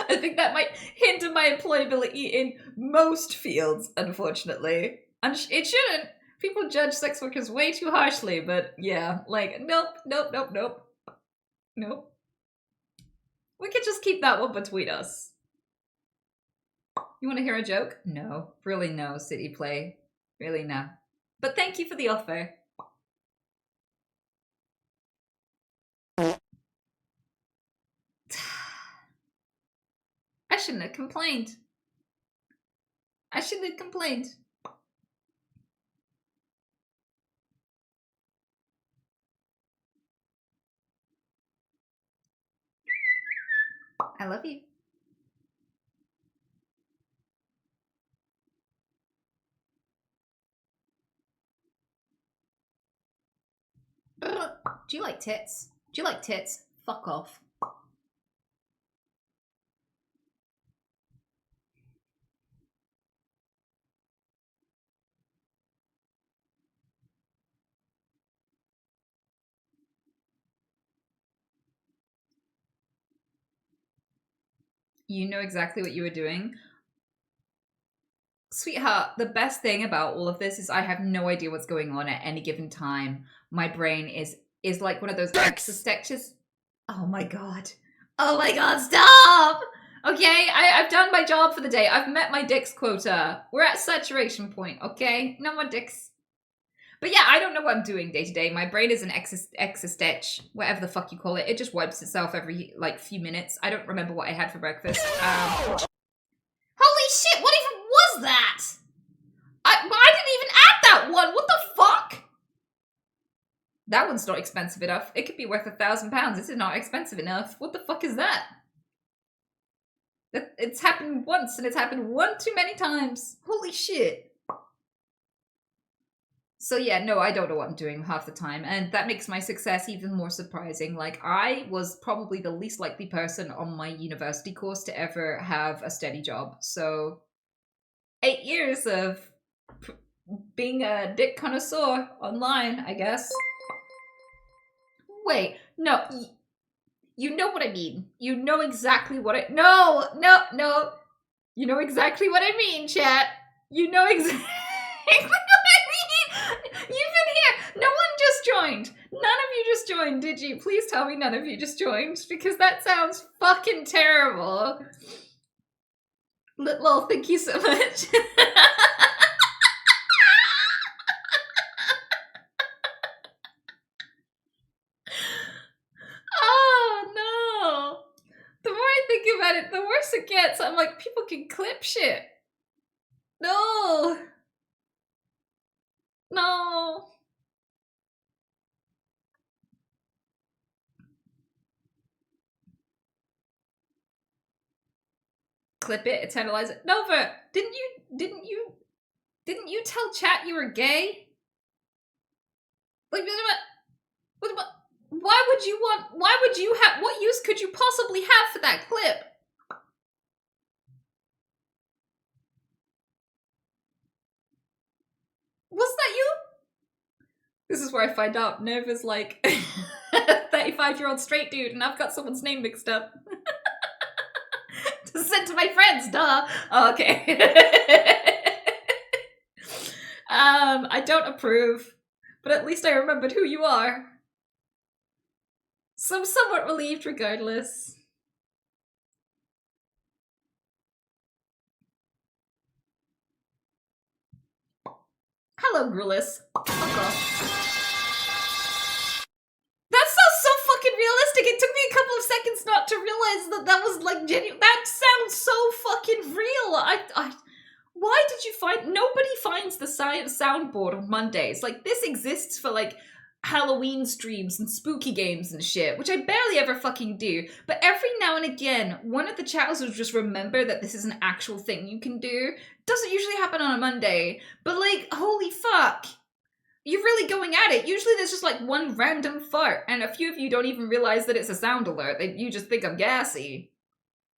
I think that might hinder my employability in most fields, unfortunately. And it shouldn't. People judge sex workers way too harshly, but yeah, like, nope. Nope. We could just keep that one between us. You want to hear a joke? No. Really no, City Play. Really no. But thank you for the offer. I shouldn't have complained. I shouldn't have complained. I love you. Do you like tits? Do you like tits? Fuck off. You know exactly what you were doing. Sweetheart, the best thing about all of this is I have no idea what's going on at any given time. My brain is like one of those exosketches. Oh my god. Oh my god, stop! Okay, I've done my job for the day. I've met my dicks quota. We're at saturation point, okay? No more dicks. But yeah, I don't know what I'm doing day to day. My brain is an exostech, whatever the fuck you call it. It just wipes itself every, like, few minutes. I don't remember what I had for breakfast. Holy shit, what even was that? I didn't even add that one. What the fuck? That one's not expensive enough. It could be worth £1,000. This is not expensive enough. What the fuck is that? It's happened once, and it's happened one too many times. Holy shit. So yeah, no, I don't know what I'm doing half the time, and that makes my success even more surprising. Like, I was probably the least likely person on my university course to ever have a steady job. So 8 years of being a dick connoisseur online, I guess. Wait, no, you know what I mean. You know exactly what I... No! You know exactly what I mean, chat. You know exactly what I mean. You've been here. No one just joined. None of you just joined, did you? Please tell me none of you just joined, because that sounds fucking terrible. Lol, thank you so much. And the worse it gets, I'm like, people can clip shit. No. No. Clip it, eternalize it. Nova, didn't you tell chat you were gay? Like, why would you have, what use could you possibly have for that clip? Was that you? This is where I find out Nova's like 35-year-old straight dude and I've got someone's name mixed up. To send to my friends, duh. Oh, okay. I don't approve, but at least I remembered who you are. So I'm somewhat relieved regardless. Hello, Grulis. Fuck off. That sounds so fucking realistic. It took me a couple of seconds not to realize that that was like genuine. That sounds so fucking real. Why did you find? Nobody finds the soundboard on Mondays. Like, this exists for like Halloween streams and spooky games and shit, which I barely ever fucking do. But every now and again, one of the channels will just remember that this is an actual thing you can do. Doesn't usually happen on a Monday, but like, holy fuck. You're really going at it. Usually there's just like one random fart, and a few of you don't even realize that it's a sound alert. You just think I'm gassy.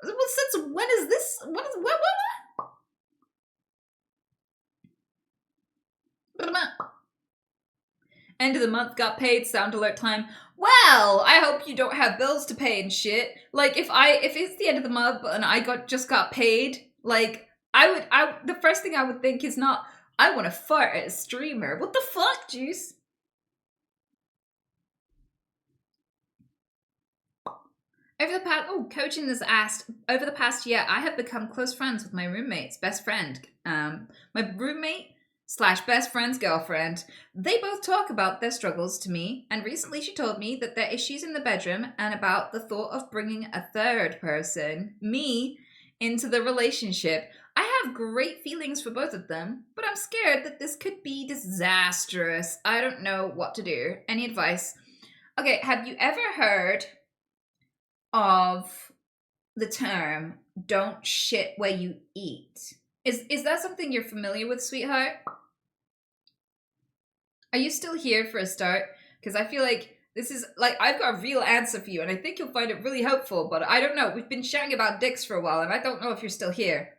Well, since when is this? What? End of the month, got paid, sound alert time. Well, I hope you don't have bills to pay and shit. Like, if it's the end of the month and I just got paid, like, the first thing I would think is not, I want to fart at a streamer. What the fuck, Juice? Coaching has asked, over the past year, I have become close friends with my roommate's best friend. My roommate / best friend's girlfriend. They both talk about their struggles to me, and recently she told me that there are issues in the bedroom and about the thought of bringing a third person, me, into the relationship. I have great feelings for both of them, but I'm scared that this could be disastrous. I don't know what to do. Any advice? Okay, have you ever heard of the term, don't shit where you eat? Is that something you're familiar with, sweetheart? Are you still here for a start? Because I feel like this is, like, I've got a real answer for you, and I think you'll find it really helpful, but I don't know. We've been chatting about dicks for a while, and I don't know if you're still here.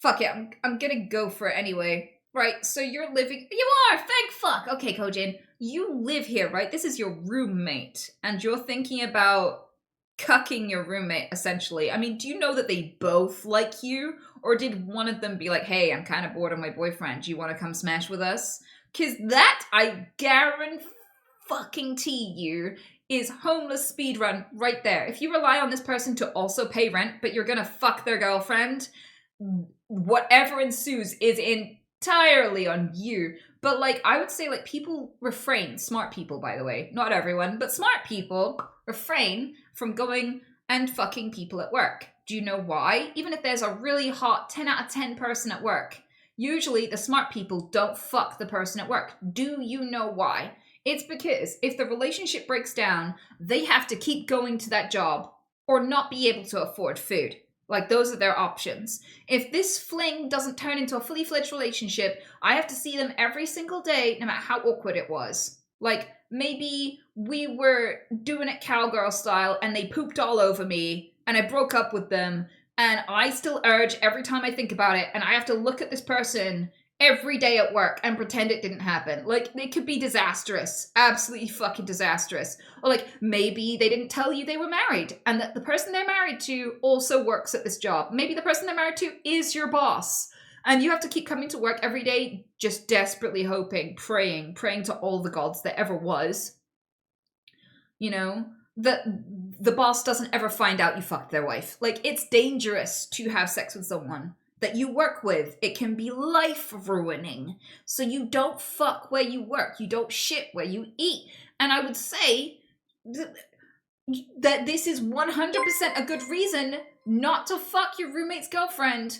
Fuck it, I'm gonna go for it anyway. Right, so you're living... You are! Thank fuck! Okay, Kojin, you live here, right? This is your roommate, and you're thinking about cucking your roommate, essentially. I mean, do you know that they both like you? Or did one of them be like, hey, I'm kind of bored of my boyfriend. Do you want to come smash with us? Because that, I guarantee you, is homeless speedrun right there. If you rely on this person to also pay rent, but you're gonna fuck their girlfriend, whatever ensues is entirely on you. But like, I would say like people refrain, smart people by the way, not everyone, but smart people refrain from going and fucking people at work. Do you know why? Even if there's a really hot 10 out of 10 person at work, usually the smart people don't fuck the person at work. Do you know why? It's because if the relationship breaks down, they have to keep going to that job or not be able to afford food. Like, those are their options. If this fling doesn't turn into a fully fledged relationship, I have to see them every single day, no matter how awkward it was. Like, maybe we were doing it cowgirl style and they pooped all over me and I broke up with them and I still urge every time I think about it and I have to look at this person every day at work and pretend it didn't happen. Like, it could be disastrous. Absolutely fucking disastrous. Or like, maybe they didn't tell you they were married and that the person they're married to also works at this job. Maybe the person they're married to is your boss. And you have to keep coming to work every day just desperately hoping, praying to all the gods that ever was, you know, that the boss doesn't ever find out you fucked their wife. Like, it's dangerous to have sex with someone that you work with. It can be life ruining. So you don't fuck where you work. You don't shit where you eat. And I would say that this is 100% a good reason not to fuck your roommate's girlfriend,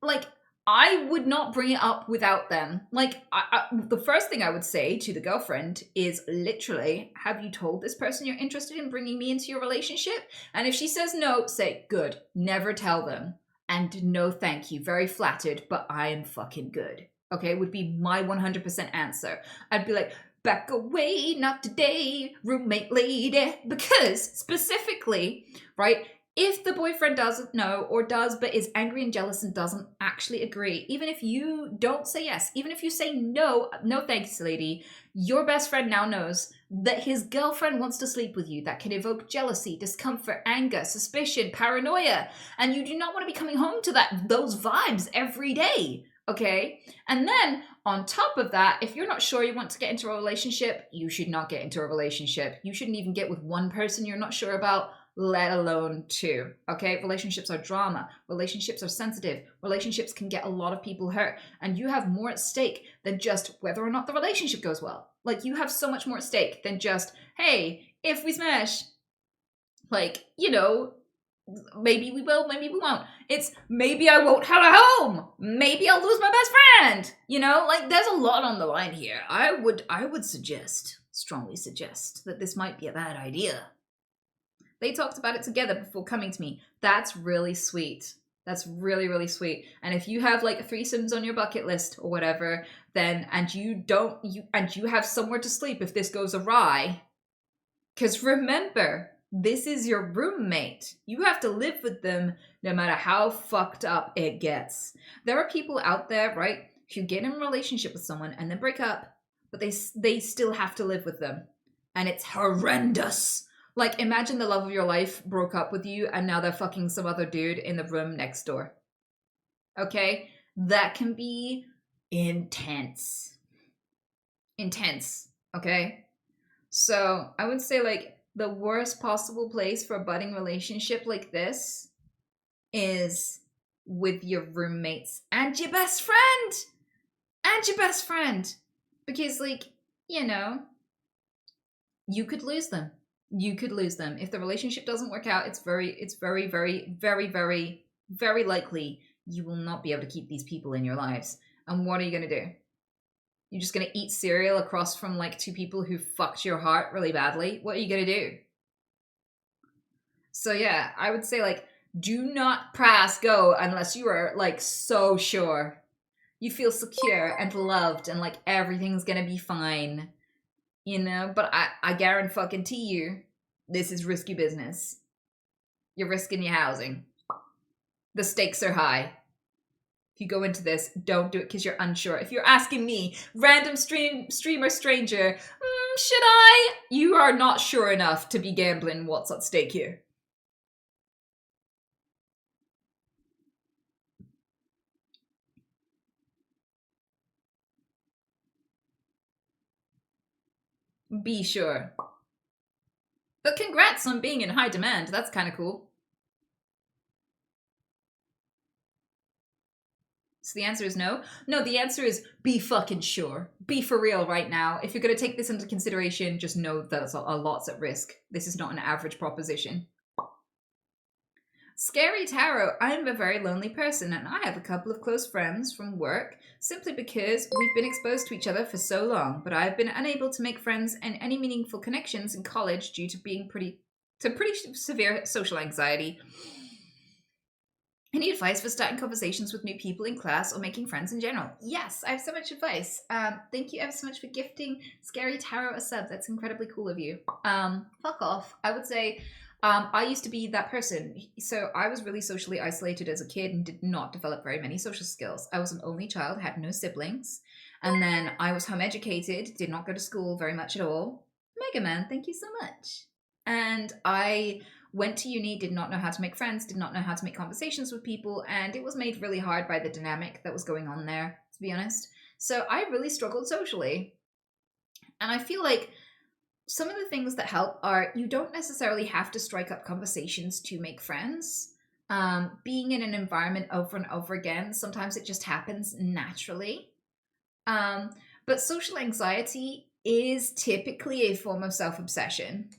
like, I would not bring it up without them. Like, the first thing I would say to the girlfriend is literally, have you told this person you're interested in bringing me into your relationship? And if she says no, say, good, never tell them. And no thank you, very flattered, but I am fucking good. Okay, would be my 100% answer. I'd be like, back away, not today, roommate lady. Because specifically, right, if the boyfriend doesn't know or does but is angry and jealous and doesn't actually agree, even if you don't say yes, even if you say no, no thanks, lady, your best friend now knows that his girlfriend wants to sleep with you. That can evoke jealousy, discomfort, anger, suspicion, paranoia, and you do not want to be coming home to those vibes every day. Okay? And then on top of that, if you're not sure you want to get into a relationship, you should not get into a relationship. You shouldn't even get with one person you're not sure about, let alone two. Okay? Relationships are drama. Relationships are sensitive. Relationships can get a lot of people hurt. And you have more at stake than just whether or not the relationship goes well. Like, you have so much more at stake than just, hey, if we smash, like, you know, maybe we will, maybe we won't. It's maybe I won't have a home. Maybe I'll lose my best friend. You know, like, there's a lot on the line here. I would suggest, strongly suggest, that this might be a bad idea. They talked about it together before coming to me. That's really sweet. That's really, really sweet. And if you have like threesomes on your bucket list or whatever, then, and you have somewhere to sleep if this goes awry, because remember, this is your roommate. You have to live with them no matter how fucked up it gets. There are people out there, right, who get in a relationship with someone and then break up, but they still have to live with them. And it's horrendous. Like, imagine the love of your life broke up with you and now they're fucking some other dude in the room next door. Okay? That can be intense. Intense. Okay? So, I would say, like, the worst possible place for a budding relationship like this is with your roommates and your best friend. And your best friend. Because, like, you know, you could lose them. You could lose them. If the relationship doesn't work out, it's very, very likely you will not be able to keep these people in your lives. And what are you going to do? You're just going to eat cereal across from like two people who fucked your heart really badly? What are you going to do? So yeah, I would say, like, do not press go unless you are like so sure. You feel secure and loved and like everything's going to be fine. You know, but I guarantee you, this is risky business. You're risking your housing. The stakes are high. If you go into this, don't do it because you're unsure. If you're asking me, random streamer stranger, should I? You are not sure enough to be gambling what's at stake here. Be sure. But congrats on being in high demand. That's kind of cool. So the answer is no? No, the answer is be fucking sure. Be for real right now. If you're going to take this into consideration, just know that a lot's at risk. This is not an average proposition. Scary Tarot, I am a very lonely person and I have a couple of close friends from work simply because we've been exposed to each other for so long, but I've been unable to make friends and any meaningful connections in college due to being pretty severe social anxiety. Any advice for starting conversations with new people in class or making friends in general? Yes, I have so much advice. Thank you ever so much for gifting Scary Tarot a sub. That's incredibly cool of you. Fuck off. I would say I used to be that person. So I was really socially isolated as a kid and did not develop very many social skills. I was an only child, had no siblings. And then I was home educated, did not go to school very much at all. Mega Man, thank you so much. And I went to uni, did not know how to make friends, did not know how to make conversations with people, and it was made really hard by the dynamic that was going on there, to be honest. So I really struggled socially. And I feel like some of the things that help are you don't necessarily have to strike up conversations to make friends. Being in an environment over and over again, sometimes it just happens naturally. But social anxiety is typically a form of self-obsession.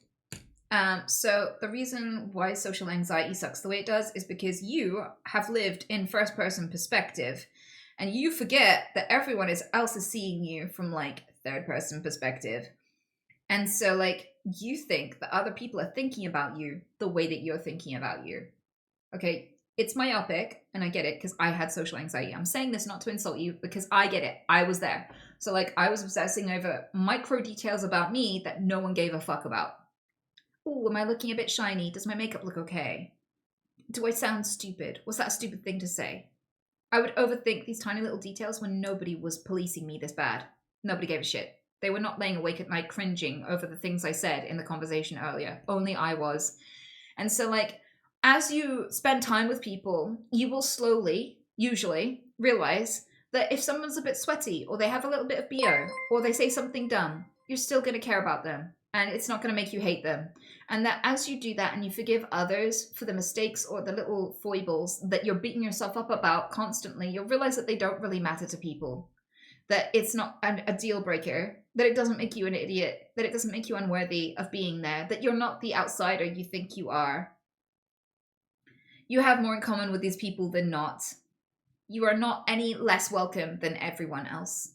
So the reason why social anxiety sucks the way it does is because you have lived in first person perspective, and you forget that everyone else is seeing you from like third person perspective. And so like you think that other people are thinking about you the way that you're thinking about you. Okay, it's myopic, and I get it because I had social anxiety. I'm saying this not to insult you because I get it. I was there. So like I was obsessing over micro details about me that no one gave a fuck about. Oh, am I looking a bit shiny? Does my makeup look okay? Do I sound stupid? Was that a stupid thing to say? I would overthink these tiny little details when nobody was policing me this bad. Nobody gave a shit. They were not laying awake at night cringing over the things I said in the conversation earlier. Only I was. And so like, as you spend time with people, you will slowly, usually, realize that if someone's a bit sweaty, or they have a little bit of BO, or they say something dumb, you're still going to care about them. And it's not going to make you hate them. And that as you do that and you forgive others for the mistakes or the little foibles that you're beating yourself up about constantly, you'll realize that they don't really matter to people. That it's not a deal breaker, that it doesn't make you an idiot, that it doesn't make you unworthy of being there, that you're not the outsider you think you are. You have more in common with these people than not. You are not any less welcome than everyone else.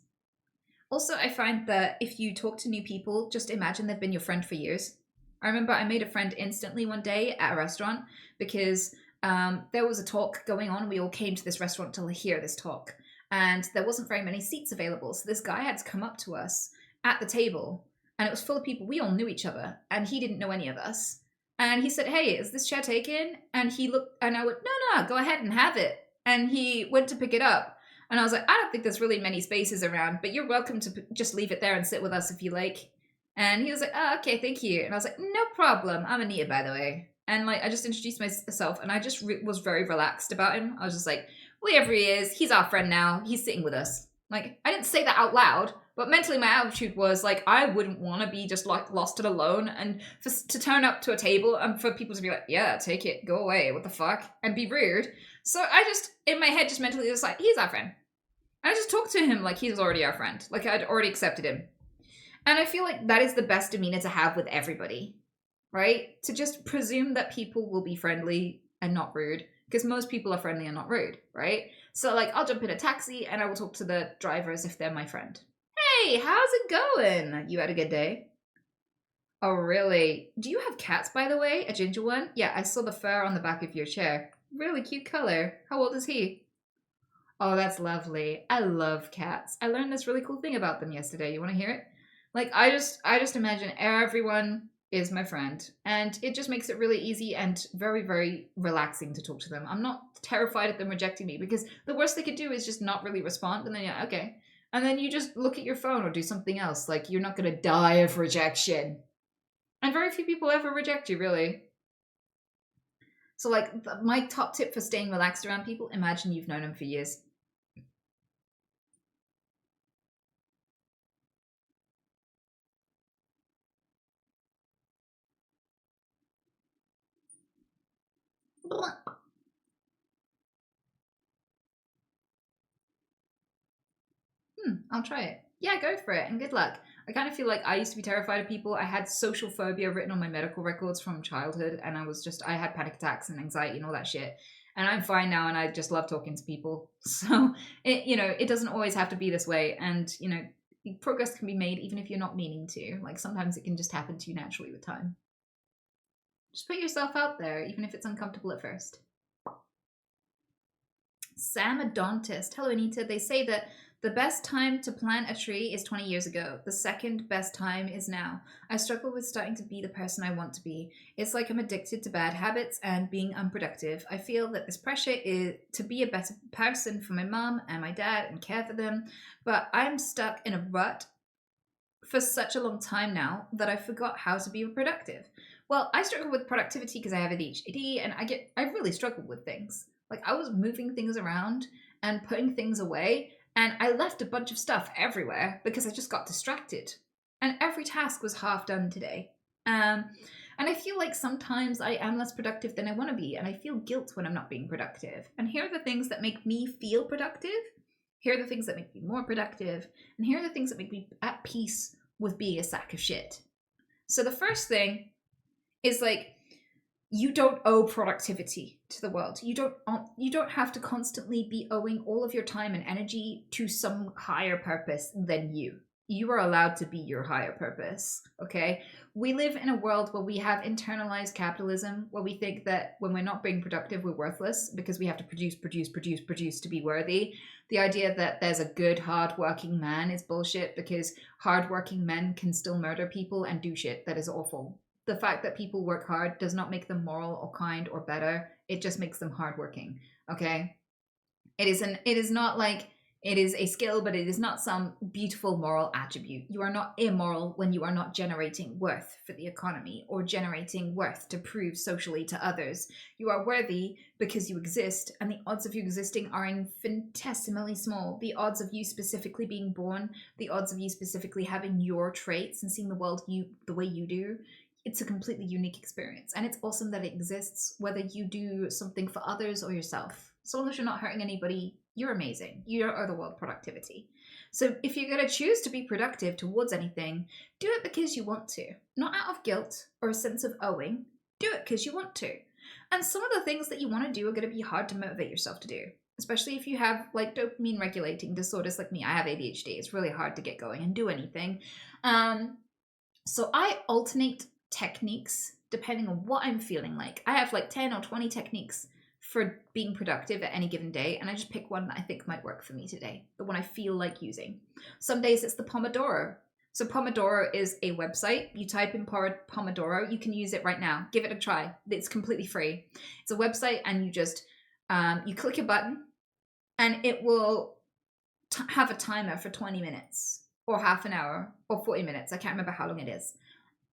Also, I find that if you talk to new people, just imagine they've been your friend for years. I remember I made a friend instantly one day at a restaurant because there was a talk going on. We all came to this restaurant to hear this talk. And there wasn't very many seats available. So this guy had to come up to us at the table. And it was full of people. We all knew each other. And he didn't know any of us. And he said, "Hey, is this chair taken?" And he looked, and I went, no, go ahead and have it. And he went to pick it up. And I was like, "I don't think there's really many spaces around, but you're welcome to just leave it there and sit with us if you like." And he was like, "Oh, okay, thank you." And I was like, "No problem. I'm Anita, by the way." And like, I just introduced myself, and I just was very relaxed about him. I was just like, wherever he is, he's our friend now. He's sitting with us. Like, I didn't say that out loud, but mentally my attitude was like, I wouldn't want to be just like lost and alone, and to turn up to a table and for people to be like, "Yeah, take it, go away, what the fuck," and be rude. So I just, in my head, just mentally was like, he's our friend. And I just talked to him like he's already our friend. Like I'd already accepted him. And I feel like that is the best demeanor to have with everybody, right? To just presume that people will be friendly and not rude. Because most people are friendly and not rude, right? So like, I'll jump in a taxi and I will talk to the drivers if they're my friend. "Hey, how's it going? You had a good day?" "Oh, really? Do you have cats, by the way? A ginger one?" "Yeah, I saw the fur on the back of your chair. Really cute color. How old is he?" "Oh, that's lovely. I love cats. I learned this really cool thing about them yesterday. You want to hear it?" Like, I just imagine everyone is my friend, and it just makes it really easy and very, very relaxing to talk to them. I'm not terrified of them rejecting me, because the worst they could do is just not really respond, and then yeah, okay. And then you just look at your phone or do something else. Like, you're not going to die of rejection. And very few people ever reject you, really. So, like, my top tip for staying relaxed around people, imagine you've known them for years. I'll try it. Yeah, go for it, and good luck. I kind of feel like I used to be terrified of people. I had social phobia written on my medical records from childhood, and I had panic attacks and anxiety and all that shit. And I'm fine now, and I just love talking to people. So, it doesn't always have to be this way. And, progress can be made even if you're not meaning to. Like, sometimes it can just happen to you naturally with time. Just put yourself out there, even if it's uncomfortable at first. Samadontist. Hello, Anita. They say that the best time to plant a tree is 20 years ago. The second best time is now. I struggle with starting to be the person I want to be. It's like I'm addicted to bad habits and being unproductive. I feel that this pressure is to be a better person for my mom and my dad and care for them, but I'm stuck in a rut for such a long time now that I forgot how to be productive. Well, I struggle with productivity because I have ADHD, and I really struggled with things. Like, I was moving things around and putting things away, and I left a bunch of stuff everywhere because I just got distracted. And every task was half done today. And I feel like sometimes I am less productive than I want to be, and I feel guilt when I'm not being productive. And here are the things that make me feel productive. Here are the things that make me more productive. And here are the things that make me at peace with being a sack of shit. So the first thing is like, you don't owe productivity to the world. You don't have to constantly be owing all of your time and energy to some higher purpose than you. You are allowed to be your higher purpose, okay? We live in a world where we have internalized capitalism, where we think that when we're not being productive, we're worthless because we have to produce to be worthy. The idea that there's a good, hardworking man is bullshit because hardworking men can still murder people and do shit that is awful. The fact that people work hard does not make them moral or kind or better. It just makes them hardworking, okay? It is not like it is a skill, but it is not some beautiful moral attribute. You are not immoral when you are not generating worth for the economy or generating worth to prove socially to others. You are worthy because you exist, and the odds of you existing are infinitesimally small. The odds of you specifically being born, the odds of you specifically having your traits and seeing the world the way you do, it's a completely unique experience. And it's awesome that it exists, whether you do something for others or yourself. So long as you're not hurting anybody, you're amazing. You are the world productivity. So if you're going to choose to be productive towards anything, do it because you want to. Not out of guilt or a sense of owing. Do it because you want to. And some of the things that you want to do are going to be hard to motivate yourself to do. Especially if you have like dopamine regulating disorders like me. I have ADHD. It's really hard to get going and do anything. So I alternate techniques depending on what I'm feeling like. I have like 10 or 20 techniques for being productive at any given day, and I just pick one that I think might work for me today, the one I feel like using. Some days it's the Pomodoro. So Pomodoro is a website. You type in Pomodoro, you can use it right now. Give it a try. It's completely free. It's a website, and you just you click a button and it will have a timer for 20 minutes or half an hour or 40 minutes. I can't remember how long it is.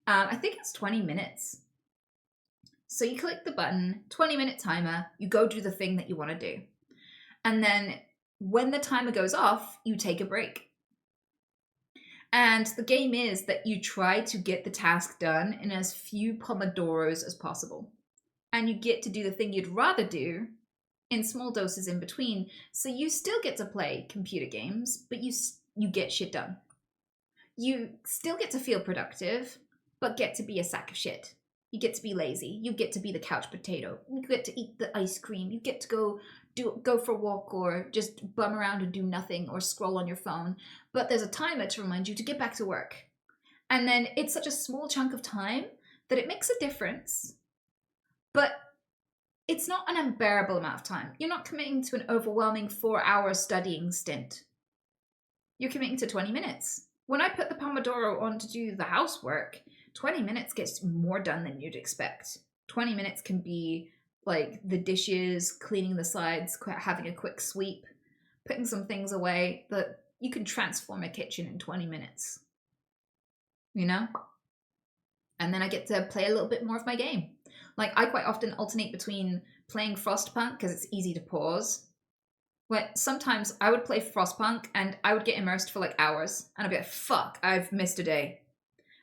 I think it's 20 minutes. So you click the button, 20-minute timer, you go do the thing that you want to do. And then when the timer goes off, you take a break. And the game is that you try to get the task done in as few Pomodoros as possible. And you get to do the thing you'd rather do in small doses in between. So you still get to play computer games, but you get shit done. You still get to feel productive, but get to be a sack of shit. You get to be lazy. You get to be the couch potato. You get to eat the ice cream. You get to go for a walk or just bum around and do nothing or scroll on your phone. But there's a timer to remind you to get back to work. And then it's such a small chunk of time that it makes a difference. But it's not an unbearable amount of time. You're not committing to an overwhelming 4-hour studying stint. You're committing to 20 minutes. When I put the Pomodoro on to do the housework, 20 minutes gets more done than you'd expect. 20 minutes can be like the dishes, cleaning the sides, having a quick sweep, putting some things away. But you can transform a kitchen in 20 minutes. You know? And then I get to play a little bit more of my game. Like, I quite often alternate between playing Frostpunk because it's easy to pause. Where sometimes I would play Frostpunk and I would get immersed for like hours. And I'd be like, fuck, I've missed a day.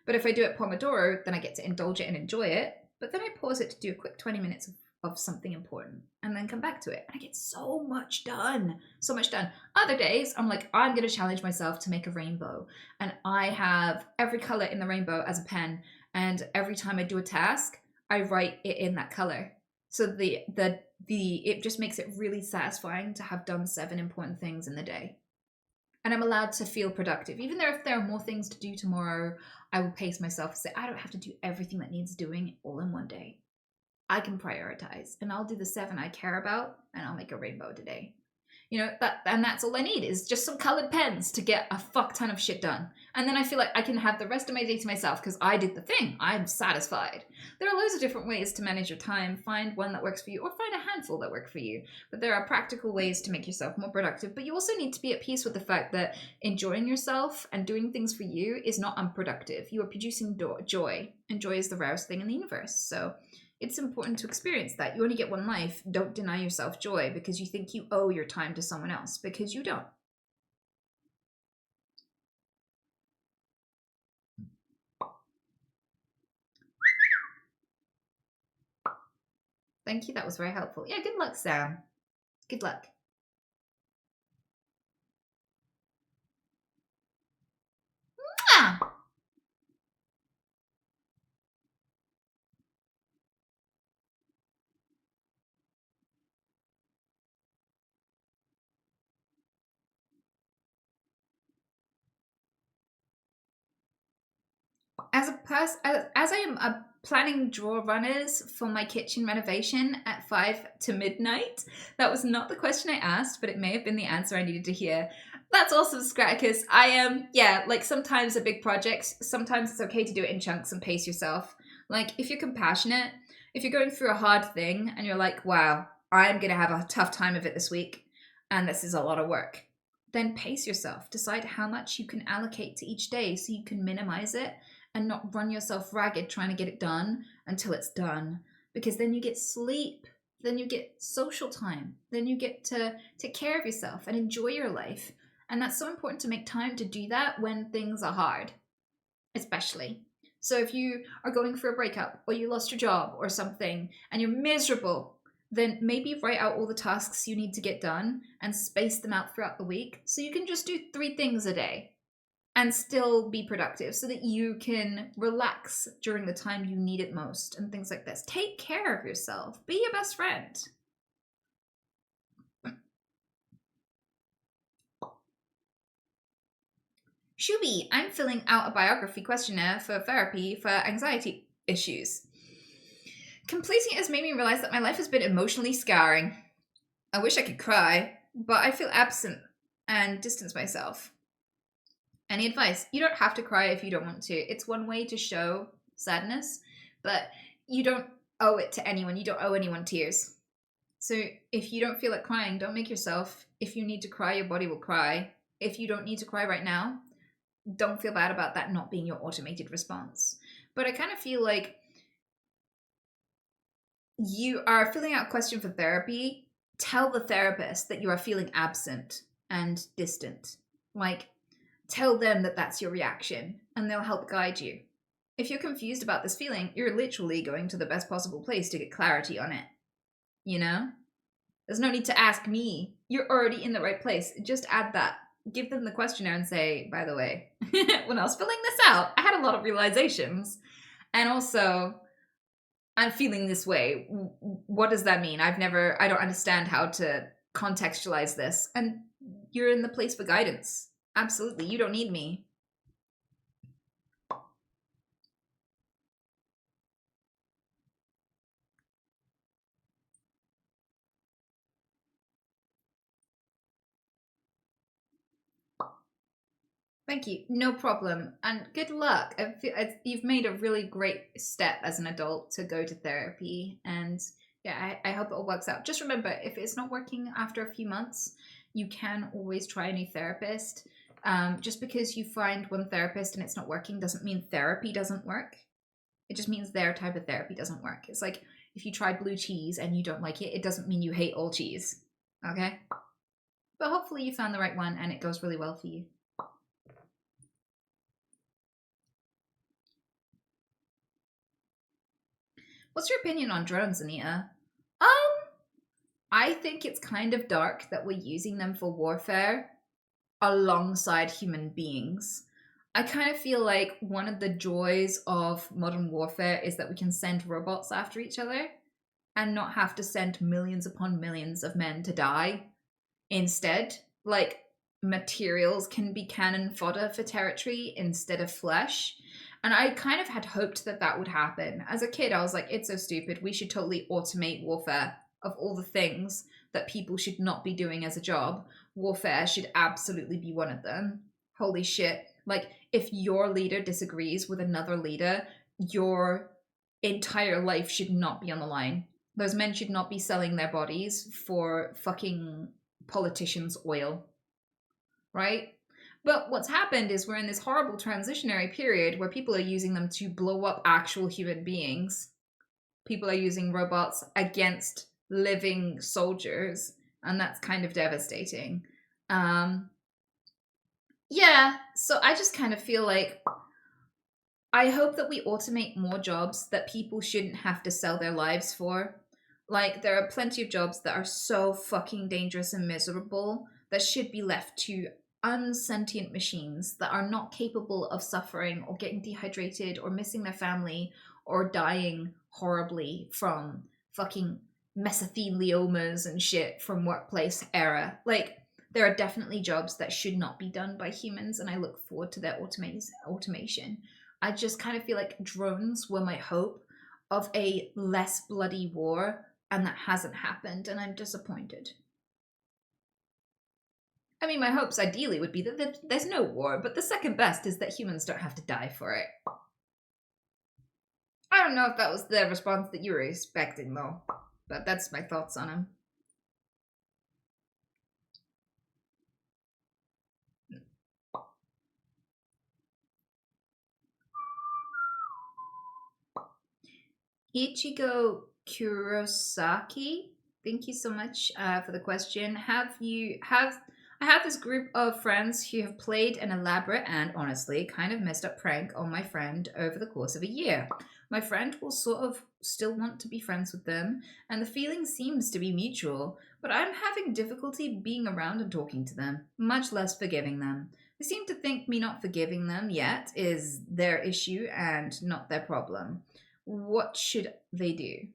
But if I do it Pomodoro, then I get to indulge it and enjoy it. But then I pause it to do a quick 20 minutes of something important and then come back to it. And I get so much done. So much done. Other days, I'm like, I'm going to challenge myself to make a rainbow. And I have every color in the rainbow as a pen. And every time I do a task, I write it in that color. So it just makes it really satisfying to have done 7 important things in the day. And I'm allowed to feel productive. Even though if there are more things to do tomorrow, I will pace myself and say, I don't have to do everything that needs doing all in one day. I can prioritize, and I'll do the 7 I care about, and I'll make a rainbow today. You know, that's all I need is just some colored pens to get a fuck ton of shit done. And then I feel like I can have the rest of my day to myself because I did the thing. I'm satisfied. There are loads of different ways to manage your time. Find one that works for you or find a handful that work for you. But there are practical ways to make yourself more productive. But you also need to be at peace with the fact that enjoying yourself and doing things for you is not unproductive. You are producing joy, and joy is the rarest thing in the universe. So it's important to experience that. You only get one life. Don't deny yourself joy because you think you owe your time to someone else, because you don't. Thank you. That was very helpful. Yeah, good luck, Sam. Good luck. Mwah! as I am planning draw runners for my kitchen renovation at 5 to midnight, that was not the question I asked, but it may have been the answer I needed to hear. That's awesome, Scraticus. I am, like sometimes a big project, sometimes it's okay to do it in chunks and pace yourself. Like if you're compassionate, if you're going through a hard thing and you're like, wow, I'm going to have a tough time of it this week and this is a lot of work, then pace yourself. Decide how much you can allocate to each day so you can minimize it and not run yourself ragged trying to get it done until it's done. Because then you get sleep, then you get social time, then you get to take care of yourself and enjoy your life. And that's so important to make time to do that when things are hard, especially. So if you are going through a breakup or you lost your job or something and you're miserable, then maybe write out all the tasks you need to get done and space them out throughout the week so you can just do 3 things a day and still be productive so that you can relax during the time you need it most and things like this. Take care of yourself. Be your best friend. Shubi, I'm filling out a biography questionnaire for therapy for anxiety issues. Completing it has made me realize that my life has been emotionally scarring. I wish I could cry, but I feel absent and distance myself. Any advice? You don't have to cry if you don't want to. It's one way to show sadness, but you don't owe it to anyone. You don't owe anyone tears. So if you don't feel like crying, don't make yourself. If you need to cry, your body will cry. If you don't need to cry right now, don't feel bad about that not being your automated response. But I kind of feel like you are filling out a question for therapy. Tell the therapist that you are feeling absent and distant. Like, tell them that that's your reaction and they'll help guide you. If you're confused about this feeling, you're literally going to the best possible place to get clarity on it. You know? There's no need to ask me. You're already in the right place. Just add that. Give them the questionnaire and say, by the way, when I was filling this out, I had a lot of realizations. And also, I'm feeling this way. What does that mean? I don't understand how to contextualize this. And you're in the place for guidance. Absolutely. You don't need me. Thank you. No problem. And good luck. You've made a really great step as an adult to go to therapy. And yeah, I hope it all works out. Just remember, if it's not working after a few months, you can always try a new therapist. Just because you find one therapist and it's not working doesn't mean therapy doesn't work. It just means their type of therapy doesn't work. It's like if you try blue cheese and you don't like it, it doesn't mean you hate all cheese. Okay? But hopefully you found the right one and it goes really well for you. What's your opinion on drones, Anita? I think it's kind of dark that we're using them for warfare alongside human beings. I kind of feel like one of the joys of modern warfare is that we can send robots after each other and not have to send millions upon millions of men to die. Instead, like, materials can be cannon fodder for territory instead of flesh. And I kind of had hoped that that would happen. As a kid, I was like, it's so stupid. We should totally automate warfare. Of all the things that people should not be doing as a job, warfare should absolutely be one of them. Holy shit. Like, if your leader disagrees with another leader, your entire life should not be on the line. Those men should not be selling their bodies for fucking politicians' oil. Right? But what's happened is we're in this horrible transitionary period where people are using them to blow up actual human beings. People are using robots against living soldiers, and that's kind of devastating. Yeah, so I just kind of feel like I hope that we automate more jobs that people shouldn't have to sell their lives for. Like, there are plenty of jobs that are so fucking dangerous and miserable that should be left to unsentient machines that are not capable of suffering or getting dehydrated or missing their family or dying horribly from fucking mesotheliomas and shit from workplace era. Like, there are definitely jobs that should not be done by humans, and I look forward to their automation. I just kind of feel like drones were my hope of a less bloody war, and that hasn't happened, and I'm disappointed. I mean, my hopes ideally would be that there's no war, but the second best is that humans don't have to die for it. I don't know if that was the response that you were expecting, though, but that's my thoughts on him. Ichigo Kurosaki, thank you so much for the question. I have this group of friends who have played an elaborate and honestly kind of messed up prank on my friend over the course of a year. My friend will sort of still want to be friends with them, and the feeling seems to be mutual, but I'm having difficulty being around and talking to them, much less forgiving them. They seem to think me not forgiving them yet is their issue and not their problem. What should they do?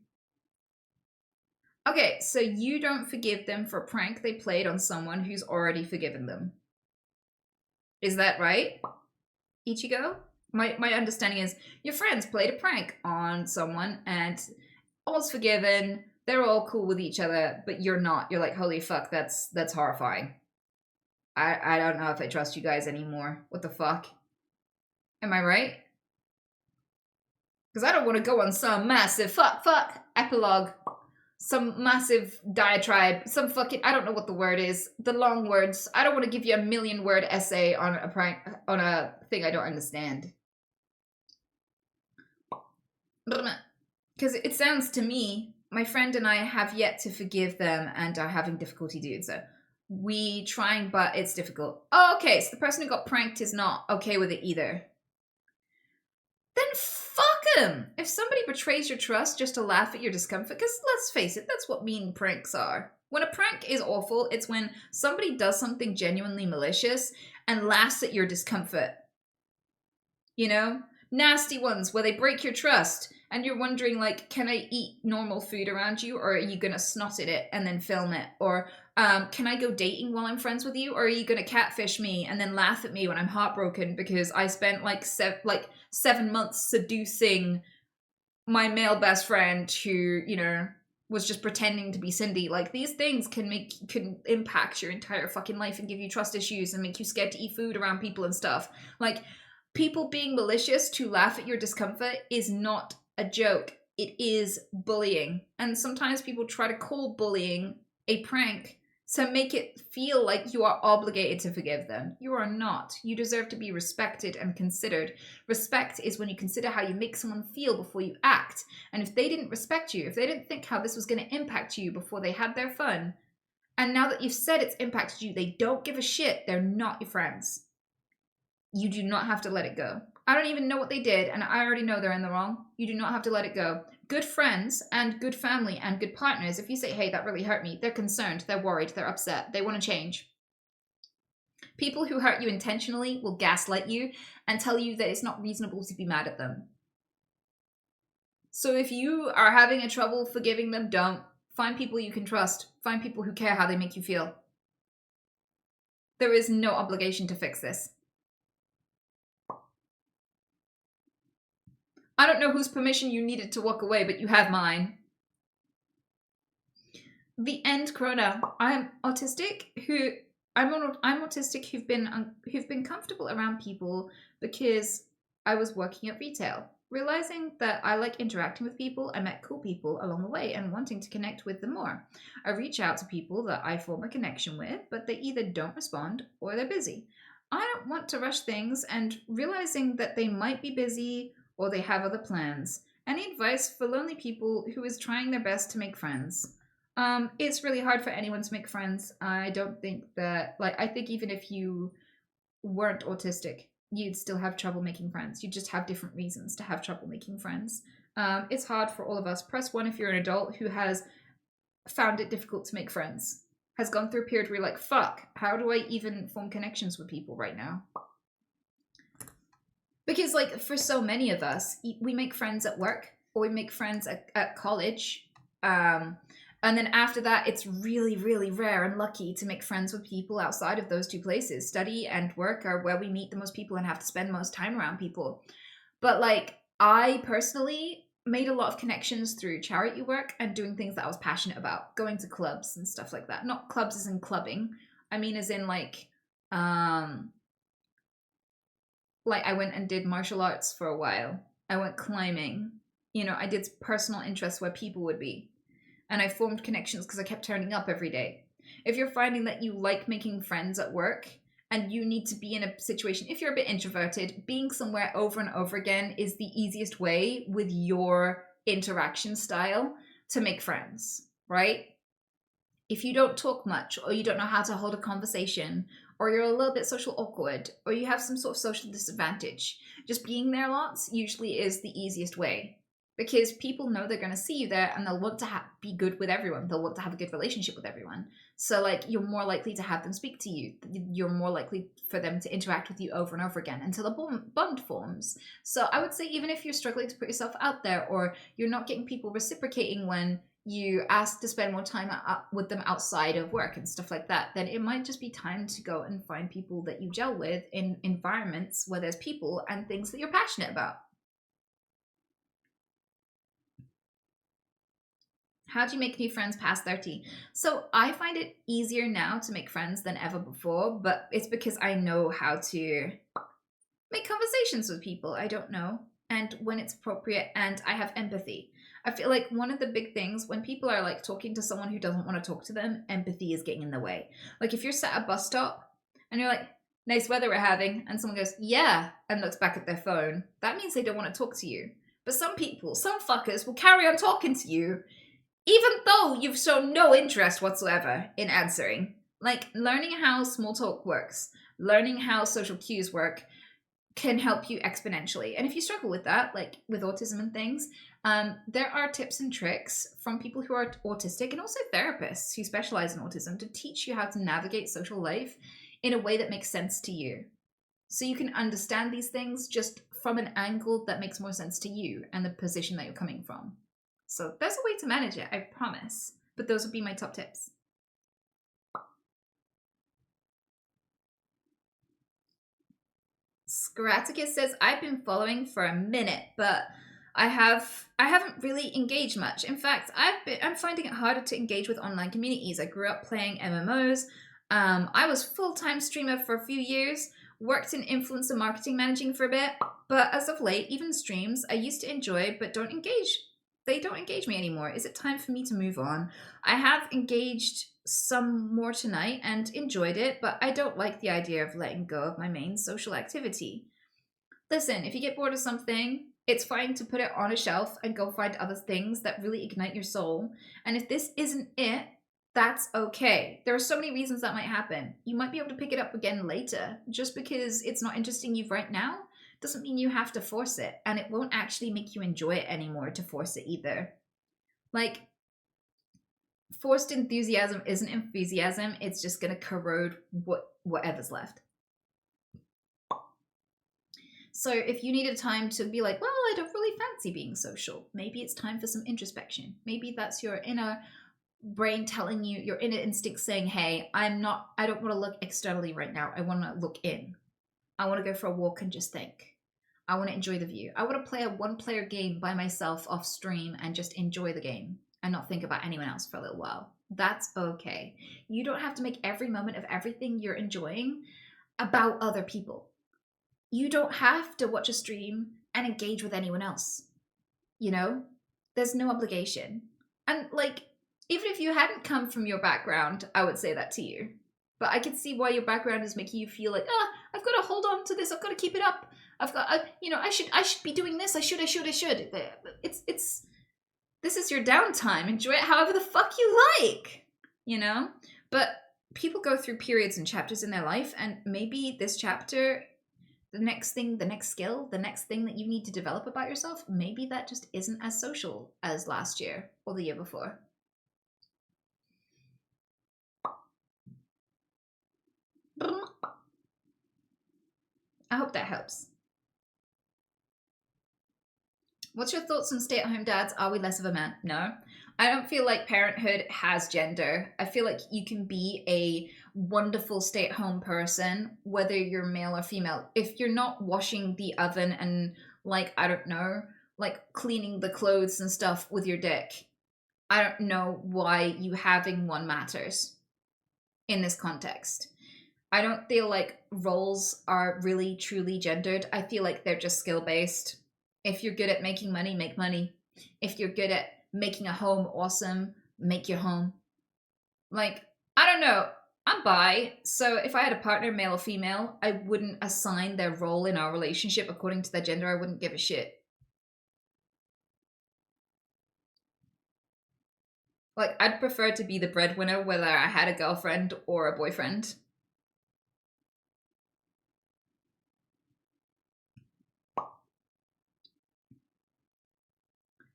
Okay, so you don't forgive them for a prank they played on someone who's already forgiven them. Is that right, Ichigo? My understanding is your friends played a prank on someone and all's forgiven, they're all cool with each other, but you're not. You're like, holy fuck, that's horrifying. I don't know if I trust you guys anymore. What the fuck? Am I right? Because I don't want to go on some massive fuck epilogue, some massive diatribe, some fucking, I don't know what the word is, the long words. I don't want to give you a 1,000,000-word essay on a prank, on a thing I don't understand. Because it sounds to me, my friend and I have yet to forgive them and are having difficulty doing so. We trying, but it's difficult. Oh, okay, so the person who got pranked is not okay with it either. Then fuck him! If somebody betrays your trust just to laugh at your discomfort, because let's face it, that's what mean pranks are. When a prank is awful, it's when somebody does something genuinely malicious and laughs at your discomfort. You know? Nasty ones where they break your trust and you're wondering, like, can I eat normal food around you, or are you gonna snot at it and then film it? Or can I go dating while I'm friends with you, or are you gonna catfish me and then laugh at me when I'm heartbroken because I spent like 7 months seducing my male best friend who, you know, was just pretending to be Cindy. Like, these things can impact your entire fucking life and give you trust issues and make you scared to eat food around people and stuff. Like, people being malicious to laugh at your discomfort is not a joke. It is bullying. And sometimes people try to call bullying a prank to make it feel like you are obligated to forgive them. You are not. You deserve to be respected and considered. Respect is when you consider how you make someone feel before you act. And if they didn't respect you, if they didn't think how this was going to impact you before they had their fun, and now that you've said it's impacted you, they don't give a shit, they're not your friends. You do not have to let it go. I don't even know what they did, and I already know they're in the wrong. You do not have to let it go. Good friends and good family and good partners, if you say, hey, that really hurt me, they're concerned, they're worried, they're upset, they want to change. People who hurt you intentionally will gaslight you and tell you that it's not reasonable to be mad at them. So if you are having a trouble forgiving them, don't. Find people you can trust. Find people who care how they make you feel. There is no obligation to fix this. I don't know whose permission you needed to walk away, but you have mine. The end Corona. I'm autistic who've been comfortable around people because I was working at retail. Realizing that I like interacting with people, I met cool people along the way and wanting to connect with them more. I reach out to people that I form a connection with, but they either don't respond or they're busy. I don't want to rush things, and realizing that they might be busy or they have other plans. Any advice for lonely people who is trying their best to make friends? It's really hard for anyone to make friends. I don't think that, I think even if you weren't autistic, you'd still have trouble making friends. You just have different reasons to have trouble making friends. It's hard for all of us. Press 1 if you're an adult who has found it difficult to make friends. Has gone through a period where you're like, fuck, how do I even form connections with people right now? Because, for so many of us, we make friends at work or we make friends at college. And then after that, it's really, really rare and lucky to make friends with people outside of those two places. Study and work are where we meet the most people and have to spend most time around people. But like, I personally made a lot of connections through charity work and doing things that I was passionate about, going to clubs and stuff like that. Not clubs as in clubbing. I mean as in like I went and did martial arts for a while. I went climbing. You know, I did personal interests where people would be. And I formed connections because I kept turning up every day. If you're finding that you like making friends at work and you need to be in a situation, if you're a bit introverted, being somewhere over and over again is the easiest way with your interaction style to make friends, right? If you don't talk much, or you don't know how to hold a conversation, or you're a little bit social awkward, or you have some sort of social disadvantage, just being there lots usually is the easiest way. Because people know they're going to see you there and they'll want to be good with everyone. They'll want to have a good relationship with everyone. So like, you're more likely to have them speak to you. You're more likely for them to interact with you over and over again until a bond forms. So I would say even if you're struggling to put yourself out there, or you're not getting people reciprocating when you ask to spend more time with them outside of work and stuff like that, then it might just be time to go and find people that you gel with in environments where there's people and things that you're passionate about. How do you make new friends past 30? So I find it easier now to make friends than ever before, but it's because I know how to make conversations with people I don't know, and when it's appropriate, and I have empathy. I feel like one of the big things when people are like talking to someone who doesn't want to talk to them, empathy is getting in the way. Like if you're sat at a bus stop and you're like, nice weather we're having, and someone goes, yeah, and looks back at their phone, that means they don't want to talk to you. But some people, some fuckers will carry on talking to you even though you've shown no interest whatsoever in answering. Like, learning how small talk works, learning how social cues work can help you exponentially. And if you struggle with that, like with autism and things, there are tips and tricks from people who are autistic and also therapists who specialize in autism to teach you how to navigate social life in a way that makes sense to you. So you can understand these things just from an angle that makes more sense to you and the position that you're coming from. So there's a way to manage it, I promise. But those would be my top tips. Scraticus says, I've been following for a minute, but I haven't really engaged much. In fact, I'm finding it harder to engage with online communities. I grew up playing MMOs. I was full-time streamer for a few years, worked in influencer marketing managing for a bit, but as of late, even streams I used to enjoy but don't engage. They don't engage me anymore. Is it time for me to move on? I have engaged some more tonight and enjoyed it, but I don't like the idea of letting go of my main social activity. Listen, if you get bored of something, it's fine to put it on a shelf and go find other things that really ignite your soul. And if this isn't it, that's okay. There are so many reasons that might happen. You might be able to pick it up again later. Just because it's not interesting you right now doesn't mean you have to force it, and it won't actually make you enjoy it anymore to force it either. Like, forced enthusiasm isn't enthusiasm, it's just gonna corrode whatever's left. So if you need a time to be like, well, I don't really fancy being social, maybe it's time for some introspection. Maybe that's your inner brain telling you, your inner instinct saying, hey, I don't want to look externally right now, I want to look in. I want to go for a walk and just think. I want to enjoy the view. I want to play a one-player game by myself off stream and just enjoy the game and not think about anyone else for a little while. That's okay. You don't have to make every moment of everything you're enjoying about other people. You don't have to watch a stream and engage with anyone else. You know? There's no obligation. And like, even if you hadn't come from your background, I would say that to you. But I can see why your background is making you feel like, I've got to hold on to this. I've got to keep it up. I should be doing this. I should. This is your downtime. Enjoy it however the fuck you like, you know? But people go through periods and chapters in their life, and maybe this chapter, the next thing, the next skill, the next thing that you need to develop about yourself, maybe that just isn't as social as last year or the year before. I hope that helps. What's your thoughts on stay-at-home dads? Are we less of a man? No. I don't feel like parenthood has gender. I feel like you can be a wonderful stay-at-home person, whether you're male or female. If you're not washing the oven and like, I don't know, like cleaning the clothes and stuff with your dick. I don't know why you having one matters in this context. I don't feel like roles are really truly gendered. I feel like they're just skill based. If you're good at making money, make money. If you're good at making a home awesome, make your home. Like, I don't know. I'm bi, so if I had a partner, male or female, I wouldn't assign their role in our relationship according to their gender. I wouldn't give a shit. Like, I'd prefer to be the breadwinner whether I had a girlfriend or a boyfriend.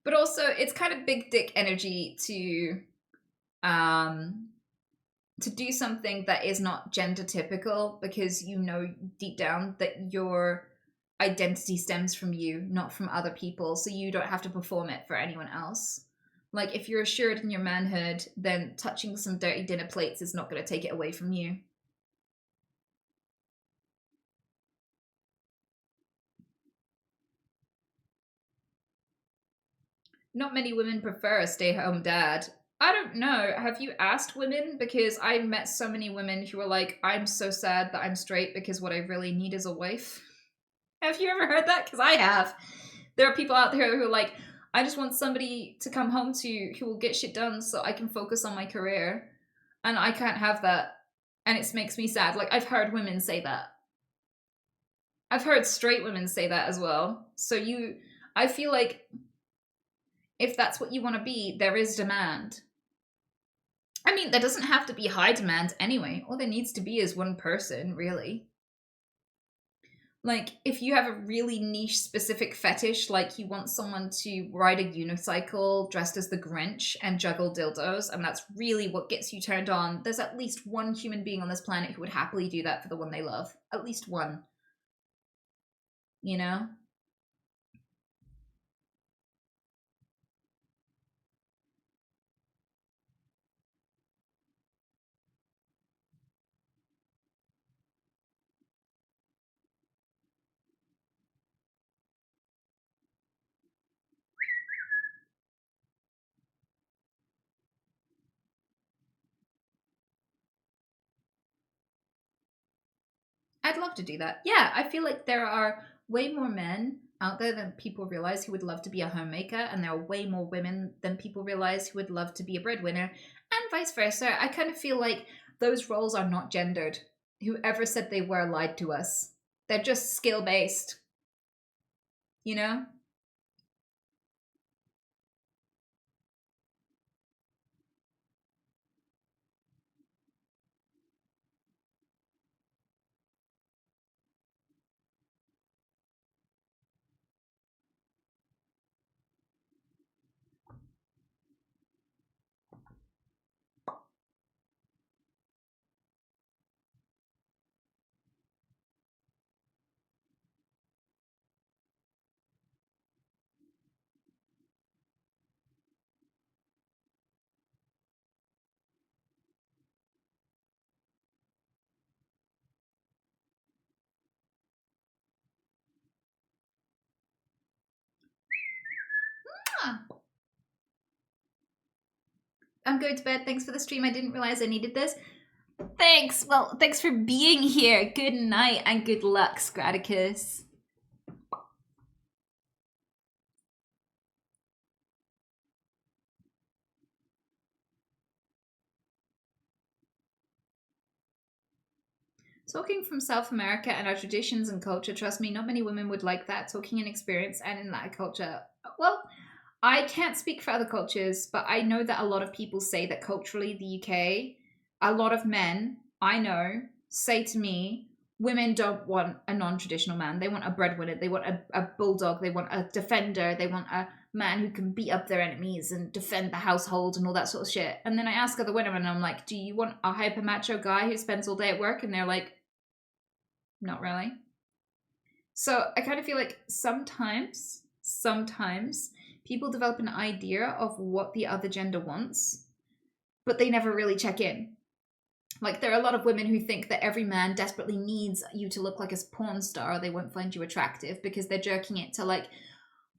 But also, it's kind of big dick energy to do something that is not gender typical, because you know deep down that your identity stems from you, not from other people, so you don't have to perform it for anyone else. Like, if you're assured in your manhood, then touching some dirty dinner plates is not going to take it away from you. Not many women prefer a stay-at-home dad. I don't know. Have you asked women? Because I met so many women who are like, I'm so sad that I'm straight because what I really need is a wife. Have you ever heard that? Because I have. There are people out there who are like, I just want somebody to come home to who will get shit done so I can focus on my career. And I can't have that. And it makes me sad. Like, I've heard women say that. I've heard straight women say that as well. So I feel like if that's what you want to be, there is demand. I mean, there doesn't have to be high demand anyway. All there needs to be is one person, really. Like, if you have a really niche specific fetish, like you want someone to ride a unicycle dressed as the Grinch and juggle dildos, and that's really what gets you turned on, there's at least one human being on this planet who would happily do that for the one they love. At least one. You know? I'd love to do that. Yeah, I feel like there are way more men out there than people realize who would love to be a homemaker, and there are way more women than people realize who would love to be a breadwinner, and vice versa. I kind of feel like those roles are not gendered. Whoever said they were lied to us. They're just skill based. You know? Ah. I'm going to bed. Thanks for the stream. I didn't realize I needed this. Thanks. Well, thanks for being here. Good night and good luck, Scraticus. Talking from South America and our traditions and culture, trust me, not many women would like that. Talking in experience and in that culture. Well, I can't speak for other cultures, but I know that a lot of people say that culturally, the UK, a lot of men I know say to me, women don't want a non-traditional man. They want a breadwinner. They want a bulldog. They want a defender. They want a man who can beat up their enemies and defend the household and all that sort of shit. And then I ask other women and I'm like, do you want a hyper macho guy who spends all day at work? And they're like, not really. So I kind of feel like sometimes people develop an idea of what the other gender wants, but they never really check in. Like, there are a lot of women who think that every man desperately needs you to look like a porn star or they won't find you attractive because they're jerking it to, like,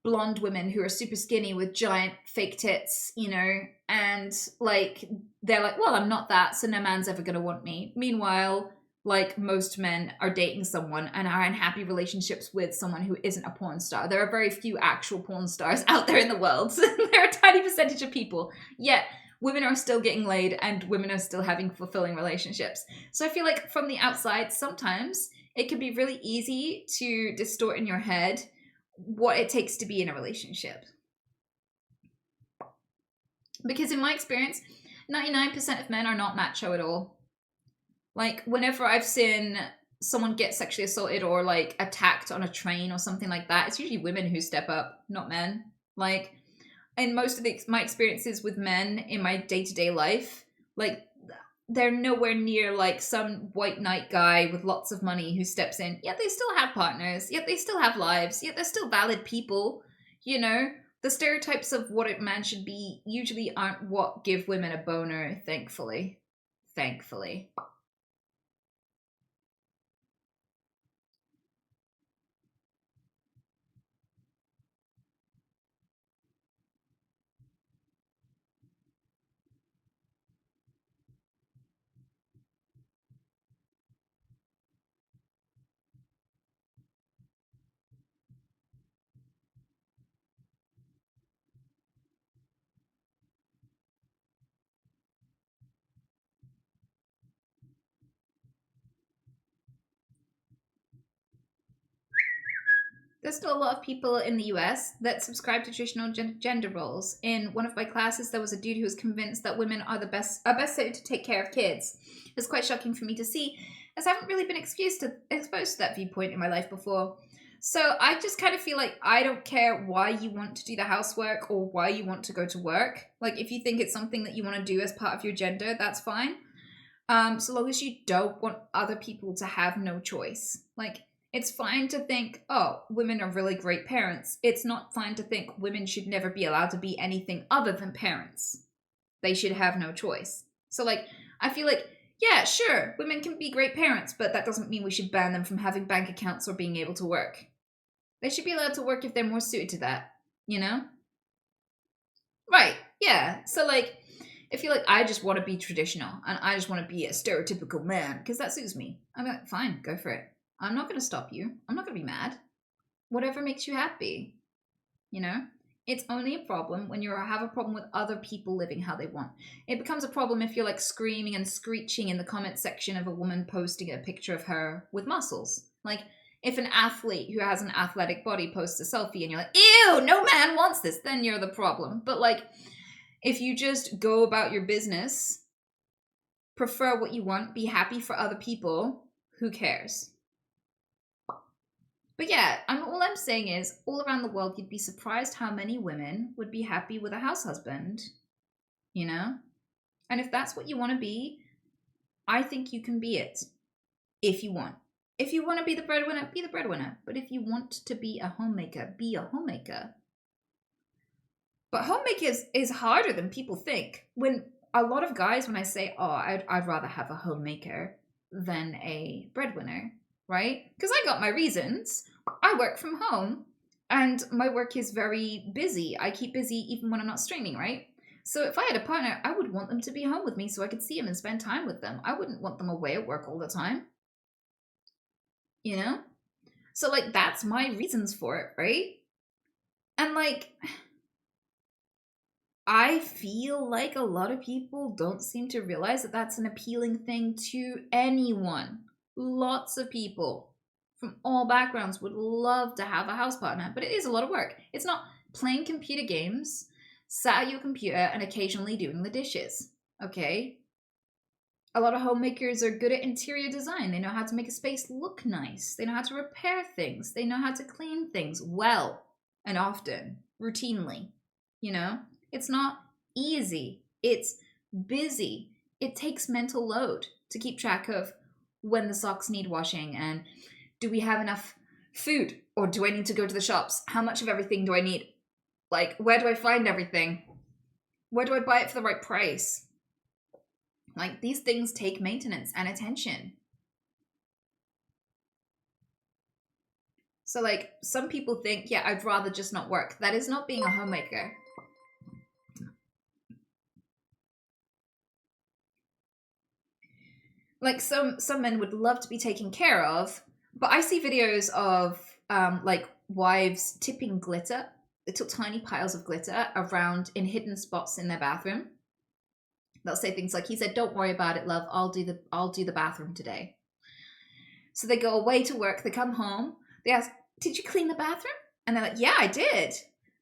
blonde women who are super skinny with giant fake tits, you know, and, like, they're like, well, I'm not that, so no man's ever gonna want me. Meanwhile, like, most men are dating someone and are in happy relationships with someone who isn't a porn star. There are very few actual porn stars out there in the world. There are a tiny percentage of people. Yet, women are still getting laid and women are still having fulfilling relationships. So I feel like from the outside, sometimes it can be really easy to distort in your head what it takes to be in a relationship. Because in my experience, 99% of men are not macho at all. Like, whenever I've seen someone get sexually assaulted or, like, attacked on a train or something like that, it's usually women who step up, not men. Like, in most of my experiences with men in my day-to-day life, like, they're nowhere near, like, some white knight guy with lots of money who steps in. Yet they still have partners, yet they still have lives, yet they're still valid people, you know? The stereotypes of what a man should be usually aren't what give women a boner, thankfully. Thankfully. There's still a lot of people in the US that subscribe to traditional gender roles. In one of my classes, there was a dude who was convinced that women are best suited to take care of kids. It's quite shocking for me to see, as I haven't really been exposed to that viewpoint in my life before. So I just kind of feel like I don't care why you want to do the housework or why you want to go to work. Like, if you think it's something that you want to do as part of your gender, that's fine. So long as you don't want other people to have no choice. Like, it's fine to think, oh, women are really great parents. It's not fine to think women should never be allowed to be anything other than parents. They should have no choice. So, like, I feel like, yeah, sure, women can be great parents, but that doesn't mean we should ban them from having bank accounts or being able to work. They should be allowed to work if they're more suited to that, you know? Right, yeah. So, like, I feel like I just want to be traditional and I just want to be a stereotypical man because that suits me. I'm like, fine, go for it. I'm not going to stop you. I'm not going to be mad. Whatever makes you happy, you know? It's only a problem when you have a problem with other people living how they want. It becomes a problem if you're like screaming and screeching in the comment section of a woman posting a picture of her with muscles. Like, if an athlete who has an athletic body posts a selfie and you're like, ew, no man wants this, then you're the problem. But like, if you just go about your business, prefer what you want, be happy for other people, who cares? But yeah, all I'm saying is, all around the world, you'd be surprised how many women would be happy with a house husband, you know? And if that's what you want to be, I think you can be it, if you want. If you want to be the breadwinner, be the breadwinner. But if you want to be a homemaker, be a homemaker. But homemaker is harder than people think. When a lot of guys, when I say, oh, I'd rather have a homemaker than a breadwinner, right? Because I got my reasons. I work from home and my work is very busy. I keep busy even when I'm not streaming, right? So if I had a partner, I would want them to be home with me so I could see them and spend time with them. I wouldn't want them away at work all the time. You know? So, like, that's my reasons for it, right? And, like, I feel like a lot of people don't seem to realize that that's an appealing thing to anyone. Lots of people from all backgrounds would love to have a house partner, but it is a lot of work. It's not playing computer games, sat at your computer, and occasionally doing the dishes, okay? A lot of homemakers are good at interior design. They know how to make a space look nice. They know how to repair things. They know how to clean things well and often, routinely, you know? It's not easy. It's busy. It takes mental load to keep track of when the socks need washing and do we have enough food or do I need to go to the shops? How much of everything do I need? Like, where do I find everything? Where do I buy it for the right price? Like, these things take maintenance and attention. So, like, some people think, yeah, I'd rather just not work. That is not being a homemaker. Like, some men would love to be taken care of, but I see videos of, like, wives tipping glitter, little tiny piles of glitter around in hidden spots in their bathroom. They'll say things like, he said, don't worry about it, love. I'll do the bathroom today. So they go away to work. They come home. They ask, did you clean the bathroom? And they're like, yeah, I did.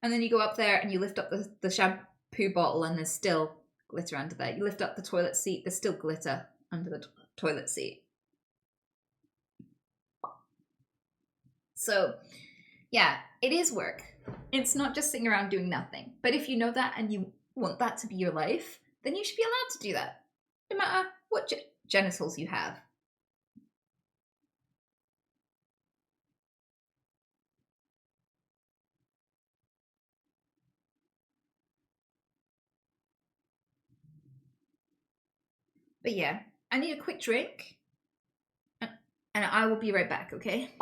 And then you go up there and you lift up the shampoo bottle and there's still glitter under there. You lift up the toilet seat. There's still glitter under the toilet seat. So, yeah, it is work. It's not just sitting around doing nothing. But if you know that and you want that to be your life, then you should be allowed to do that, no matter what genitals you have. But yeah, I need a quick drink, and I will be right back, okay?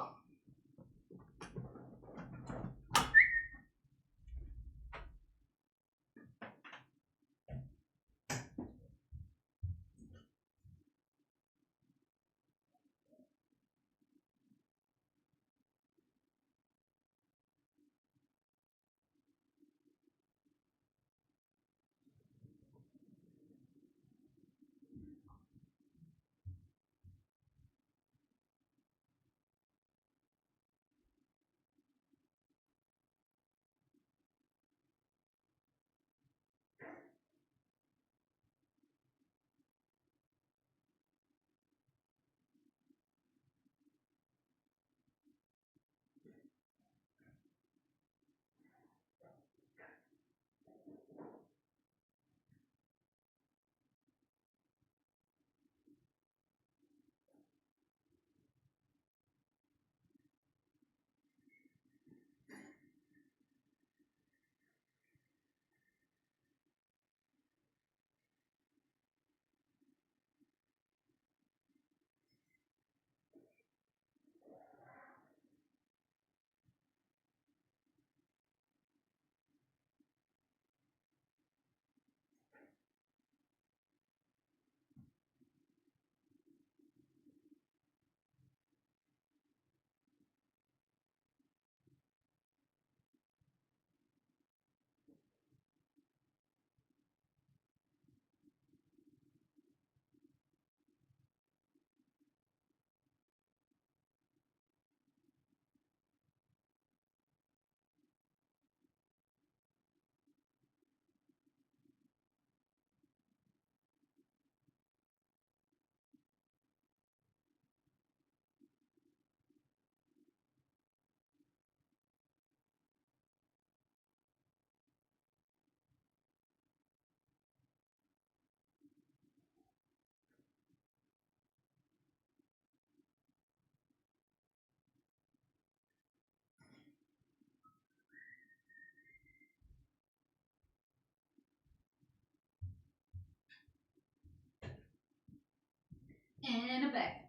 And I'm back.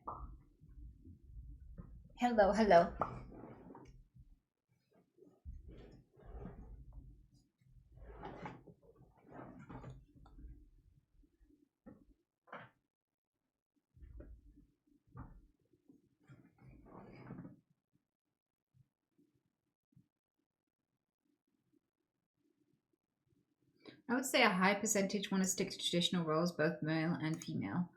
Hello, hello. I would say a high percentage want to stick to traditional roles, both male and female.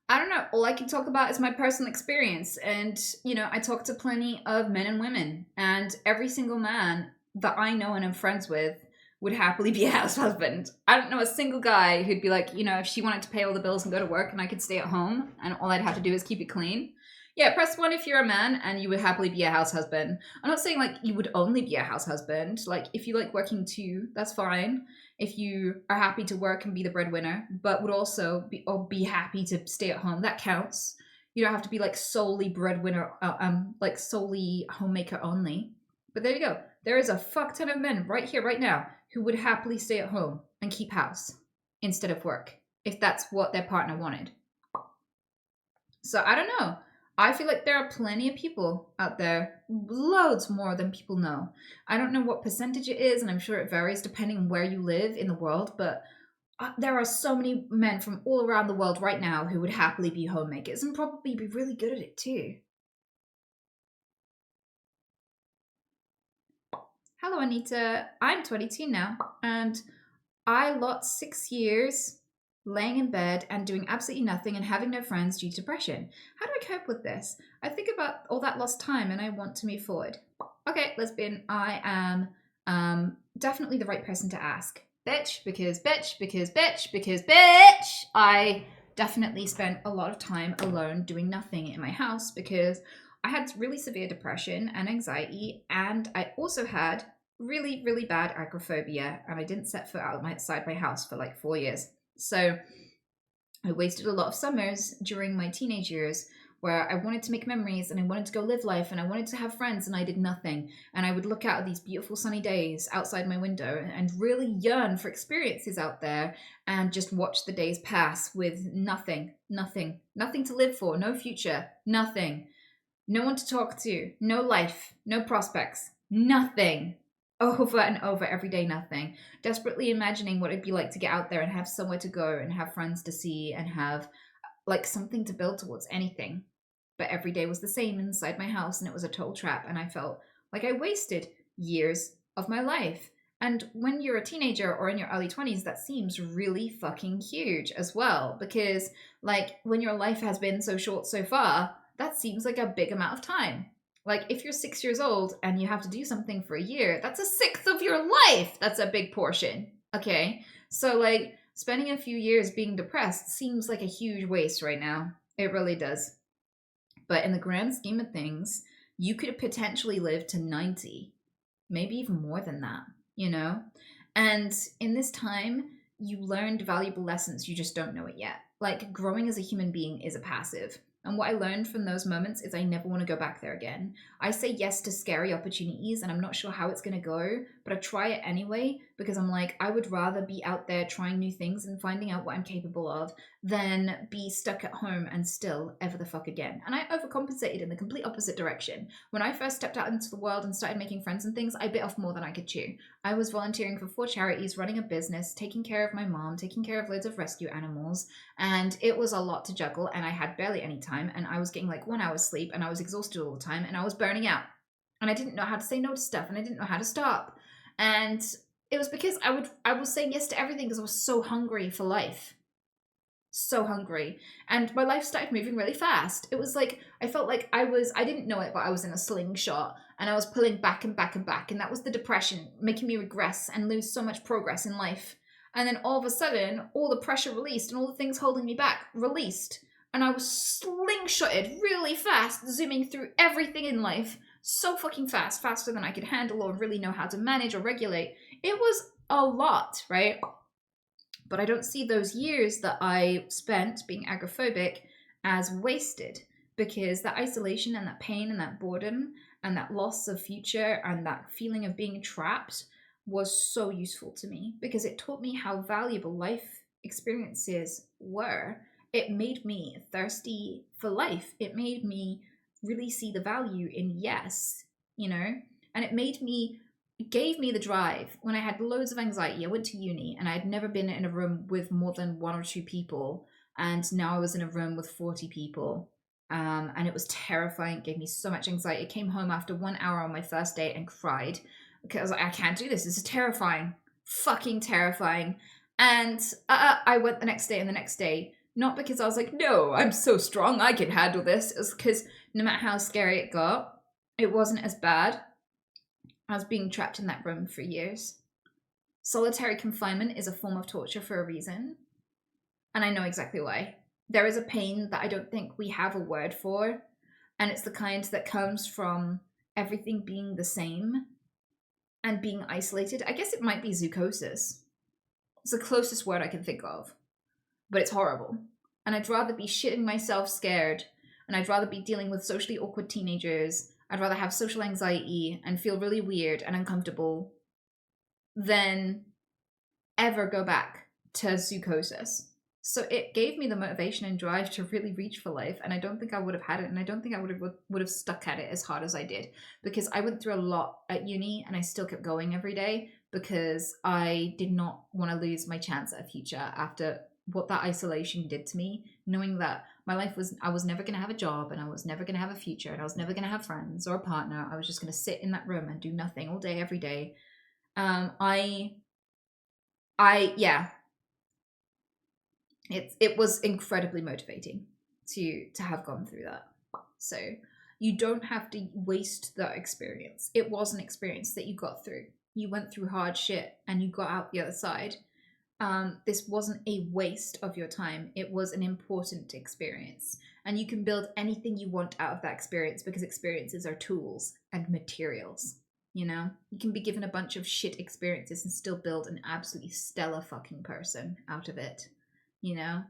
I don't know. All I can talk about is my personal experience. And, you know, I talk to plenty of men and women. And every single man that I know and am friends with would happily be a house husband. I don't know a single guy who'd be like, you know, if she wanted to pay all the bills and go to work and I could stay at home and all I'd have to do is keep it clean. Yeah, press 1 if you're a man and you would happily be a house husband. I'm not saying like you would only be a house husband. Like if you like working too, that's fine. If you are happy to work and be the breadwinner, but would also be happy to stay at home, that counts. You don't have to be like solely breadwinner, like solely homemaker only. But there you go. There is a fuck ton of men right here, right now, who would happily stay at home and keep house instead of work, if that's what their partner wanted. So I don't know. I feel like there are plenty of people out there, loads more than people know. I don't know what percentage it is, and I'm sure it varies depending on where you live in the world, but there are so many men from all around the world right now who would happily be homemakers and probably be really good at it too. Hello, Anita. I'm 22 now, and I lost 6 years laying in bed and doing absolutely nothing and having no friends due to depression. How do I cope with this? I think about all that lost time and I want to move forward. Okay, lesbian, I am definitely the right person to ask. Bitch, because I definitely spent a lot of time alone doing nothing in my house because I had really severe depression and anxiety, and I also had really, really bad agoraphobia, and I didn't set foot outside my house for like 4 years. So I wasted a lot of summers during my teenage years where I wanted to make memories and I wanted to go live life and I wanted to have friends, and I did nothing. And I would look out at these beautiful sunny days outside my window and really yearn for experiences out there and just watch the days pass with nothing to live for, no future, nothing, no one to talk to, no life, no prospects, nothing. Over and over every day, nothing. Desperately imagining what it'd be like to get out there and have somewhere to go and have friends to see and have like something to build towards, anything. But every day was the same inside my house, and it was a total trap, and I felt like I wasted years of my life. And when you're a teenager or in your early 20s, that seems really fucking huge as well, because like when your life has been so short so far, that seems like a big amount of time. Like, if you're 6 years old and you have to do something for a year, that's a sixth of your life. That's a big portion, okay? So, like, spending a few years being depressed seems like a huge waste right now. It really does. But in the grand scheme of things, you could potentially live to 90, maybe even more than that, you know? And in this time, you learned valuable lessons. You just don't know it yet. Like, growing as a human being is a passive. And what I learned from those moments is I never want to go back there again. I say yes to scary opportunities, and I'm not sure how it's going to go, but I try it anyway because I'm like, I would rather be out there trying new things and finding out what I'm capable of than be stuck at home and still ever the fuck again. And I overcompensated in the complete opposite direction. When I first stepped out into the world and started making friends and things, I bit off more than I could chew. I was volunteering for 4 charities, running a business, taking care of my mom, taking care of loads of rescue animals, and it was a lot to juggle, and I had barely any time, and I was getting like 1 hour's sleep, and I was exhausted all the time, and I was burning out, and I didn't know how to say no to stuff, and I didn't know how to stop. And it was because I was saying yes to everything because I was so hungry for life. So hungry. And my life started moving really fast. It was like, I felt like I didn't know it, but I was in a slingshot, and I was pulling back and back and back, and that was the depression, making me regress and lose so much progress in life. And then all of a sudden, all the pressure released and all the things holding me back released. And I was slingshotted really fast, zooming through everything in life so fucking fast, faster than I could handle or really know how to manage or regulate. It was a lot, right? But I don't see those years that I spent being agoraphobic as wasted, because that isolation and that pain and that boredom and that loss of future and that feeling of being trapped was so useful to me, because it taught me how valuable life experiences were. It made me thirsty for life. It made me really see the value in yes, you know? And it gave me the drive. When I had loads of anxiety, I went to uni and I had never been in a room with more than 1 or 2 people. And now I was in a room with 40 people. And it was terrifying. It gave me so much anxiety. I came home after 1 hour on my first date and cried. Because I was like, I can't do this. This is terrifying. Fucking terrifying. And I went the next day and the next day. Not because I was like, no, I'm so strong, I can handle this. It was because no matter how scary it got, it wasn't as bad as being trapped in that room for years. Solitary confinement is a form of torture for a reason. And I know exactly why. There is a pain that I don't think we have a word for. And it's the kind that comes from everything being the same and being isolated. I guess it might be zoochosis. It's the closest word I can think of. But it's horrible. And I'd rather be shitting myself scared, and I'd rather be dealing with socially awkward teenagers. I'd rather have social anxiety and feel really weird and uncomfortable than ever go back to zoochosis. So it gave me the motivation and drive to really reach for life, and I don't think I would have had it, and I don't think I would have stuck at it as hard as I did, because I went through a lot at uni, and I still kept going every day because I did not want to lose my chance at a future after what that isolation did to me, knowing that my life was, I was never going to have a job, and I was never going to have a future, and I was never going to have friends or a partner. I was just going to sit in that room and do nothing all day, every day. Yeah. It was incredibly motivating to have gone through that. So you don't have to waste that experience. It was an experience that you got through. You went through hard shit and you got out the other side. This wasn't a waste of your time. It was an important experience. And you can build anything you want out of that experience, because experiences are tools and materials. You know, you can be given a bunch of shit experiences and still build an absolutely stellar fucking person out of it. You know,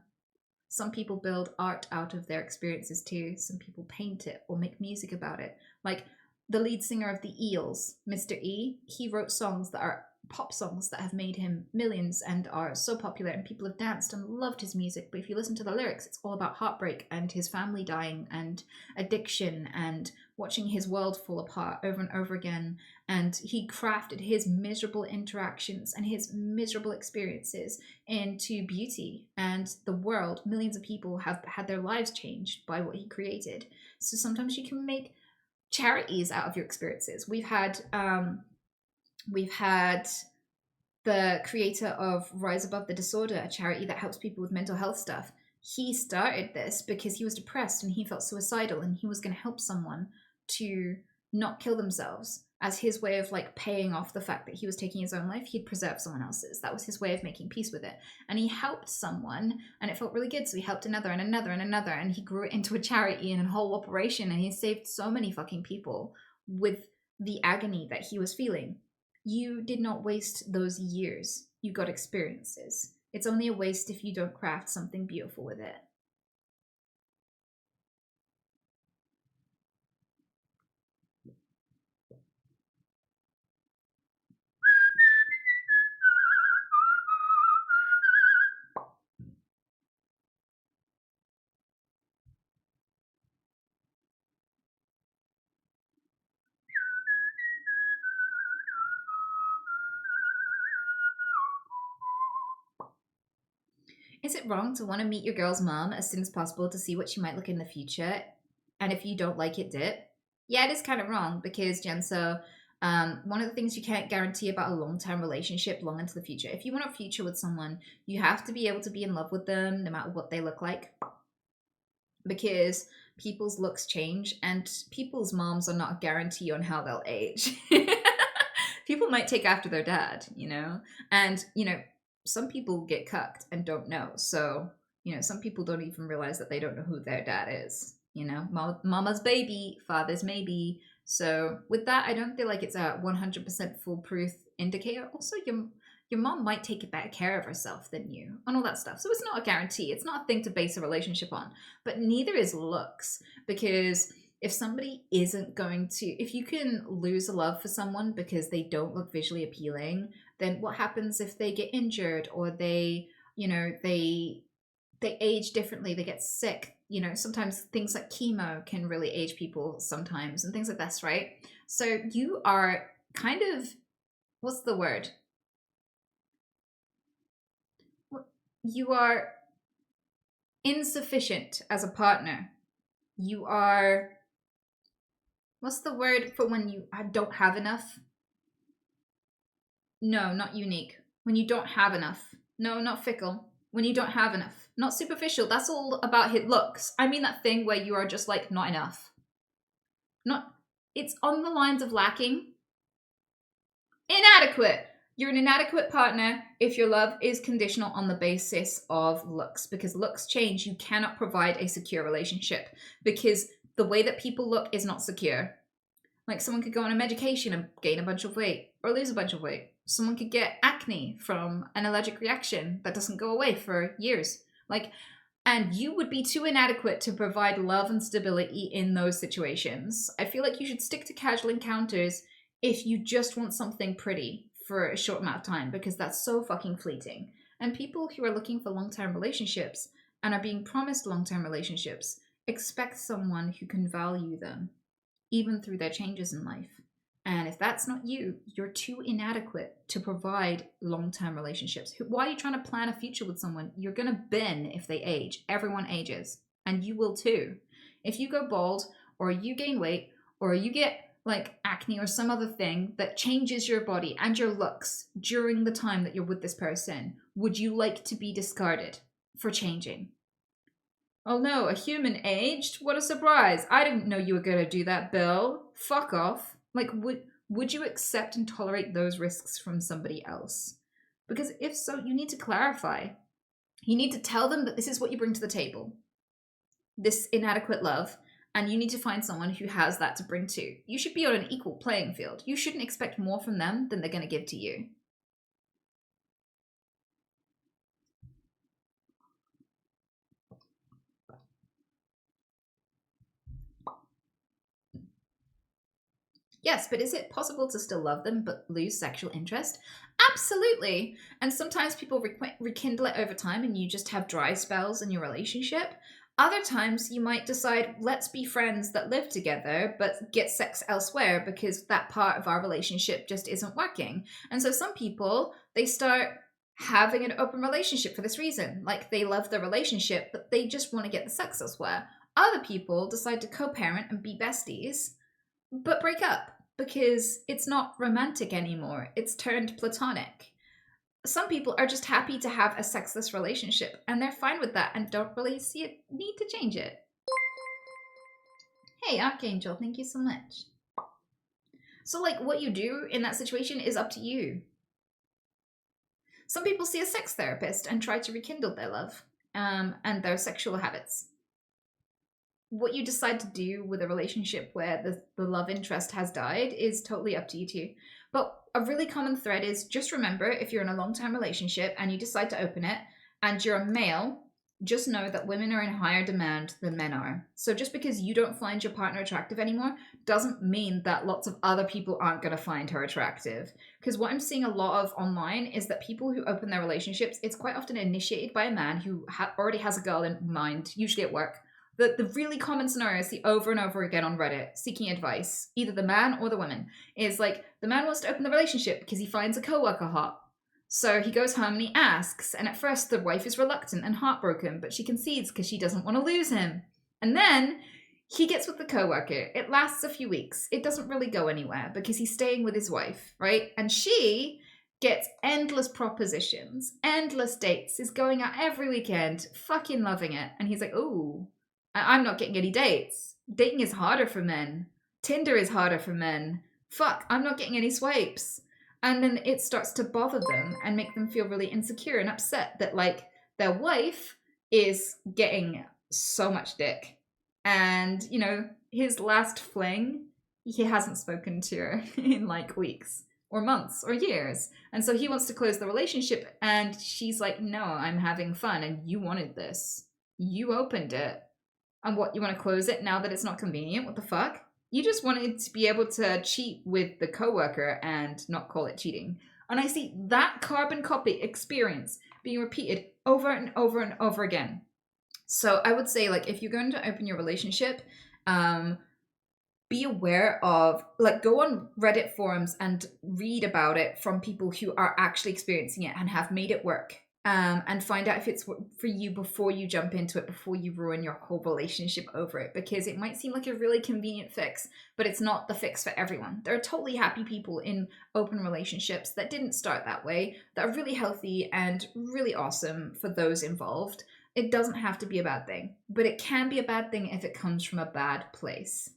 some people build art out of their experiences too. Some people paint it or make music about it. Like the lead singer of the Eels, Mr. E, he wrote songs that are pop songs that have made him millions and are so popular, and people have danced and loved his music. But if you listen to the lyrics, it's all about heartbreak and his family dying and addiction and watching his world fall apart over and over again. And he crafted his miserable interactions and his miserable experiences into beauty, and the world, millions of people have had their lives changed by what he created. So sometimes you can make charities out of your experiences. We've had the creator of Rise Above the Disorder, a charity that helps people with mental health stuff. He started this because he was depressed and he felt suicidal, and he was going to help someone to not kill themselves. As his way of like paying off the fact that he was taking his own life, he'd preserve someone else's. That was his way of making peace with it. And he helped someone and it felt really good. So he helped another and another and another, and he grew it into a charity and a whole operation, and he saved so many fucking people with the agony that he was feeling. You did not waste those years. You got experiences. It's only a waste if you don't craft something beautiful with it. Is it wrong to want to meet your girl's mom as soon as possible to see what she might look in the future? And if you don't like it, dip? Yeah, it is kind of wrong because, Jenso, one of the things you can't guarantee about a long-term relationship long into the future. If you want a future with someone, you have to be able to be in love with them no matter what they look like. Because people's looks change, and people's moms are not a guarantee on how they'll age. People might take after their dad, you know? And, you know, some people get cucked and don't know. So, you know, some people don't even realize that they don't know who their dad is. You know, mama's baby, father's maybe. So with that, I don't feel like it's a 100% foolproof indicator. Also, your mom might take better care of herself than you and all that stuff. So it's not a guarantee. It's not a thing to base a relationship on. But neither is looks, because if somebody isn't going to, if you can lose a love for someone because they don't look visually appealing, then what happens if they get injured or they, you know, they age differently, they get sick. You know, sometimes things like chemo can really age people sometimes and things like this, right? So you are kind of, what's the word? You are insufficient as a partner. You are, what's the word for when you don't have enough? No, not unique. When you don't have enough. No, not fickle. When you don't have enough. Not superficial. That's all about his looks. I mean that thing where you are just like not enough. It's on the lines of lacking. Inadequate. You're an inadequate partner if your love is conditional on the basis of looks, because looks change. You cannot provide a secure relationship because the way that people look is not secure. Like someone could go on a medication and gain a bunch of weight or lose a bunch of weight. Someone could get acne from an allergic reaction that doesn't go away for years. And you would be too inadequate to provide love and stability in those situations. I feel like you should stick to casual encounters if you just want something pretty for a short amount of time, because that's so fucking fleeting. And people who are looking for long-term relationships and are being promised long-term relationships expect someone who can value them, even through their changes in life. And if that's not you, you're too inadequate to provide long-term relationships. Why are you trying to plan a future with someone? You're going to bin if they age. Everyone ages. And you will too. If you go bald, or you gain weight, or you get like acne or some other thing that changes your body and your looks during the time that you're with this person, would you like to be discarded for changing? Oh no, a human aged? What a surprise. I didn't know you were going to do that, Bill. Fuck off. Like, would you accept and tolerate those risks from somebody else? Because if so, you need to clarify. You need to tell them that this is what you bring to the table. This inadequate love. And you need to find someone who has that to bring to. You should be on an equal playing field. You shouldn't expect more from them than they're going to give to you. Yes, but is it possible to still love them but lose sexual interest? Absolutely. And sometimes people rekindle it over time and you just have dry spells in your relationship. Other times you might decide, let's be friends that live together but get sex elsewhere because that part of our relationship just isn't working. And so some people, they start having an open relationship for this reason. Like they love the relationship, but they just want to get the sex elsewhere. Other people decide to co-parent and be besties, but break up because it's not romantic anymore. It's turned platonic. Some people are just happy to have a sexless relationship and they're fine with that and don't really see a need to change it. Hey, Archangel, thank you so much. So like what you do in that situation is up to you. Some people see a sex therapist and try to rekindle their love and their sexual habits. What you decide to do with a relationship where the love interest has died is totally up to you too. But a really common thread is just remember, if you're in a long-term relationship and you decide to open it and you're a male, just know that women are in higher demand than men are. So just because you don't find your partner attractive anymore doesn't mean that lots of other people aren't going to find her attractive. Because what I'm seeing a lot of online is that people who open their relationships, it's quite often initiated by a man who already has a girl in mind, usually at work. The really common scenario I see over and over again on Reddit, seeking advice, either the man or the woman, is like the man wants to open the relationship because he finds a coworker hot. So he goes home and he asks, and at first the wife is reluctant and heartbroken, but she concedes because she doesn't want to lose him. And then he gets with the coworker. It lasts a few weeks. It doesn't really go anywhere because he's staying with his wife, right? And she gets endless propositions, endless dates, is going out every weekend, fucking loving it. And he's like, ooh, I'm not getting any dates. Dating is harder for men. Tinder is harder for men. Fuck, I'm not getting any swipes. And then it starts to bother them and make them feel really insecure and upset that like their wife is getting so much dick. And, you know, his last fling, he hasn't spoken to her in like weeks or months or years. And so he wants to close the relationship and she's like, no, I'm having fun and you wanted this. You opened it. And what, you want to close it now that it's not convenient? What the fuck? You just wanted to be able to cheat with the coworker and not call it cheating. And I see that carbon copy experience being repeated over and over and over again. So I would say, like, if you're going to open your relationship, be aware of, like, go on Reddit forums and read about it from people who are actually experiencing it and have made it work. And find out if it's for you before you jump into it, before you ruin your whole relationship over it. Because it might seem like a really convenient fix, but it's not the fix for everyone. There are totally happy people in open relationships that didn't start that way, that are really healthy and really awesome for those involved. It doesn't have to be a bad thing, but it can be a bad thing if it comes from a bad place.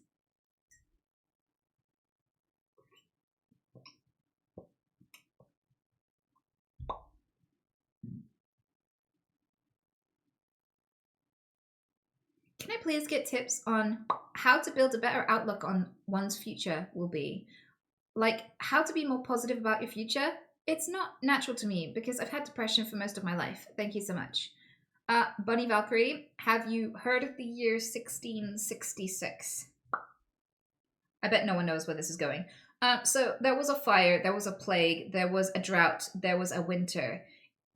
Can I please get tips on how to build a better outlook on one's future will be? Like, how to be more positive about your future? It's not natural to me because I've had depression for most of my life. Thank you so much. Bunny Valkyrie, have you heard of the year 1666? I bet no one knows where this is going. So there was a fire, there was a plague, there was a drought, there was a winter.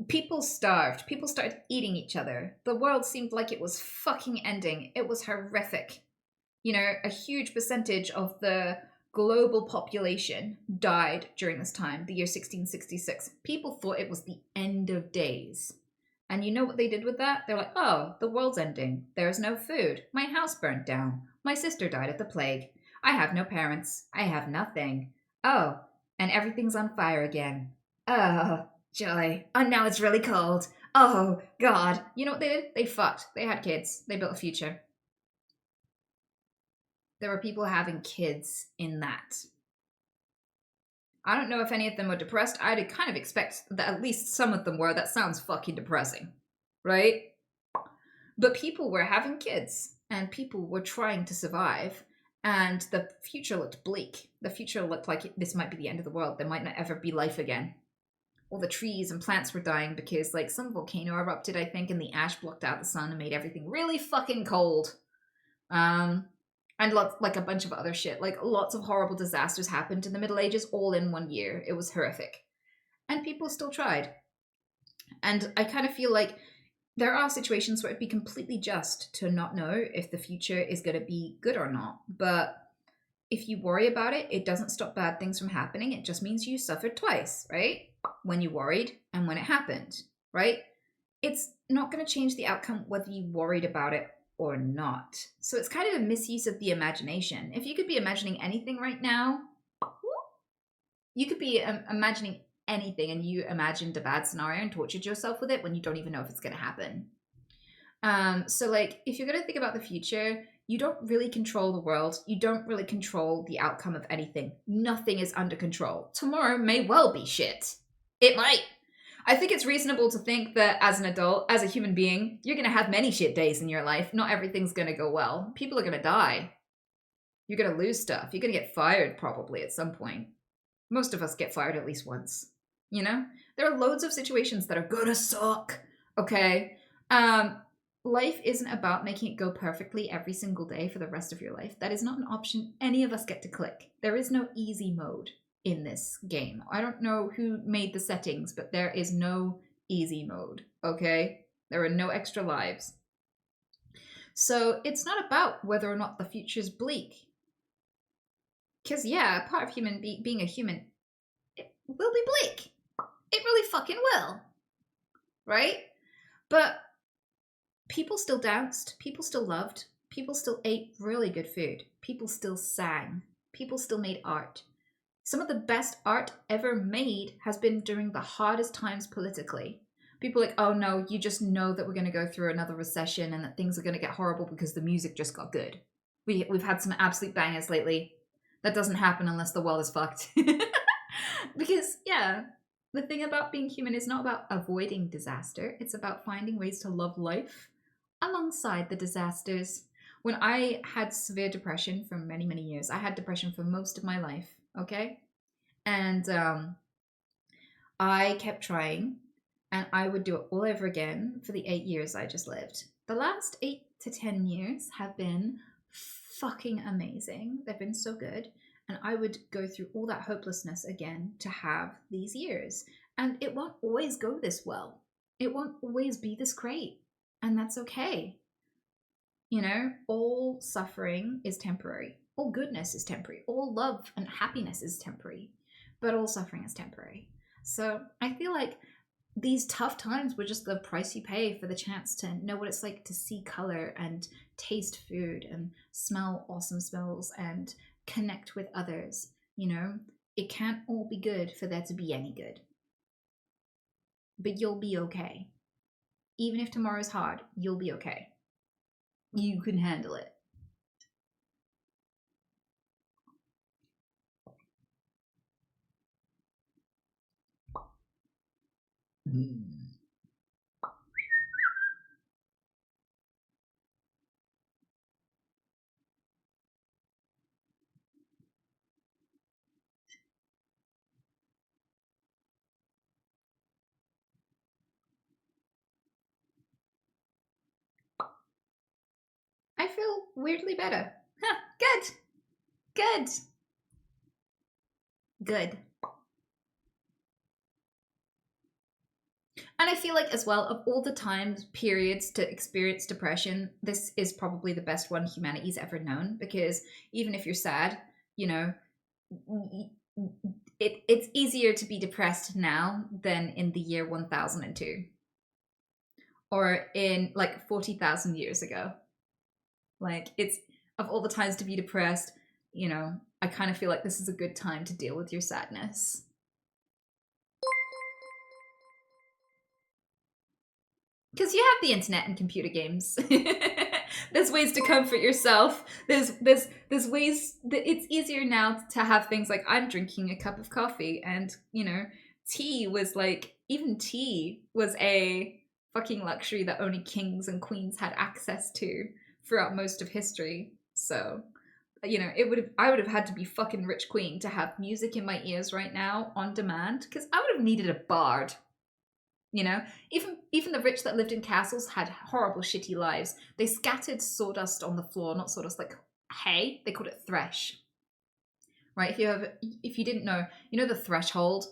People starved. People started eating each other. The world seemed like it was fucking ending. It was horrific. You know, a huge percentage of the global population died during this time, the year 1666. People thought it was the end of days. And you know what they did with that? They're like, oh, the world's ending. There's no food. My house burnt down. My sister died of the plague. I have no parents. I have nothing. Oh, and everything's on fire again. Oh, joy. And now it's really cold. Oh, God. You know what they did? They fucked. They had kids. They built a future. There were people having kids in that. I don't know if any of them were depressed. I'd kind of expect that at least some of them were. That sounds fucking depressing, right? But people were having kids, and people were trying to survive, and the future looked bleak. The future looked like this might be the end of the world. There might not ever be life again. All the trees and plants were dying because, like, some volcano erupted, I think, and the ash blocked out the sun and made everything really fucking cold. And like a bunch of other shit. Like, lots of horrible disasters happened in the Middle Ages all in 1 year. It was horrific. And people still tried. And I kind of feel like there are situations where it'd be completely just to not know if the future is going to be good or not. But if you worry about it, it doesn't stop bad things from happening. It just means you suffered twice, right? When you worried and when it happened, right? It's not going to change the outcome whether you worried about it or not. So it's kind of a misuse of the imagination. If you could be imagining anything right now, you could be imagining anything, and you imagined a bad scenario and tortured yourself with it when you don't even know if it's going to happen. So like, if you're going to think about the future, you don't really control the world. You don't really control the outcome of anything. Nothing is under control. Tomorrow may well be shit. It might. I think it's reasonable to think that as an adult, as a human being, you're going to have many shit days in your life. Not everything's going to go well. People are going to die. You're going to lose stuff. You're going to get fired probably at some point. Most of us get fired at least once. You know? There are loads of situations that are going to suck. Okay? Life isn't about making it go perfectly every single day for the rest of your life. That is not an option any of us get to click. There is no easy mode in this game. I don't know who made the settings, but there is no easy mode, okay? There are no extra lives. So it's not about whether or not the future's bleak. Because, yeah, part of being a human, it will be bleak. It really fucking will. Right? But people still danced. People still loved. People still ate really good food. People still sang. People still made art. Some of the best art ever made has been during the hardest times politically. People are like, oh no, you just know that we're going to go through another recession and that things are going to get horrible because the music just got good. We've had some absolute bangers lately. That doesn't happen unless the world is fucked. Because, yeah, the thing about being human is not about avoiding disaster. It's about finding ways to love life alongside the disasters. When I had severe depression for many, many years, I had depression for most of my life. Okay? And I kept trying, and I would do it all over again for the 8 years I just lived. The last 8 to 10 years have been fucking amazing. They've been so good. And I would go through all that hopelessness again to have these years. And it won't always go this well. It won't always be this great. And that's okay. You know, all suffering is temporary. All goodness is temporary. All love and happiness is temporary. But all suffering is temporary. So I feel like these tough times were just the price you pay for the chance to know what it's like to see color and taste food and smell awesome smells and connect with others. You know, it can't all be good for there to be any good. But you'll be okay. Even if tomorrow's hard, you'll be okay. You can handle it. I feel weirdly better. Huh, good. Good. Good. And I feel like as well, of all the times periods to experience depression, this is probably the best one humanity's ever known, because even if you're sad, you know, it's easier to be depressed now than in the year 1002 or in like 40,000 years ago. Like, it's, of all the times to be depressed, you know, I kind of feel like this is a good time to deal with your sadness. Because you have the internet and computer games. There's ways to comfort yourself. There's ways that it's easier now to have things like, I'm drinking a cup of coffee, and, you know, tea was like, even tea was a fucking luxury that only kings and queens had access to throughout most of history. So, you know, I would have had to be fucking rich queen to have music in my ears right now on demand, because I would have needed a bard. You know, even the rich that lived in castles had horrible, shitty lives. They scattered sawdust on the floor, not sawdust, like hay. They called it thresh. Right? If you didn't know, you know the threshold?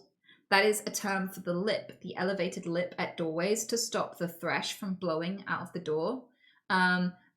That is a term for the lip, the elevated lip at doorways, to stop the thresh from blowing out of the door.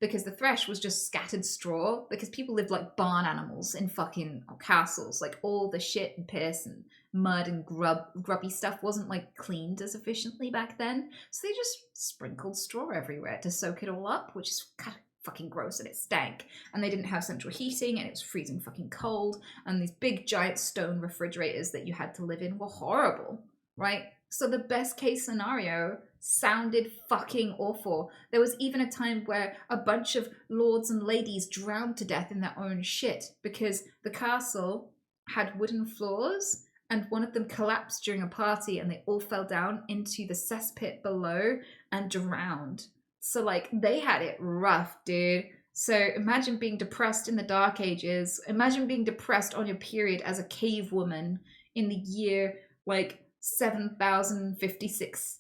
Because the thresh was just scattered straw, because people lived like barn animals in fucking castles. Like, all the shit and piss and mud and grubby stuff wasn't like cleaned as efficiently back then. So they just sprinkled straw everywhere to soak it all up, which is kind of fucking gross, and it stank. And they didn't have central heating, and it was freezing fucking cold. And these big giant stone refrigerators that you had to live in were horrible, right? So the best case scenario sounded fucking awful. There was even a time where a bunch of lords and ladies drowned to death in their own shit because the castle had wooden floors and one of them collapsed during a party and they all fell down into the cesspit below and drowned. So, like, they had it rough, dude. So imagine being depressed in the Dark Ages. Imagine being depressed on your period as a cave woman in the year, like, 7056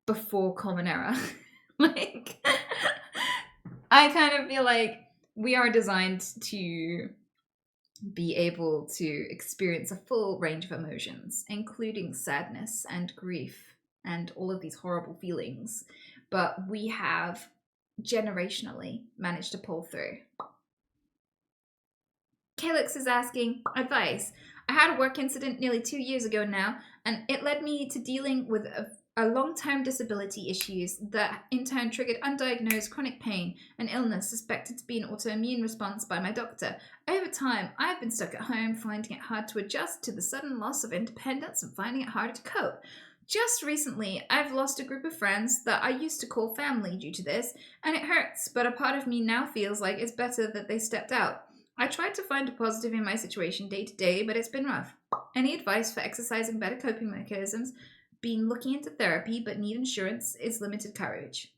before Common Era. Like, I kind of feel like we are designed to be able to experience a full range of emotions, including sadness and grief and all of these horrible feelings. But we have generationally managed to pull through. Calix is asking advice. I had a work incident nearly 2 years ago now, and it led me to dealing with a long-term disability issues that in turn triggered undiagnosed chronic pain and illness suspected to be an autoimmune response by my doctor. Over time, I've been stuck at home, finding it hard to adjust to the sudden loss of independence and finding it harder to cope. Just recently, I've lost a group of friends that I used to call family due to this, and it hurts, but a part of me now feels like it's better that they stepped out. I tried to find a positive in my situation day to day, but it's been rough. Any advice for exercising better coping mechanisms? Been looking into therapy, but need insurance, is limited coverage.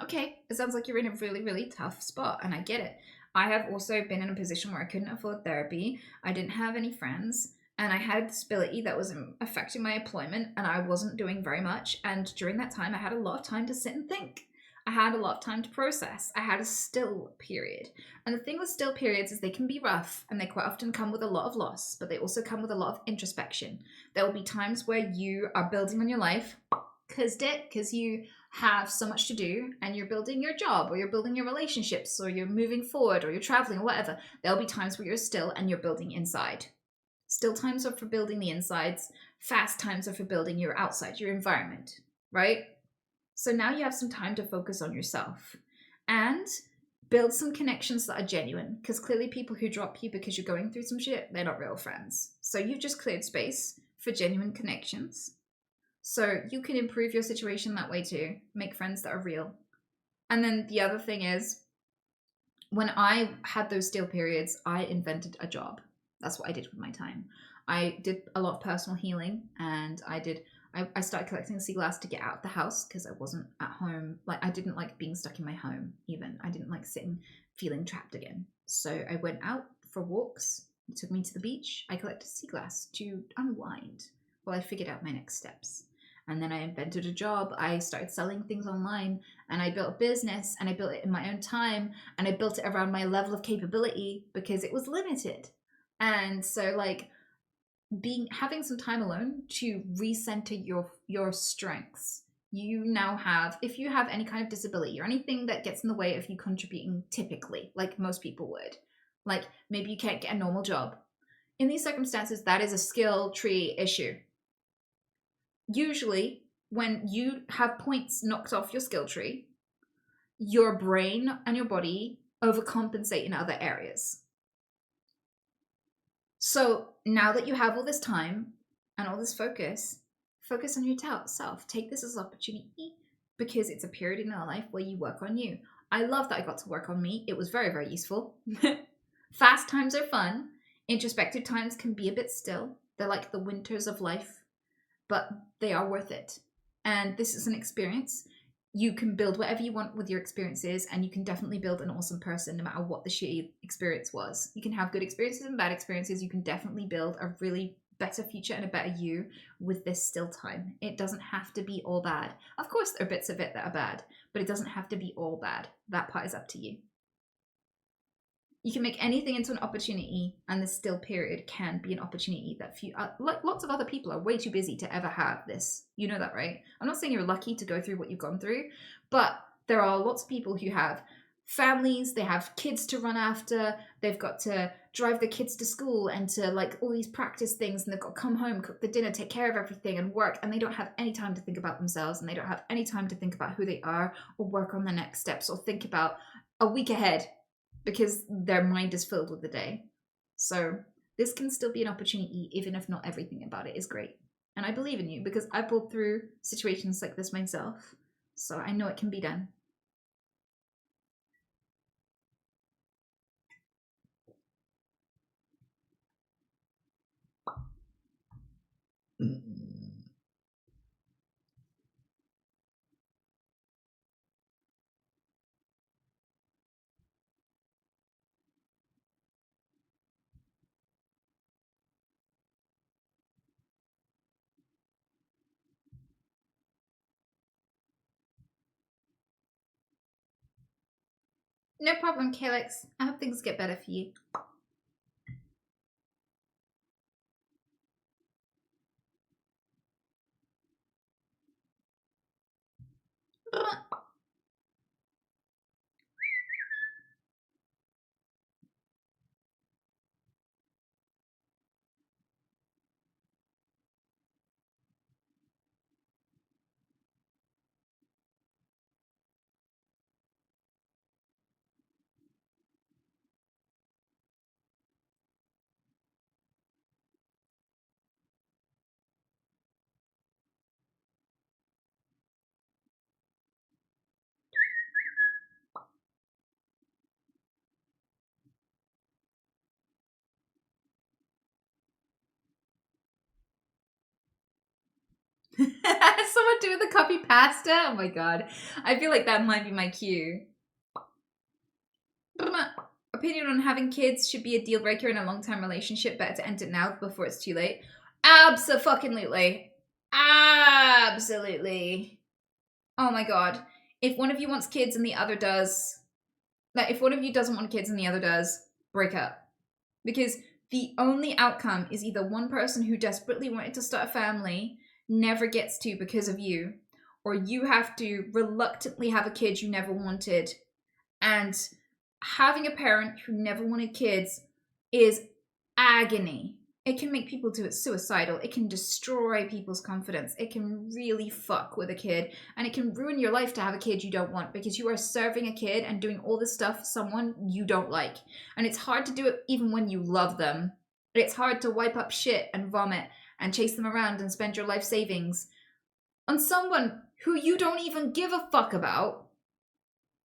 Okay, it sounds like you're in a really, really tough spot, and I get it. I have also been in a position where I couldn't afford therapy, I didn't have any friends, and I had a disability that was affecting my employment, and I wasn't doing very much, and during that time I had a lot of time to sit and think. I had a lot of time to process. I had a still period. And the thing with still periods is they can be rough and they quite often come with a lot of loss, but they also come with a lot of introspection. There will be times where you are building on your life because you have so much to do and you're building your job or you're building your relationships or you're moving forward or you're traveling or whatever. There'll be times where you're still and you're building inside. Still times are for building the insides. Fast times are for building your outside, your environment, right? So now you have some time to focus on yourself and build some connections that are genuine, because clearly people who drop you because you're going through some shit, they're not real friends. So you've just cleared space for genuine connections. So you can improve your situation that way too. Make friends that are real. And then the other thing is, when I had those still periods, I invented a job. That's what I did with my time. I did a lot of personal healing, and I started collecting sea glass to get out of the house because I wasn't at home. Like, I didn't like being stuck in my home even. I didn't like sitting, feeling trapped again. So I went out for walks. It took me to the beach. I collected sea glass to unwind while I figured out my next steps. And then I invented a job. I started selling things online, and I built a business, and I built it in my own time, and I built it around my level of capability because it was limited. And so, like, having some time alone to recenter your strengths you now have, if you have any kind of disability or anything that gets in the way of you contributing typically, like most people would, like maybe you can't get a normal job. In these circumstances, that is a skill tree issue. Usually, when you have points knocked off your skill tree, your brain and your body overcompensate in other areas. So now that you have all this time and all this focus on yourself. Take this as an opportunity because it's a period in your life where you work on you. I love that I got to work on me. It was very, very useful. Fast times are fun. Introspective times can be a bit still. They're like the winters of life, but they are worth it. And this is an experience. You can build whatever you want with your experiences, and you can definitely build an awesome person no matter what the shitty experience was. You can have good experiences and bad experiences. You can definitely build a really better future and a better you with this still time. It doesn't have to be all bad. Of course, there are bits of it that are bad, but it doesn't have to be all bad. That part is up to you. You can make anything into an opportunity, and the still period can be an opportunity that few, like lots of other people, are way too busy to ever have this. You know that, right? I'm not saying you're lucky to go through what you've gone through, but there are lots of people who have families, they have kids to run after, they've got to drive the kids to school and to like all these practice things, and they've got to come home, cook the dinner, take care of everything and work, and they don't have any time to think about themselves, and they don't have any time to think about who they are or work on the next steps or think about a week ahead, because their mind is filled with the day. So this can still be an opportunity, even if not everything about it is great. And I believe in you because I pulled through situations like this myself. So I know it can be done. No problem, Calyx. I hope things get better for you. Someone doing the copy pasta? Oh my god. I feel like that might be my cue. Opinion on having kids should be a deal breaker in a long-term relationship. Better to end it now before it's too late. Abso-fucking-lutely. Absolutely. Oh my god. If one of you wants kids and the other does, like if one of you doesn't want kids and the other does, break up. Because the only outcome is either one person who desperately wanted to start a family never gets to because of you, or you have to reluctantly have a kid you never wanted. And having a parent who never wanted kids is agony. It can make people do it suicidal. It can destroy people's confidence. It can really fuck with a kid, and it can ruin your life to have a kid you don't want because you are serving a kid and doing all this stuff for someone you don't like. And it's hard to do it even when you love them. It's hard to wipe up shit and vomit and chase them around and spend your life savings on someone who you don't even give a fuck about.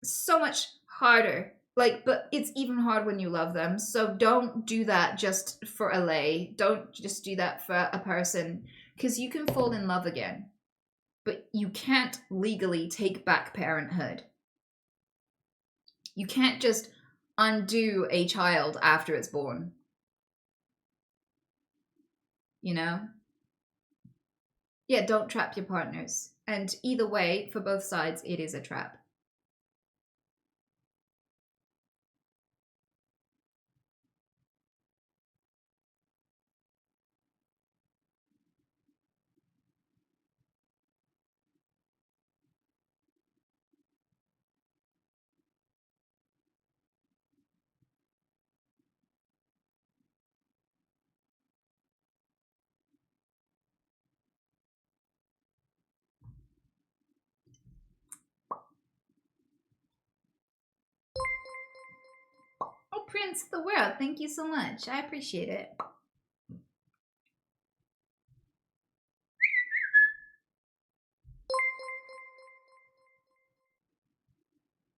So much harder. Like, but it's even hard when you love them. So don't do that just for a lay. Don't just do that for a person, because you can fall in love again. But you can't legally take back parenthood. You can't just undo a child after it's born. You know? Yeah, don't trap your partners. And either way, for both sides, it is a trap. experience of the world. Thank you so much. I appreciate it.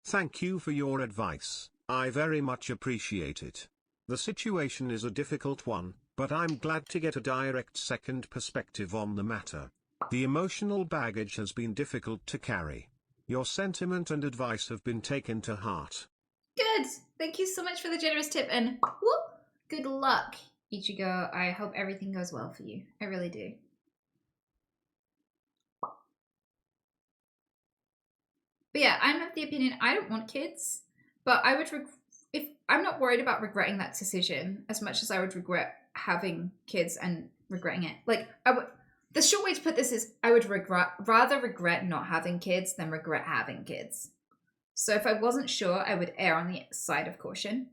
Thank you for your advice. I very much appreciate it. The situation is a difficult one, but I'm glad to get a direct second perspective on the matter. The emotional baggage has been difficult to carry. Your sentiment and advice have been taken to heart. Good. Thank you so much for the generous tip, and whoop, good luck, Ichigo. I hope everything goes well for you. I really do. But yeah, I'm of the opinion I don't want kids, but I would if I'm not worried about regretting that decision as much as I would regret having kids and regretting it. Like I would. The short way to put this is I would rather regret not having kids than regret having kids. So if I wasn't sure, I would err on the side of caution.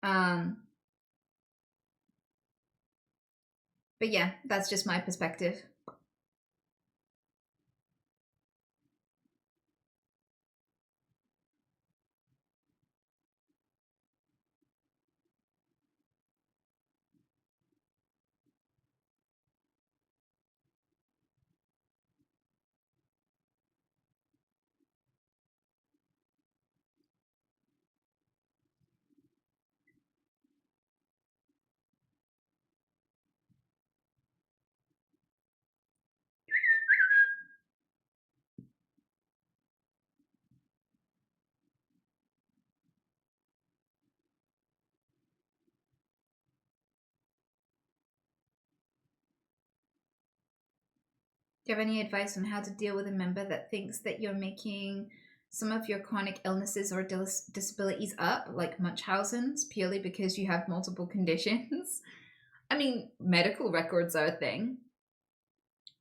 But yeah, that's just my perspective. Do you have any advice on how to deal with a member that thinks that you're making some of your chronic illnesses or disabilities up, like Munchausen's, purely because you have multiple conditions? I mean, medical records are a thing,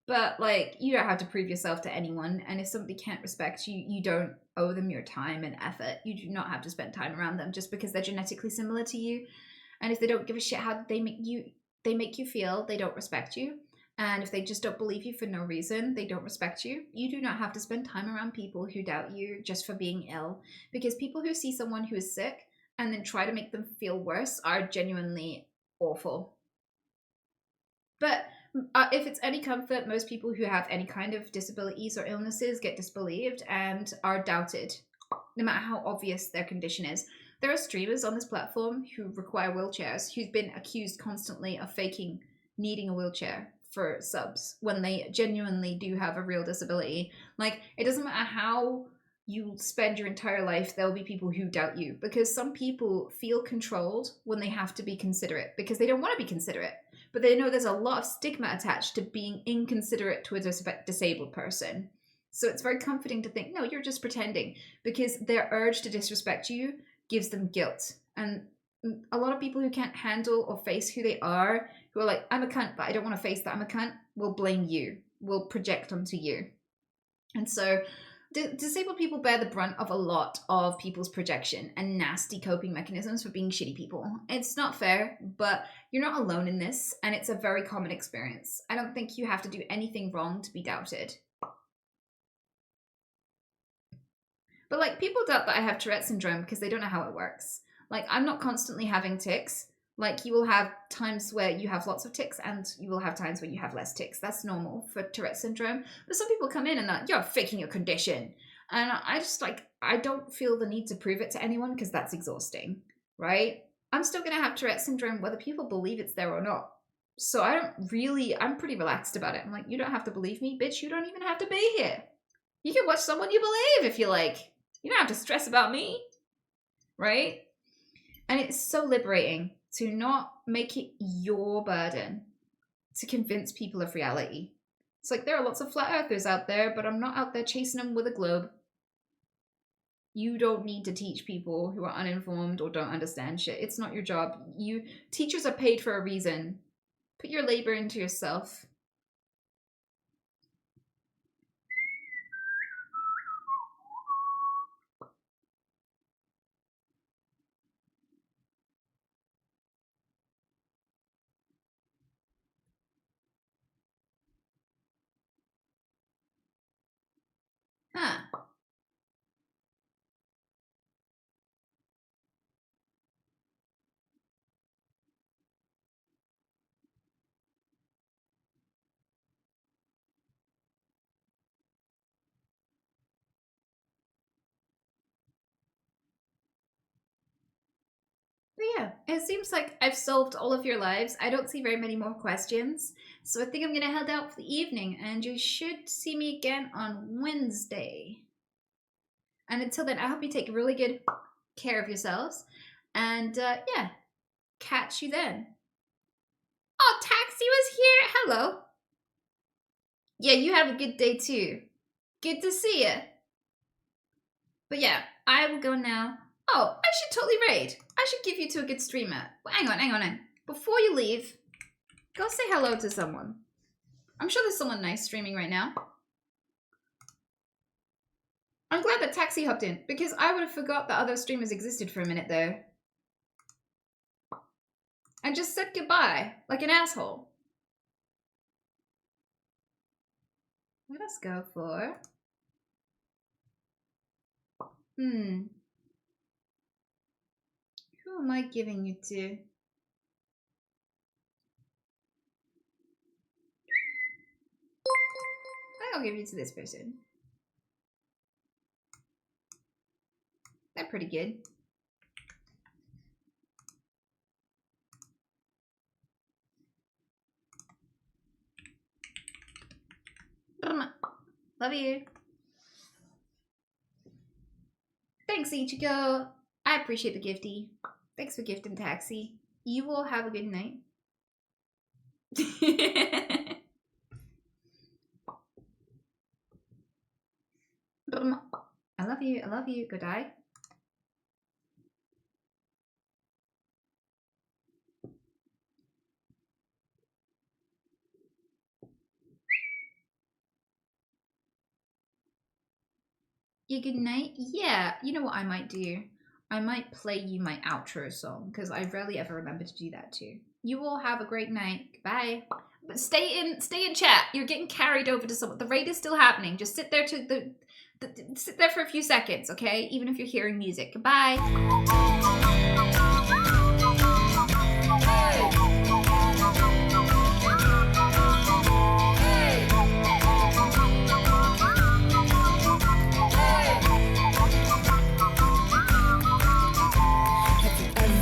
but like you don't have to prove yourself to anyone. And if somebody can't respect you, you don't owe them your time and effort. You do not have to spend time around them just because they're genetically similar to you. And if they don't give a shit how they make you feel, they don't respect you. And if they just don't believe you for no reason, they don't respect you. You do not have to spend time around people who doubt you just for being ill. Because people who see someone who is sick and then try to make them feel worse are genuinely awful. But if it's any comfort, most people who have any kind of disabilities or illnesses get disbelieved and are doubted, no matter how obvious their condition is. There are streamers on this platform who require wheelchairs who've been accused constantly of faking needing a wheelchair for subs when they genuinely do have a real disability. Like, it doesn't matter how you spend your entire life, there'll be people who doubt you, because some people feel controlled when they have to be considerate because they don't want to be considerate, but they know there's a lot of stigma attached to being inconsiderate to a disabled person. So it's very comforting to think, no, you're just pretending, because their urge to disrespect you gives them guilt. And a lot of people who can't handle or face who they are, who are like, I'm a cunt, but I don't want to face that I'm a cunt, will blame you, will project onto you. And so disabled people bear the brunt of a lot of people's projection and nasty coping mechanisms for being shitty people. It's not fair, but you're not alone in this, and it's a very common experience. I don't think you have to do anything wrong to be doubted. But like, people doubt that I have Tourette syndrome because they don't know how it works. Like, I'm not constantly having tics. Like, you will have times where you have lots of tics and you will have times where you have less tics. That's normal for Tourette syndrome. But some people come in and they're like, you're faking your condition. And I just like, I don't feel the need to prove it to anyone because that's exhausting, right? I'm still going to have Tourette syndrome whether people believe it's there or not. So I'm pretty relaxed about it. I'm like, you don't have to believe me, bitch. You don't even have to be here. You can watch someone you believe if you like. You don't have to stress about me, right? And it's so liberating to not make it your burden to convince people of reality. It's like, there are lots of flat earthers out there, but I'm not out there chasing them with a globe. You don't need to teach people who are uninformed or don't understand shit. It's not your job. Teachers are paid for a reason. Put your labor into yourself. Huh. yeah, it seems like I've solved all of your lives. I don't see very many more questions. So I think I'm going to head out for the evening, and you should see me again on Wednesday. And until then, I hope you take really good care of yourselves. And yeah, catch you then. Oh, Taxi was here. Hello. Yeah, you have a good day too. Good to see you. But yeah, I will go now. Oh, I should totally raid. I should give you to a good streamer. Hang on. Before you leave, go say hello to someone. I'm sure there's someone nice streaming right now. I'm glad that Taxi hopped in, because I would have forgot that other streamers existed for a minute though. I just said goodbye, like an asshole. Let us go for... Who am I giving you to? I think I'll give you to this person. They're pretty good. Love you. Thanks, Ichigo. I appreciate the gifty. Thanks for gifting, Taxi. You will have a good night. I love you. I love you. Good eye. Yeah, good night. Yeah, you know what I might do? I might play you my outro song, because I rarely ever remember to do that too. You all have a great night. Goodbye. But stay in chat. You're getting carried over to someone. The raid is still happening. Just sit there sit there for a few seconds, okay? Even if you're hearing music. Goodbye.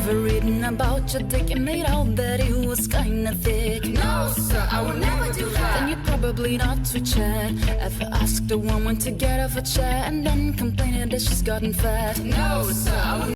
Reading about your dick and made out that it was kinda thick. No, sir, I would never do that. Then you probably not to chat. Ever asked a woman to get off a chair and then complaining that she's gotten fat. No, sir, I would